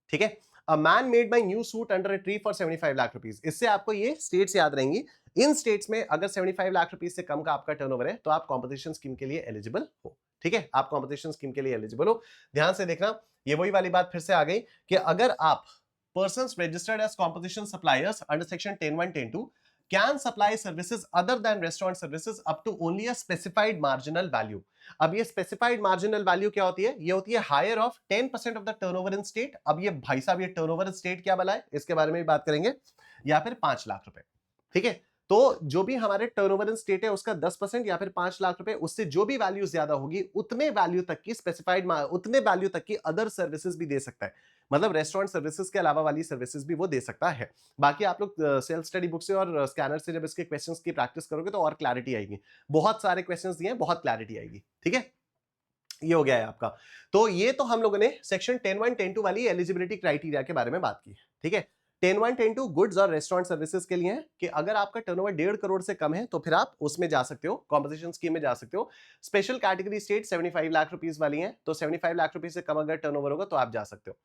ठीक है, a man made my new suit under a tree for 75 lakh rupees. इससे आपको ये स्टेट्स याद रहेंगी। इन स्टेट्स में अगर 75 लाख रुपीज से कम का आपका टर्नओवर है तो आप कॉम्पिटिशन स्कीम के लिए एलिजिबल हो। ठीक है, आप कॉम्पिटिशन स्कीम के लिए एलिजिबल हो। ध्यान से देखना, ये वही वाली बात फिर से आ गई कि अगर आप persons registered as competition suppliers under section 10(1)(10)(2) can supply services other than restaurant services up to only a specified marginal value। अब ये स्पेसिफाइड मार्जिनल वैल्यू क्या होती है? ये होती है higher of 10% of the turnover in state. अब ये भाई साहब, ये टर्नओवर इन स्टेट क्या बना है, इसके बारे में भी बात करेंगे, या फिर 5 लाख रुपए। ठीक है, तो जो भी हमारे टर्नओवर इन स्टेट है उसका 10% या फिर 5 लाख रुपए, उससे जो भी वैल्यू ज्यादा होगी उतने वैल्यू तक की स्पेसिफाइड, उतने वैल्यू तक की अदर सर्विसेज भी दे सकता है। मतलब रेस्टोरेंट सर्विसेज के अलावा वाली सर्विसेज भी वो दे सकता है। बाकी आप लोग सेल्फ स्टडी बुक से और स्कैनर से जब इसके क्वेश्चंस की प्रैक्टिस करोगे तो और क्लैरिटी आएगी। बहुत सारे क्वेश्चंस दिए हैं, बहुत क्लैरिटी आएगी। ठीक है, ये हो गया है आपका। तो ये तो हम लोगों ने सेक्शन 10(1)(10)(2) वाली एलिजिबिलिटी क्राइटेरिया के बारे में बात की। ठीक है, 10(1)(10)(2) गुड्स और रेस्टोरेंट सर्विसेज के लिए है कि अगर आपका टर्नओवर 1.5 करोड़ से कम है तो फिर आप उसमें जा सकते हो, कॉम्पोजिशन स्कीम में जा सकते हो। Special category state 75 lakh rupees वाली है, तो 75 लाख रुपीज से कम अगर टर्नओवर होगा तो आप जा सकते हो।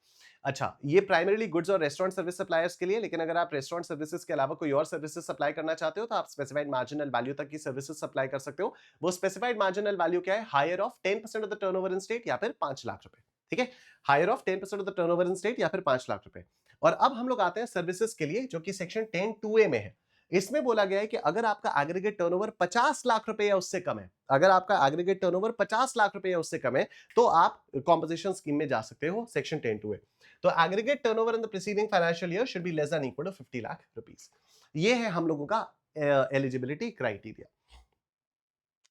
अच्छा, ये प्राइमरीली गुड्स और रेस्टोरेंट सर्विस सप्लायर्स के लिए, लेकिन अगर आप रेस्टोरेंट सर्विसेज के अलावा कोई और सर्विसेज सप्लाई करना चाहते हो तो आप स्पेसिफाइड मार्जिनल वैल्यू तक की सर्विसेज सप्लाई कर सकते हो। वो स्पेसिफाइड मार्जिनल वैल्यू क्या है? Higher of 10% of the turnover in state या फिर 5 लाख रुपए। ठीक है, higher of 10% of the turnover in state या फिर 5 लाख रुपए। और अब हम लोग आते हैं सर्विसेज के लिए, जो कि सेक्शन 10(2)(a) में है। इसमें बोला गया है कि अगर आपका एग्रीगेट टर्नओवर 50 लाख रुपए या उससे कम है, अगर आपका एग्रीगेट टर्नओवर 50 लाख रुपए या उससे कम है तो आप कॉम्पोजिशन स्कीम में जा सकते हो, सेक्शन 10(2)(a। तो aggregate turnover in the preceding financial year should be less than equal to 50 lakh rupees. ये है हम लोगों का एलिजिबिलिटी क्राइटेरिया।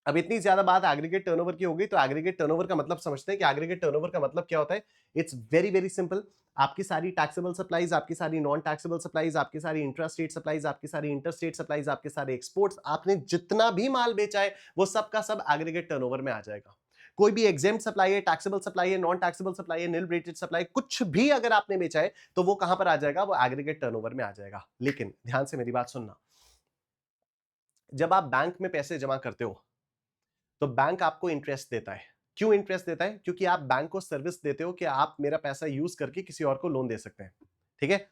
अब इतनी ज्यादा बात एग्रीगेट टर्नओवर की हो गई, तो एग्रीगेट टर्नओवर का मतलब समझते हैं कि एग्रीगेट टर्नओवर का मतलब क्या होता है। It's very very simple. आपकी सारी टैक्सेबल सप्लाईज, आपकी सारी नॉन टैक्सेबल सप्लाईज, आपकी सारी इंट्रा स्टेट सप्लाईज, आपकी सारी इंटर स्टेट सप्लाईज, आपके सारे एक्सपोर्ट्स, आपने जितना भी माल बेचा है वो सब का सब एग्रीगेट टर्नओवर में आ जाएगा। कोई भी एग्जेम्प्ट सप्लाई है, टैक्सेबल सप्लाई है, नॉन टैक्सेबल सप्लाई है, निल रेटेड सप्लाई, कुछ भी अगर आपने बेचा है तो वो कहां पर आ जाएगा? वो एग्रीगेट टर्नओवर में आ जाएगा। लेकिन ध्यान से मेरी बात सुनना, जब आप बैंक में पैसे जमा करते हो तो बैंक आपको इंटरेस्ट देता है। क्यों इंटरेस्ट देता है? क्योंकि आप बैंक को सर्विस देते हो कि आप मेरा पैसा यूज करके किसी और को लोन दे सकते हैं। ठीक है,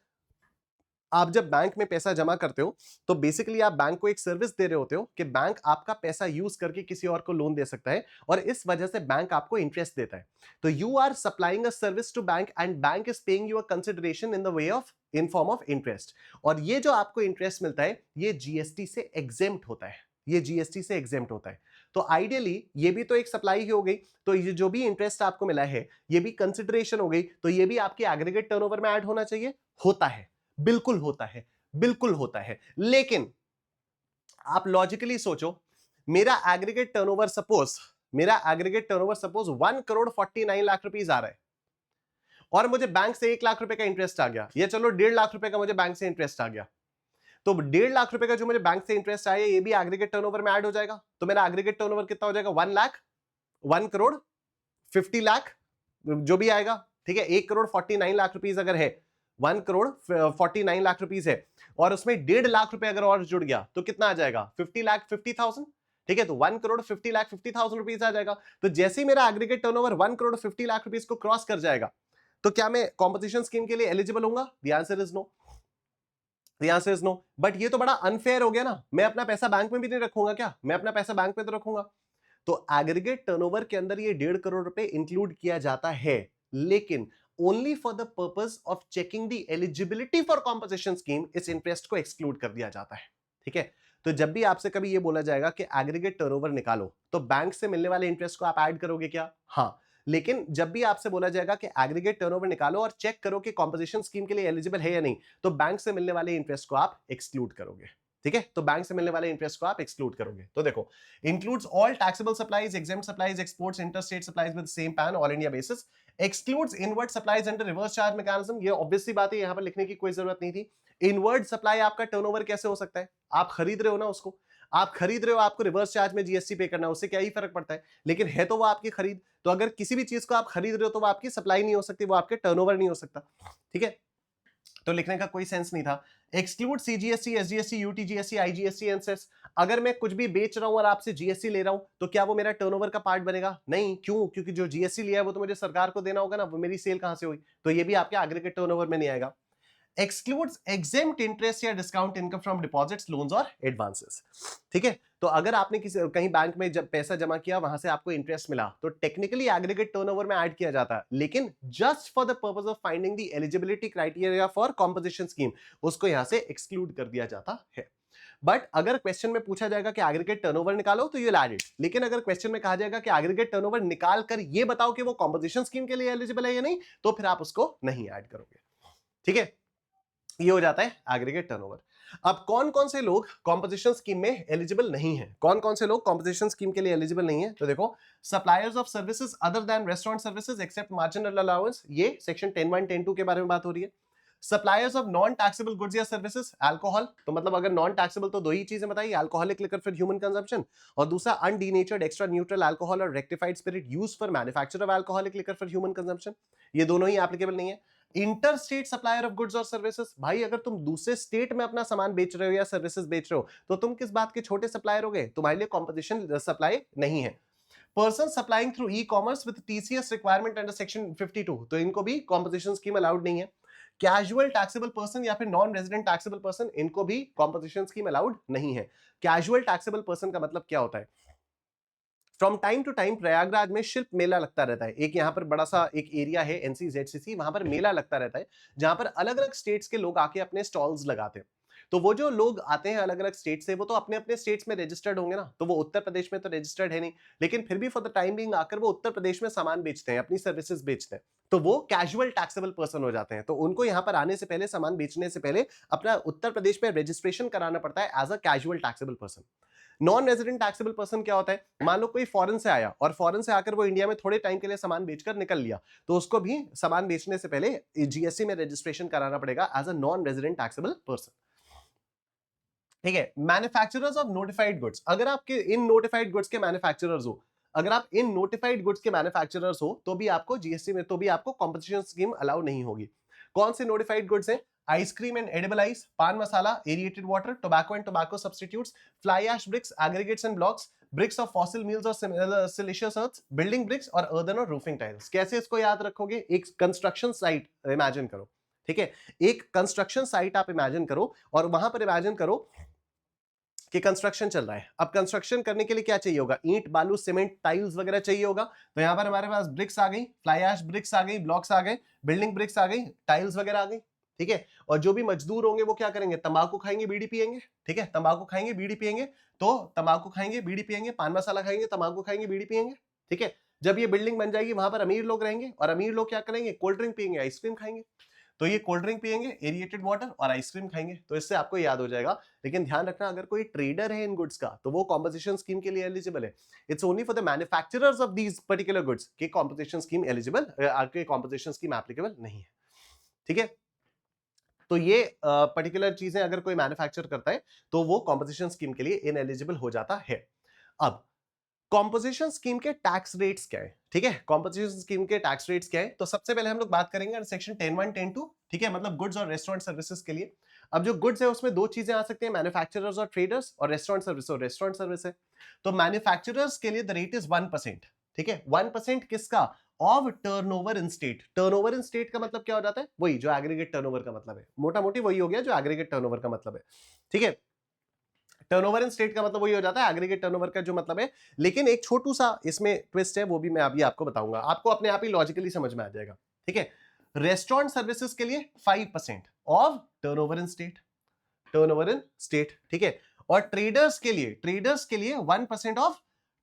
आप जब बैंक में पैसा जमा करते हो तो बेसिकली आप बैंक को एक सर्विस दे रहे होते हो कि बैंक आपका पैसा यूज करके किसी और को लोन दे सकता है, और इस वजह से बैंक आपको इंटरेस्ट देता है। तो you are supplying a service to bank and bank is paying you a consideration in the way of, in form of interest. और ये जो आपको इंटरेस्ट मिलता है ये जीएसटी से एग्जेम्प्ट होता है, ये जीएसटी से एग्जेम्प्ट होता है। तो आइडियली ये भी तो एक सप्लाई ही हो गई, तो ये जो भी इंटरेस्ट आपको मिला है ये भी कंसिडरेशन हो गई, तो ये भी आपके एग्रीगेट टर्नओवर में ऐड होना चाहिए। होता है, बिल्कुल होता है, बिल्कुल होता है। लेकिन आप लॉजिकली सोचो, मेरा एग्रीगेट टर्नओवर सपोज, मेरा aggregate turnover suppose 1 crore 49 lakh rupees आ रहा है और मुझे बैंक से 1 लाख रुपए का इंटरेस्ट आ गया, ये चलो 1.5 लाख रुपए का मुझे बैंक से इंटरेस्ट आ गया, तो 1.5 लाख रुपए का जो मुझे बैंक से इंटरेस्ट आया ये भी एग्रीगेट टर्नओवर में ऐड हो जाएगा। तो मेरा एग्रीगेट टर्नओवर कितना हो जाएगा? 1 लाख, 1 करोड़ 50 लाख जो भी आएगा। ठीक है, 1 करोड़ 49 लाख रुपीस अगर है, 1 करोड़ 49 लाख रुपीस है और उसमें 1.5 लाख रुपए अगर और जुड़ गया तो कितना आ जाएगा? 50 लाख 50,000। ठीक है, तो 1 करोड़ 50 लाख 50,000 रुपीस आ जाएगा। तो जैसे ही मेरा aggregate turnover 1 crore 50 lakh rupees को क्रॉस कर जाएगा तो क्या मैं कॉम्पोजिशन स्कीम के लिए एलिजिबल होऊंगा? The answer is no, the answer is no. But ये तो बड़ा अनफेयर हो गया ना, मैं अपना पैसा बैंक में भी नहीं रखूंगा क्या? मैं अपना पैसा बैंक में तो रखूंगा। तो एग्रीगेट टर्नओवर के अंदर ये 1.5 करोड़ रुपए इंक्लूड किया जाता है, लेकिन only for the purpose of checking the eligibility for composition scheme इस इंटरेस्ट को एक्सक्लूड कर दिया जाता है। ठीक है, तो जब भी आपसे कभी ये बोला जाएगा कि एग्रीगेट टर्नओवर निकालो तो बैंक से मिलने वाले इंटरेस्ट को आप ऐड करोगे क्या? हाँ, लेकिन जब भी आपसे बोला जाएगा कि एग्रीगेट टर्नओवर निकालो और चेक करो कि कॉम्पोजिशन स्कीम के लिए एलिजिबल है या नहीं, तो बैंक से मिलने वाले इंटरेस्ट को आप एक्सक्लूड करोगे। ठीक है, तो बैंक से मिलने वाले इंटरेस्ट को आप एक्सक्लूड करोगे। तो देखो, includes all taxable supplies, exempt supplies, exports, interstate supplies with same pan all India basis, excludes inward supplies under reverse charge mechanism. ये ऑब्वियस सी बात है, यहां पर लिखने की कोई जरूरत नहीं थी। इनवर्ड सप्लाई आपका टर्नओवर कैसे हो सकता है? आप खरीद रहे हो ना उसको, आप खरीद रहे हो, आपको रिवर्स चार्ज में जीएसटी पे करना है, उससे क्या ही फर्क पड़ता है? लेकिन है तो वो आपकी खरीद। तो अगर किसी भी चीज को आप खरीद रहे हो तो वो आपकी सप्लाई नहीं हो सकती, वो आपके टर्नओवर नहीं हो सकता। ठीक है, तो लिखने का कोई सेंस नहीं था। Exclude CGST, SGST, UTGST, IGST and cess. अगर मैं कुछ भी बेच रहा हूं और आपसे जीएसटी ले रहा हूं तो क्या वो मेरा टर्नओवर का पार्ट बनेगा? नहीं। क्यों? क्योंकि जो जीएसटी लिया है वो तो मुझे सरकार को देना होगा ना, वो मेरी सेल कहां से हुई? तो ये भी आपके एग्रीगेट टर्नओवर में नहीं आएगा। एक्सक्लूड्स एग्जेम्प्ट इंटरेस्ट या discount income from deposits, loans और एडवांसेस। ठीक है, तो अगर आपने किसी कहीं बैंक में जब पैसा जमा किया, वहां से आपको इंटरेस्ट मिला, तो टेक्निकली एग्रीगेट टर्नओवर में ऐड किया जाता है, लेकिन just for the purpose of finding the eligibility criteria for composition scheme, उसको यहां से एक्सक्लूड कर दिया जाता है। बट अगर क्वेश्चन में पूछा जाएगा कि एग्रीगेट टर्नओवर निकालो, तो यू विल ऐड इट। लेकिन अगर क्वेश्चन में कहा जाएगा कि एग्रीगेट टर्नओवर निकाल कर ये बताओ कि वो कॉम्पोजिशन स्कीम के लिए एलिजिबल है या नहीं, तो फिर आप उसको नहीं ऐड करोगे। ठीक है, ये हो जाता है एग्रीगेट टर्नओवर। अब कौन कौन से लोग कॉम्पोजिशन स्कीम में एलिजिबल नहीं है? कौन कौन से लोग कॉम्पोजिशन स्कीम के लिए एलिजिबल नहीं है? तो देखो, suppliers of services other than restaurant services except marginal allowance, ये सेक्शन 10(1) 10(2) के बारे में बात हो रही है। Suppliers of non taxable goods या सर्विसेज, अल्कोहल, तो मतलब अगर नॉन टैक्सेबल तो दो ही चीजें बताई, alcoholic liquor for human consumption, और दूसरा अनडीनेचर्ड एक्स्ट्रा न्यूट्रल अल्कोहल और rectified spirit used for manufacture of alcoholic liquor for human consumption, ये दोनों ही एप्लीकेबल नहीं है। Inter state supplier of goods और सर्विसेज, भाई अगर तुम दूसरे स्टेट में अपना सामान बेच रहे हो या सर्विसेज बेच रहे हो, तो तुम किस बात के छोटे सप्लायर हो गए? तुम्हारे लिए कॉम्पोजिशन सप्लाई नहीं है। Person supplying through e commerce with TCS requirement under section 52, तो इनको भी कॉम्पोजिशन स्कीम अलाउड नहीं है। कैजुअल टैक्सेबल पर्सन या फिर नॉन रेजिडेंट टैक्सेबल पर्सन, इनको भी कॉम्पोजिशन स्कीम अलाउड नहीं है। कैजुअल टैक्सेबल पर्सन का मतलब क्या होता है? From time to time Prayagraj में शिल्प मेला लगता रहता है। एक यहाँ पर बड़ा सा एक एरिया है एनसीजेडसीसी, वहां पर मेला लगता रहता है, जहां पर अलग अलग स्टेट्स के लोग आके अपने स्टॉल्स लगाते हैं। तो वो जो लोग आते हैं अलग अलग स्टेट से, वो तो अपने अपने स्टेट्स में रजिस्टर्ड होंगे ना, तो वो उत्तर प्रदेश में तो रजिस्टर्ड है नहीं, लेकिन फिर भी फॉर द टाइम बिंग आकर वो उत्तर प्रदेश में सामान बेचते हैं, अपनी सर्विसेज बेचते हैं, तो वो कैजुअल टैक्सेबल पर्सन हो जाते हैं। तो उनको यहाँ पर आने से पहले, सामान बेचने से पहले अपना उत्तर प्रदेश में रजिस्ट्रेशन कराना पड़ता है as a casual taxable person. Non resident taxable person क्या होता है? मान लो कोई फॉरेन से आया और फॉरेन से आकर वो इंडिया में थोड़े टाइम के लिए सामान बेचकर निकल लिया, तो उसको भी सामान बेचने से पहले जीएसटी में रजिस्ट्रेशन कराना पड़ेगा as a non resident taxable person. ठीक है, मैन्युफैक्चरर्स ऑफ नोटिफाइड गुड्स, अगर आपके इन नोटिफाइड गुड्स के मैन्युफैक्चरर्स हो, अगर आप इन नोटिफाइड गुड्स के मैन्युफैक्चरर्स हो, तो भी आपको जीएसटी में, तो भी आपको कॉम्पोजिशन स्कीम अलाउ नहीं होगी। कौन से नोटिफाइड गुड्स हैं? Ice cream and edible ice, paan masala, aerated water, tobacco and tobacco substitutes, fly ash bricks, aggregates and blocks, bricks of fossil meals और सिलिशियस अर्थ्स, बिल्डिंग ब्रिक्स और अर्दन और रूफिंग टाइल्स। कैसे इसको याद रखोगे? एक कंस्ट्रक्शन साइट इमेजिन करो। ठीक है, एक कंस्ट्रक्शन साइट आप इमेजिन करो, और वहां पर इमेजिन करो कि कंस्ट्रक्शन चल रहा है। अब कंस्ट्रक्शन करने के लिए क्या चाहिए होगा? ईंट, बालू, सीमेंट, टाइल्स वगैरह चाहिए होगा। तो यहां पर हमारे पास ब्रिक्स आ गई, फ्लाई ऐश ब्रिक्स आ गई, ब्लॉक्स आ गए, बिल्डिंग ब्रिक्स आ गई, टाइल्स वगैरह आ गई। ठीक है, और जो भी मजदूर होंगे वो क्या करेंगे? तंबाकू खाएंगे, बीड़ी पिएंगे। ठीक है, तंबाकू खाएंगे, बीड़ी पिएंगे, तो तंबाकू खाएंगे, बीड़ी पिएंगे, पान मसाला खाएंगे, तंबाकू खाएंगे, बीड़ी पिएंगे। ठीक है, जब ये बिल्डिंग बन जाएगी, वहां पर अमीर लोग रहेंगे, और अमीर लोग क्या करेंगे? कोल्ड ड्रिंक पिएंगे, आइसक्रीम खाएंगे। तो ये कोल्ड ड्रिंक पिएंगे, एरिएटेड वाटर और आइसक्रीम खाएंगे। तो इससे आपको याद हो जाएगा। लेकिन ध्यान रखना, अगर कोई ट्रेडर है इन गुड्स का, तो वो कॉम्पोजिशन स्कीम के लिए एलिजिबल है। It's only for the manufacturers of these particular goods के कॉम्पोजिशन स्कीम एलिजिबल, आपके कॉम्पोजिशन स्कीम एप्लीकेबल नहीं है। ठीक है, तो ये पर्टिकुलर चीजें अगर कोई मैन्युफैक्चर करता है, तो वो कॉम्पोजिशन स्कीम के लिए इनएलिजिबल हो जाता है। अब कॉम्पोजिशन स्कीम के टैक्स रेट्स क्या है? ठीक है, कॉम्पोजिशन स्कीम के टैक्स रेट्स क्या है? तो सबसे पहले हम लोग बात करेंगे सेक्शन 10(1) 10(2), ठीक है, मतलब गुड्स और रेस्टोरेंट सर्विसेज के लिए। अब जो गुड्स है उसमें दो चीजें आ सकती हैं, मैन्युफैक्चरर्स और ट्रेडर्स, और रेस्टोरेंट सर्विस और रेस्टोरेंट सर्विस है। तो मैन्युफैक्चरर्स के लिए द रेट इज 1%। ठीक है, 1% किसका? Of turnover in state. Turnover in state का मतलब क्या हो जाता है? वही जो एग्रीगेट टर्नओवर का मतलब है, मोटा मोटी वही हो गया जो एग्रीगेट टर्नओवर का मतलब है। ठीक है, टर्नओवर इन स्टेट का मतलब वही हो जाता है एग्रीगेट टर्नओवर का जो मतलब है। लेकिन एक छोटू सा इसमें ट्विस्ट है, वो भी मैं अभी आपको बताऊंगा, आपको अपने आप ही लॉजिकली समझ में आ जाएगा। ठीक है, रेस्टोरेंट सर्विसेज के लिए 5% of turnover in state, turnover in state. ठीक है, और ट्रेडर्स के लिए 1% of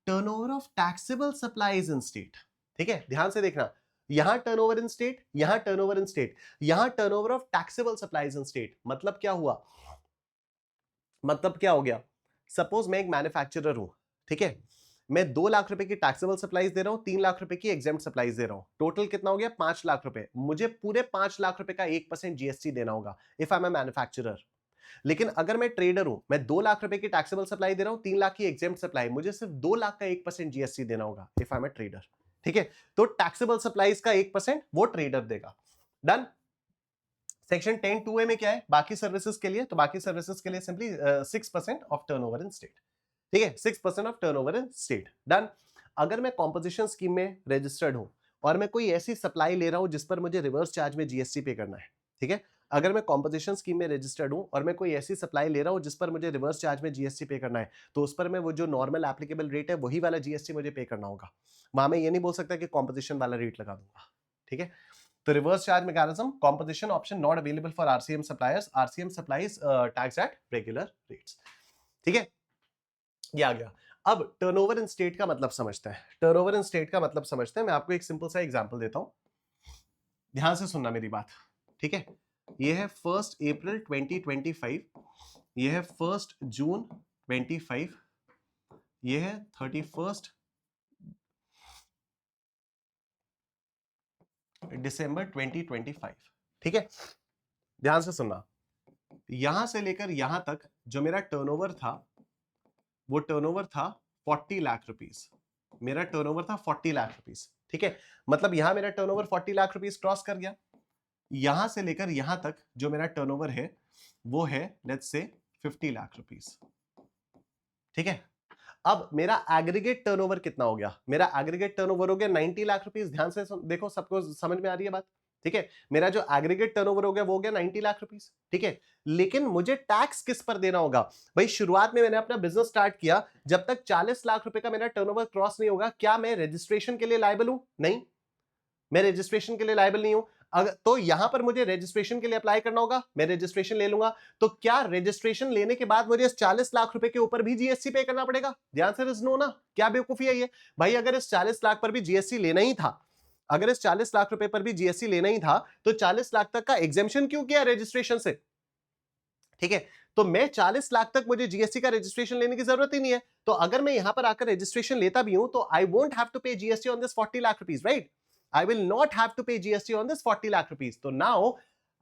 turnover of taxable supplies in state. ठीक है, ध्यान से देखना, यहां टर्नओवर इन स्टेट, यहां टर्नओवर इन स्टेट, यहां turnover of taxable supplies in state. मतलब क्या हुआ? मतलब क्या हो गया? सपोज मैं एक मैन्युफैक्चरर हूं, ठीक है, मैं 2 लाख रुपए की टैक्सेबल सप्लाईज दे रहा हूं, 3 लाख रुपए की एग्जेम्प्ट सप्लाईज दे रहा हूं, टोटल कितना हो गया? 5 लाख रुपए। मुझे पूरे 5 लाख रुपए का 1% जीएसटी देना होगा if I am a manufacturer. लेकिन अगर मैं ट्रेडर हूं, मैं 2 लाख रुपए की टैक्सेबल सप्लाई दे रहा हूं, 3 लाख की एग्जेम्प्ट सप्लाई, मुझे सिर्फ 2 लाख का 1% जीएसटी देना होगा if I am a trader. ठीक है, तो टैक्सेबल सप्लाईज का 1% वो ट्रेडर देगा। डन। सेक्शन 10(2)(a) में क्या है, बाकी सर्विसेज के लिए, तो बाकी सर्विसेज के लिए simply 6% of turnover in state, ठीक है, 6% of turnover in state, done. अगर मैं कॉम्पोजिशन स्कीम में रजिस्टर्ड हूं और मैं कोई ऐसी सप्लाई ले रहा हूं जिस पर मुझे रिवर्स चार्ज में जीएसटी पे करना है, ठीक है, अगर मैं कॉम्पोजिशन स्कीम में रजिस्टर्ड हूं और मैं कोई ऐसी सप्लाई ले रहा हूं जिस पर मुझे रिवर्स चार्ज में जीएसटी पे करना है, तो उस पर मैं वो जो नॉर्मल एप्लीकेबल रेट है वही वाला जीएसटी मुझे पे करना होगा। वहां मैं ये नहीं बोल सकता कि कॉम्पोजिशन वाला रेट लगा दूंगा, ठीक है। तो reverse charge mechanism, composition epsilon naught available for RCM suppliers, RCM supplies tax at regular rates, ठीक है, ये आ गया। अब टर्नओवर इन स्टेट का मतलब समझते हैं, टर्नओवर इन स्टेट का मतलब समझते हैं। मैं आपको एक सिंपल सा एग्जांपल देता हूं, ध्यान से सुनना मेरी बात, ठीक है। ये है 1 अप्रैल 2025, ये है 1 जून 25, ये है 31 दिसंबर 2025, ठीक है। ध्यान से सुनना, यहां से लेकर यहां तक जो मेरा टर्नओवर था वो टर्नओवर था 40 लाख रुपीस, मेरा टर्नओवर था 40 लाख रुपीस, ठीक है। मतलब यहां मेरा टर्नओवर 40 लाख रुपीस क्रॉस कर गया। यहां से लेकर यहां तक जो मेरा टर्नओवर है वो है लेट्स से 50 लाख रुपीस, ठीक है। अब मेरा एग्रीगेट टर्नओवर कितना हो गया, मेरा एग्रीगेट टर्नओवर हो गया 90 लाख रुपीस। ध्यान से देखो, सबको समझ में आ रही है बात, ठीक है। मेरा जो एग्रीगेट टर्नओवर हो गया वो हो गया 90 लाख रुपीस, ठीक है। लेकिन मुझे टैक्स किस पर देना होगा भाई? शुरुआत में मैंने अपना बिजनेस स्टार्ट किया, जब तक 40 लाख रुपए का मेरा टर्नओवर क्रॉस नहीं होगा, क्या मैं रजिस्ट्रेशन के लिए लायबल हूं? नहीं, मैं रजिस्ट्रेशन के लिए लायबल नहीं हूं। अगर तो यहां पर मुझे रजिस्ट्रेशन के लिए अप्लाई करना होगा, मैं रजिस्ट्रेशन ले लूंगा। तो क्या रजिस्ट्रेशन लेने के बाद मुझे इस 40 लाख रुपए के ऊपर भी जीएसटी पे करना पड़ेगा? ध्यान से नो ना, क्या बेवकूफी है ये भाई? अगर इस 40 लाख पर भी जीएसटी लेना ही था, अगर इस 40 लाख रुपए पर भी जीएसटी लेना ही था, तो 40 लाख तक का एग्जेम्पशन क्यों किया रजिस्ट्रेशन से? ठीक है, तो मैं 40 लाख तक मुझे जीएसटी का रजिस्ट्रेशन लेने की जरूरत ही नहीं है। तो अगर मैं यहां पर आकर रजिस्ट्रेशन लेता भी हूं तो I won't have to pay GST on this 40 lakh rupees, right? I will not have to pay GST on this 40 lakh rupees. So now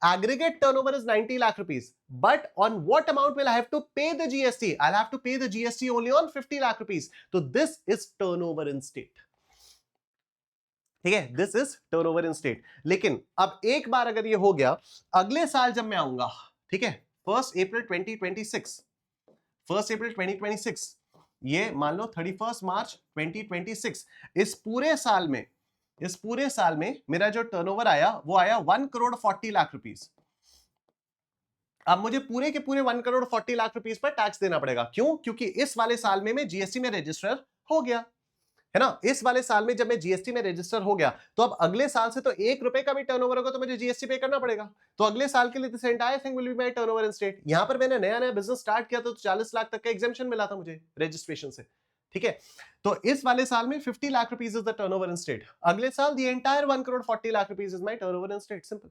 aggregate turnover is 90 lakh rupees. But on what amount will I have to pay the GST? I'll have to pay the GST only on 50 lakh rupees. So this is turnover in state. ठीक है, this is turnover in state. लेकिन अब एक बार अगर ये हो गया, अगले साल जब मैं आऊंगा, ठीक है, 1 अप्रैल 2026, 1 अप्रैल 2026, ये मान लो 31 मार्च 2026, इस पूरे साल में मेरा जो टर्नओवर आया वो आया 1 करोड़ 40 लाख रुपीस। अब मुझे पूरे के पूरे 1 करोड़ 40 लाख रुपीस पर टैक्स देना पड़ेगा। क्यों? क्योंकि इस वाले साल में मैं जीएसटी में रजिस्टर हो गया, है ना। इस वाले साल में जब मैं जीएसटी में रजिस्टर हो गया, तो अब अगले साल से तो 1 रुपए का भी टर्नओवर होगा तो मुझे जीएसटी पे करना पड़ेगा। तो अगले साल के लिए this entire thing will be my turnover in state. यहां पर मैंने नया नया बिजनेस स्टार्ट किया था, तो 40 लाख तक का एग्जेम्पशन मिला था मुझे रजिस्ट्रेशन से, ठीक है। तो इस वाले साल में 50 lakh rupees is the turnover in state. अगले साल the entire 1 crore 40 lakh rupees is my turnover in state, simple,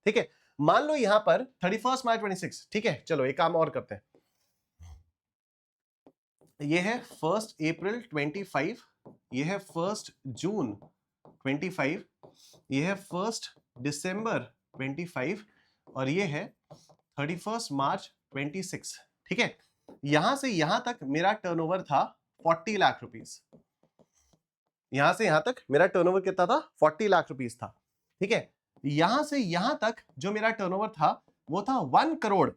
ठीक है। मान लो यहां पर 31 मार्च 26, ठीक है। चलो एक काम और करते हैं, ये है 1 अप्रैल 25, ये है 1 जून 25, ये है 1 दिसंबर 25 और ये है 31 मार्च 26, ठीक है। यहां से यहां तक मेरा टर्नओवर था 40 लाख रुपीस। यहां से यहां तक मेरा टर्नओवर कितना था? 40 लाख रुपीस था, ठीक है। यहां से यहां तक जो मेरा टर्नओवर था वो था 1 करोड़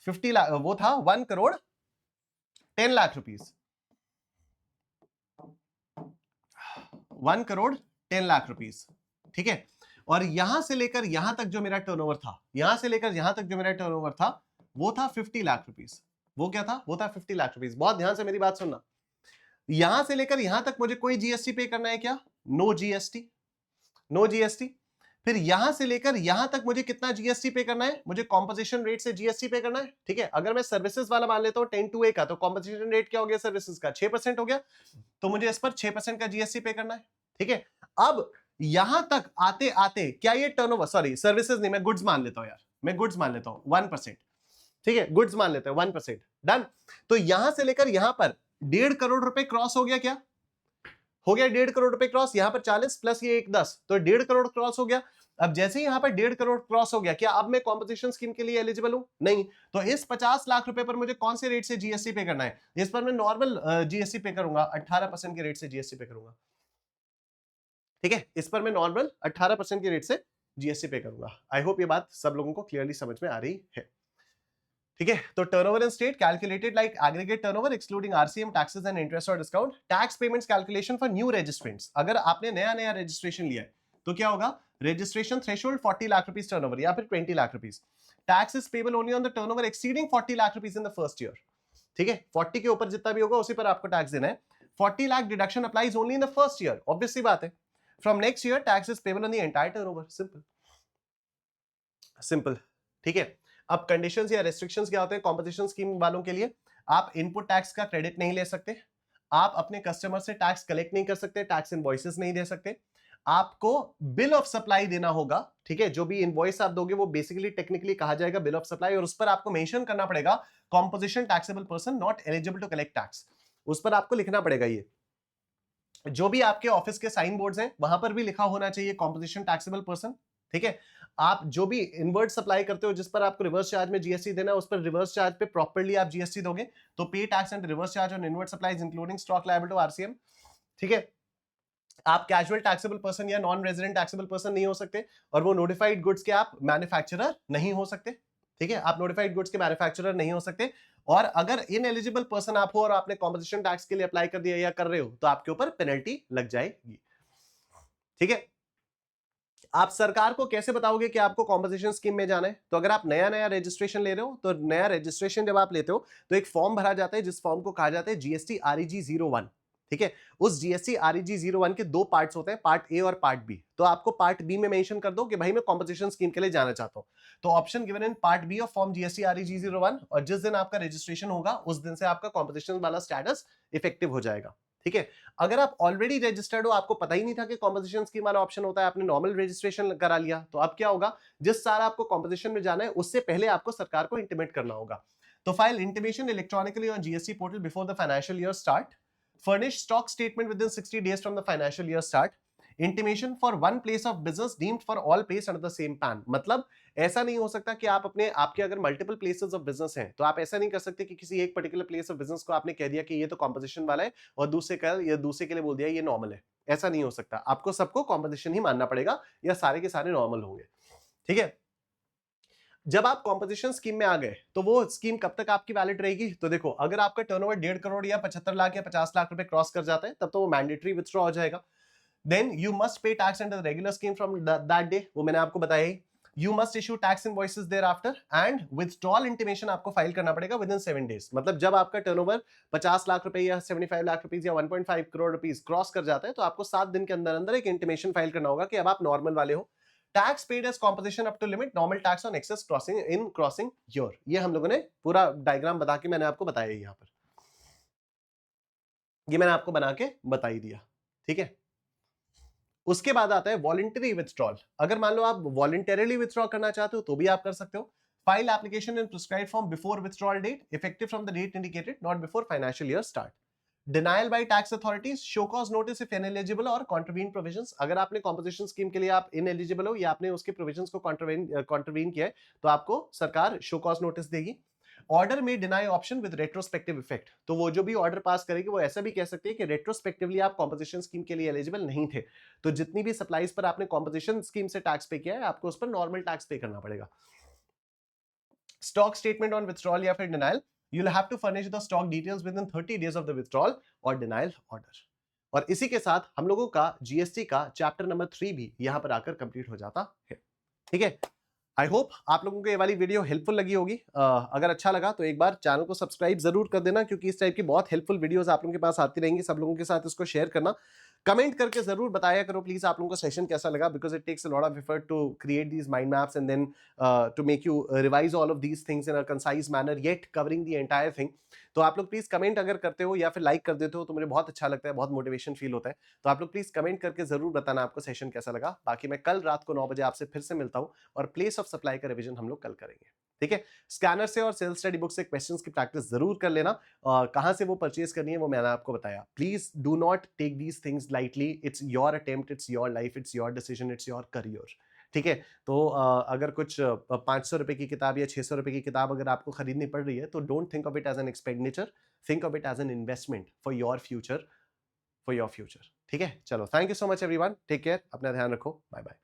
50 लाख, वो था 1 करोड़ 10 लाख रुपीस, 1 करोड़ 10 लाख रुपीस, ठीक है। और यहां से लेकर यहां तक जो मेरा टर्नओवर था, यहां से लेकर यहां तक जो मेरा टर्नओवर था वो था 50 लाख रुपीस। वो क्या था? वो था 50 लाख रुपीस। बहुत ध्यान से मेरी बात सुनना, यहां से लेकर यहां तक मुझे कोई जीएसटी पे करना है क्या? No GST, no GST. फिर यहां से लेकर यहां तक मुझे कितना जीएसटी पे करना है? मुझे कॉम्पोजिशन रेट से जीएसटी पे करना है, ठीक है। अगर मैं सर्विसेज वाला मान लेता हूं 10(2)(a) का, तो कॉम्पोजिशन रेट क्या हो गया सर्विसेज का? 6% हो गया, तो मुझे इस पर 6% का जीएसटी पे करना है, ठीक है। अब यहां तक आते आते क्या ये टर्नओवर, सॉरी सर्विसेज नहीं, मैं गुड्स मान लेता हूं यार, मैं गुड्स मान लेता हूं 1%, ठीक है, गुड्स मान लेते हैं 1%, डन। तो यहां से लेकर यहां पर 1.5 करोड़ रुपए क्रॉस हो गया, क्या हो गया? 1.5 करोड़ रुपए क्रॉस। यहां पर 40 प्लस ये 1 10, तो 1.5 करोड़ क्रॉस हो गया। अब जैसे ही यहां पर 1.5 करोड़ क्रॉस हो गया, क्या अब मैं कॉम्पोजिशन स्कीम के लिए एलिजिबल हूं? नहीं। तो इस 50 लाख रुपए पर मुझे कौन से रेट से जीएसटी पे करना है? इस पर मैं नॉर्मल जीएसटी पे करूंगा, 18% के रेट से जीएसटी पे करूंगा, ठीक है। इस पर मैं नॉर्मल 18% के रेट से जीएसटी पे करूंगा। आई होप ये बात सब लोगों को क्लियरली समझ में आ रही है। ठीक है, तो turnover in state calculated like aggregate turnover excluding RCM, taxes and interest और discount. Tax payments calculation for new registrants, अगर आपने नया नया रजिस्ट्रेशन लिया है तो क्या होगा, registration threshold 40 lakh rupees turnover या फिर 20 lakh rupees. Tax is payable only on the turnover exceeding 40 lakh rupees in the first year. ठीक है, 40 के ऊपर जितना भी होगा उसी पर आपको टैक्स देना है। 40 lakh deduction applies only in the first year, obvious सी बात है। From next year tax is payable on the entire turnover, simple simple. ठीक है, अब कंडीशंस या रेस्ट्रिक्शंस क्या होते हैं कॉम्पोजिशन स्कीम वालों के लिए, आप इनपुट टैक्स का क्रेडिट नहीं ले सकते, आप अपने कस्टमर से टैक्स कलेक्ट नहीं कर सकते, टैक्स इनवॉइसेस नहीं दे सकते, आपको बिल ऑफ सप्लाई देना होगा। ठीक है, जो भी इनवॉइस आप दोगे वो बेसिकली टेक्निकली कहा जाएगा बिल ऑफ सप्लाई, और उस पर आपको मेंशन करना पड़ेगा composition taxable person not eligible to collect tax, उस पर आपको लिखना पड़ेगा। ये जो भी आपके ऑफिस के साइन बोर्ड्स हैं वहां पर भी लिखा होना चाहिए कॉम्पोजिशन टैक्सेबल पर्सन। ठीक है, आप जो भी इनवर्ट सप्लाई करते हो जिस पर आपको रिवर्स चार्ज में जीएसटी देना है, उस पर रिवर्स चार्ज पे प्रॉपर्ली आप जीएसटी दोगे, तो pay tax and reverse charge on invert supplies including stock liable to RCM. ठीक है, आप कैजुअल टैक्सेबल पर्सन या नॉन रेजिडेंट टैक्सेबल पर्सन नहीं हो सकते, और वो नोटिफाइड गुड्स के आप मैन्युफैक्चरर नहीं हो सकते। ठीक है, आप नोटिफाइड गुड्स के मैन्युफैक्चरर नहीं हो सकते, और अगर इनएलिजिबल पर्सन आप हो और आपने कॉम्पोजिशन टैक्स के लिए अप्लाई कर दिया या कर रहे हो तो आपके ऊपर पेनल्टी लग जाएगी। ठीक है, आप सरकार को कैसे बताओगे कि आपको कॉम्पोजिशन स्कीम में जाना है, तो अगर आप नया नया रजिस्ट्रेशन ले रहे हो तो नया रजिस्ट्रेशन जब आप लेते हो तो एक फॉर्म भरा जाता है जिस फॉर्म को कहा जाता है जीएसटी आरईजी 01। ठीक है, उस जीएसटी आरईजी 01 के दो पार्ट्स होते हैं, पार्ट ए और पार्ट बी। तो आपको पार्ट बी में मेंशन कर दो कि भाई मैं कॉम्पोजिशन स्कीम के लिए जाना चाहता हूं, तो option given in part B of form GST REG 01, और जिस दिन आपका रजिस्ट्रेशन होगा उस दिन से आपका कॉम्पोजिशन वाला स्टेटस इफेक्टिव हो जाएगा। ठीक है, अगर आप ऑलरेडी रजिस्टर्ड हो, आपको पता ही नहीं था कि कॉम्पोजिशन स्कीम वाला ऑप्शन होता है, आपने नॉर्मल रजिस्ट्रेशन करा लिया, तो अब क्या होगा, जिस साल आपको कॉम्पोजिशन में जाना है उससे पहले आपको सरकार को इंटीमेट करना होगा। तो file intimation electronically on GST portal before the financial year start, furnish stock statement with in 60 days from the financial year start, intimation for one place of business deemed for all place under the same pan. मतलब ऐसा नहीं हो सकता कि आप अपने आपके अगर मल्टीपल प्लेसेस ऑफ बिजनेस हैं तो आप ऐसा नहीं कर सकते कि किसी एक पर्टिकुलर प्लेस ऑफ बिजनेस को आपने कह दिया कि ये तो कॉम्पोजिशन वाला है और दूसरे के लिए बोल दिया ये नॉर्मल है। ऐसा नहीं हो सकता, आपको सबको कॉम्पोजिशन ही मानना पड़ेगा या सारे के सारे नॉर्मल होंगे। ठीक है, जब आप कॉम्पोजिशन स्कीम में आ गए तो वो स्कीम कब तक आपकी वैलिड रहेगी, तो देखो अगर आपका टर्नओवर 1.5 करोड़ या 75 लाख या 50 लाख रुपए क्रॉस कर जाता है तब तो वो मैंडेटरी विथड्रॉ हो जाएगा। Then you must pay tax under the regular scheme from that day, वो मैंने आपको बताया ही। You must issue tax invoices thereafter and withdrawal intimation आपको फाइल करना पड़ेगा within 7 days। मतलब जब आपका टर्नओवर 50 लाख रुपए या 75 लाख रुपीस या 1.5 करोड़ रुपीस क्रॉस कर जाता है तो आपको 7 दिन के अंदर अंदर एक इंटिमेशन फाइल करना होगा कि अब आप नॉर्मल वाले हो। Tax paid as composition up to limit, normal tax on excess crossing in crossing year. ये हम लोगों ने पूरा डायग्राम बता के मैंने आपको बताया यहाँ पर, ये मैंने आपको बना के बता ही दिया। ठीक है, उसके बाद आता है वॉलंटरी विथड्रॉल। अगर मान लो आप वॉलंटरीली विथड्रॉ करना चाहते हो तो भी आप कर सकते हो। File application in prescribed form before withdrawal date, effective from the date indicated, not before financial year start. Denial by tax authorities, show cause notice if ineligible और कॉन्ट्रवीन प्रोविजंस। अगर आपने कॉम्पोजिशन स्कीम के लिए आप ineligible हो या आपने उसके प्रोविजंस को कॉन्ट्रवीन किया है तो आपको सरकार शो कॉज नोटिस देगी। ऑर्डर में deny option with retrospective effect, तो वो जो भी ऑर्डर पास करेगी वो ऐसा भी कह सकती है कि रेट्रोस्पेक्टिवली आप कॉम्पोजिशन स्कीम के लिए एलिजिबल नहीं थे, तो जितनी भी सप्लाईज पर आपने कॉम्पोजिशन स्कीम से टैक्स पे किया है आपको उस पर नॉर्मल टैक्स पे करना पड़ेगा। स्टॉक स्टेटमेंट ऑन विथड्रॉल या फिर denial, you will have to furnish the stock details within 30 days of the withdrawal और डिनायल ऑर्डर। और इसी के साथ हम लोगों का जीएसटी का चैप्टर नंबर 3 भी यहां पर आकर कंप्लीट हो जाता है। ठीक है, आई होप आप लोगों को ये वाली वीडियो हेल्पफुल लगी होगी। अगर अच्छा लगा तो एक बार चैनल को सब्सक्राइब जरूर कर देना, क्योंकि इस टाइप की बहुत हेल्पफुल वीडियोस आप लोगों के पास आती रहेंगी। सब लोगों के साथ इसको शेयर करना, कमेंट करके जरूर बताया करो प्लीज आप लोगों को सेशन कैसा लगा, because it takes a lot of effort to create these mind maps and then to make you revise all of these things in a concise manner yet covering the entire thing. तो आप लोग please comment अगर करते हो या फिर like कर देते हो तो मुझे बहुत अच्छा लगता है, बहुत मोटिवेशन फील होता है। तो आप लोग प्लीज कमेंट करके जरूर बताना आपको सेशन कैसा लगा। बाकी मैं कल रात को 9 बजे आपसे फिर से मिलता हूँ और प्लेस ऑफ सप्लाई का रिविजन हम लोग कल करेंगे। ठीक है, स्कैनर से और सेल्फ स्टडी बुक से क्वेश्चंस की प्रैक्टिस जरूर कर लेना। कहां से वो परचेज करनी है वो मैंने आपको बताया। Please do not take these things lightly, it's your attempt, it's your life, it's your decision, it's your career. ठीक है, तो अगर कुछ 500 रुपए की किताब या 600 रुपए की किताब अगर आपको खरीदनी पड़ रही है तो don't think of it as an expenditure, think of it as an investment for your future, for your future. ठीक है, चलो thank you so much everyone, take care, अपना ध्यान रखो, बाय बाय।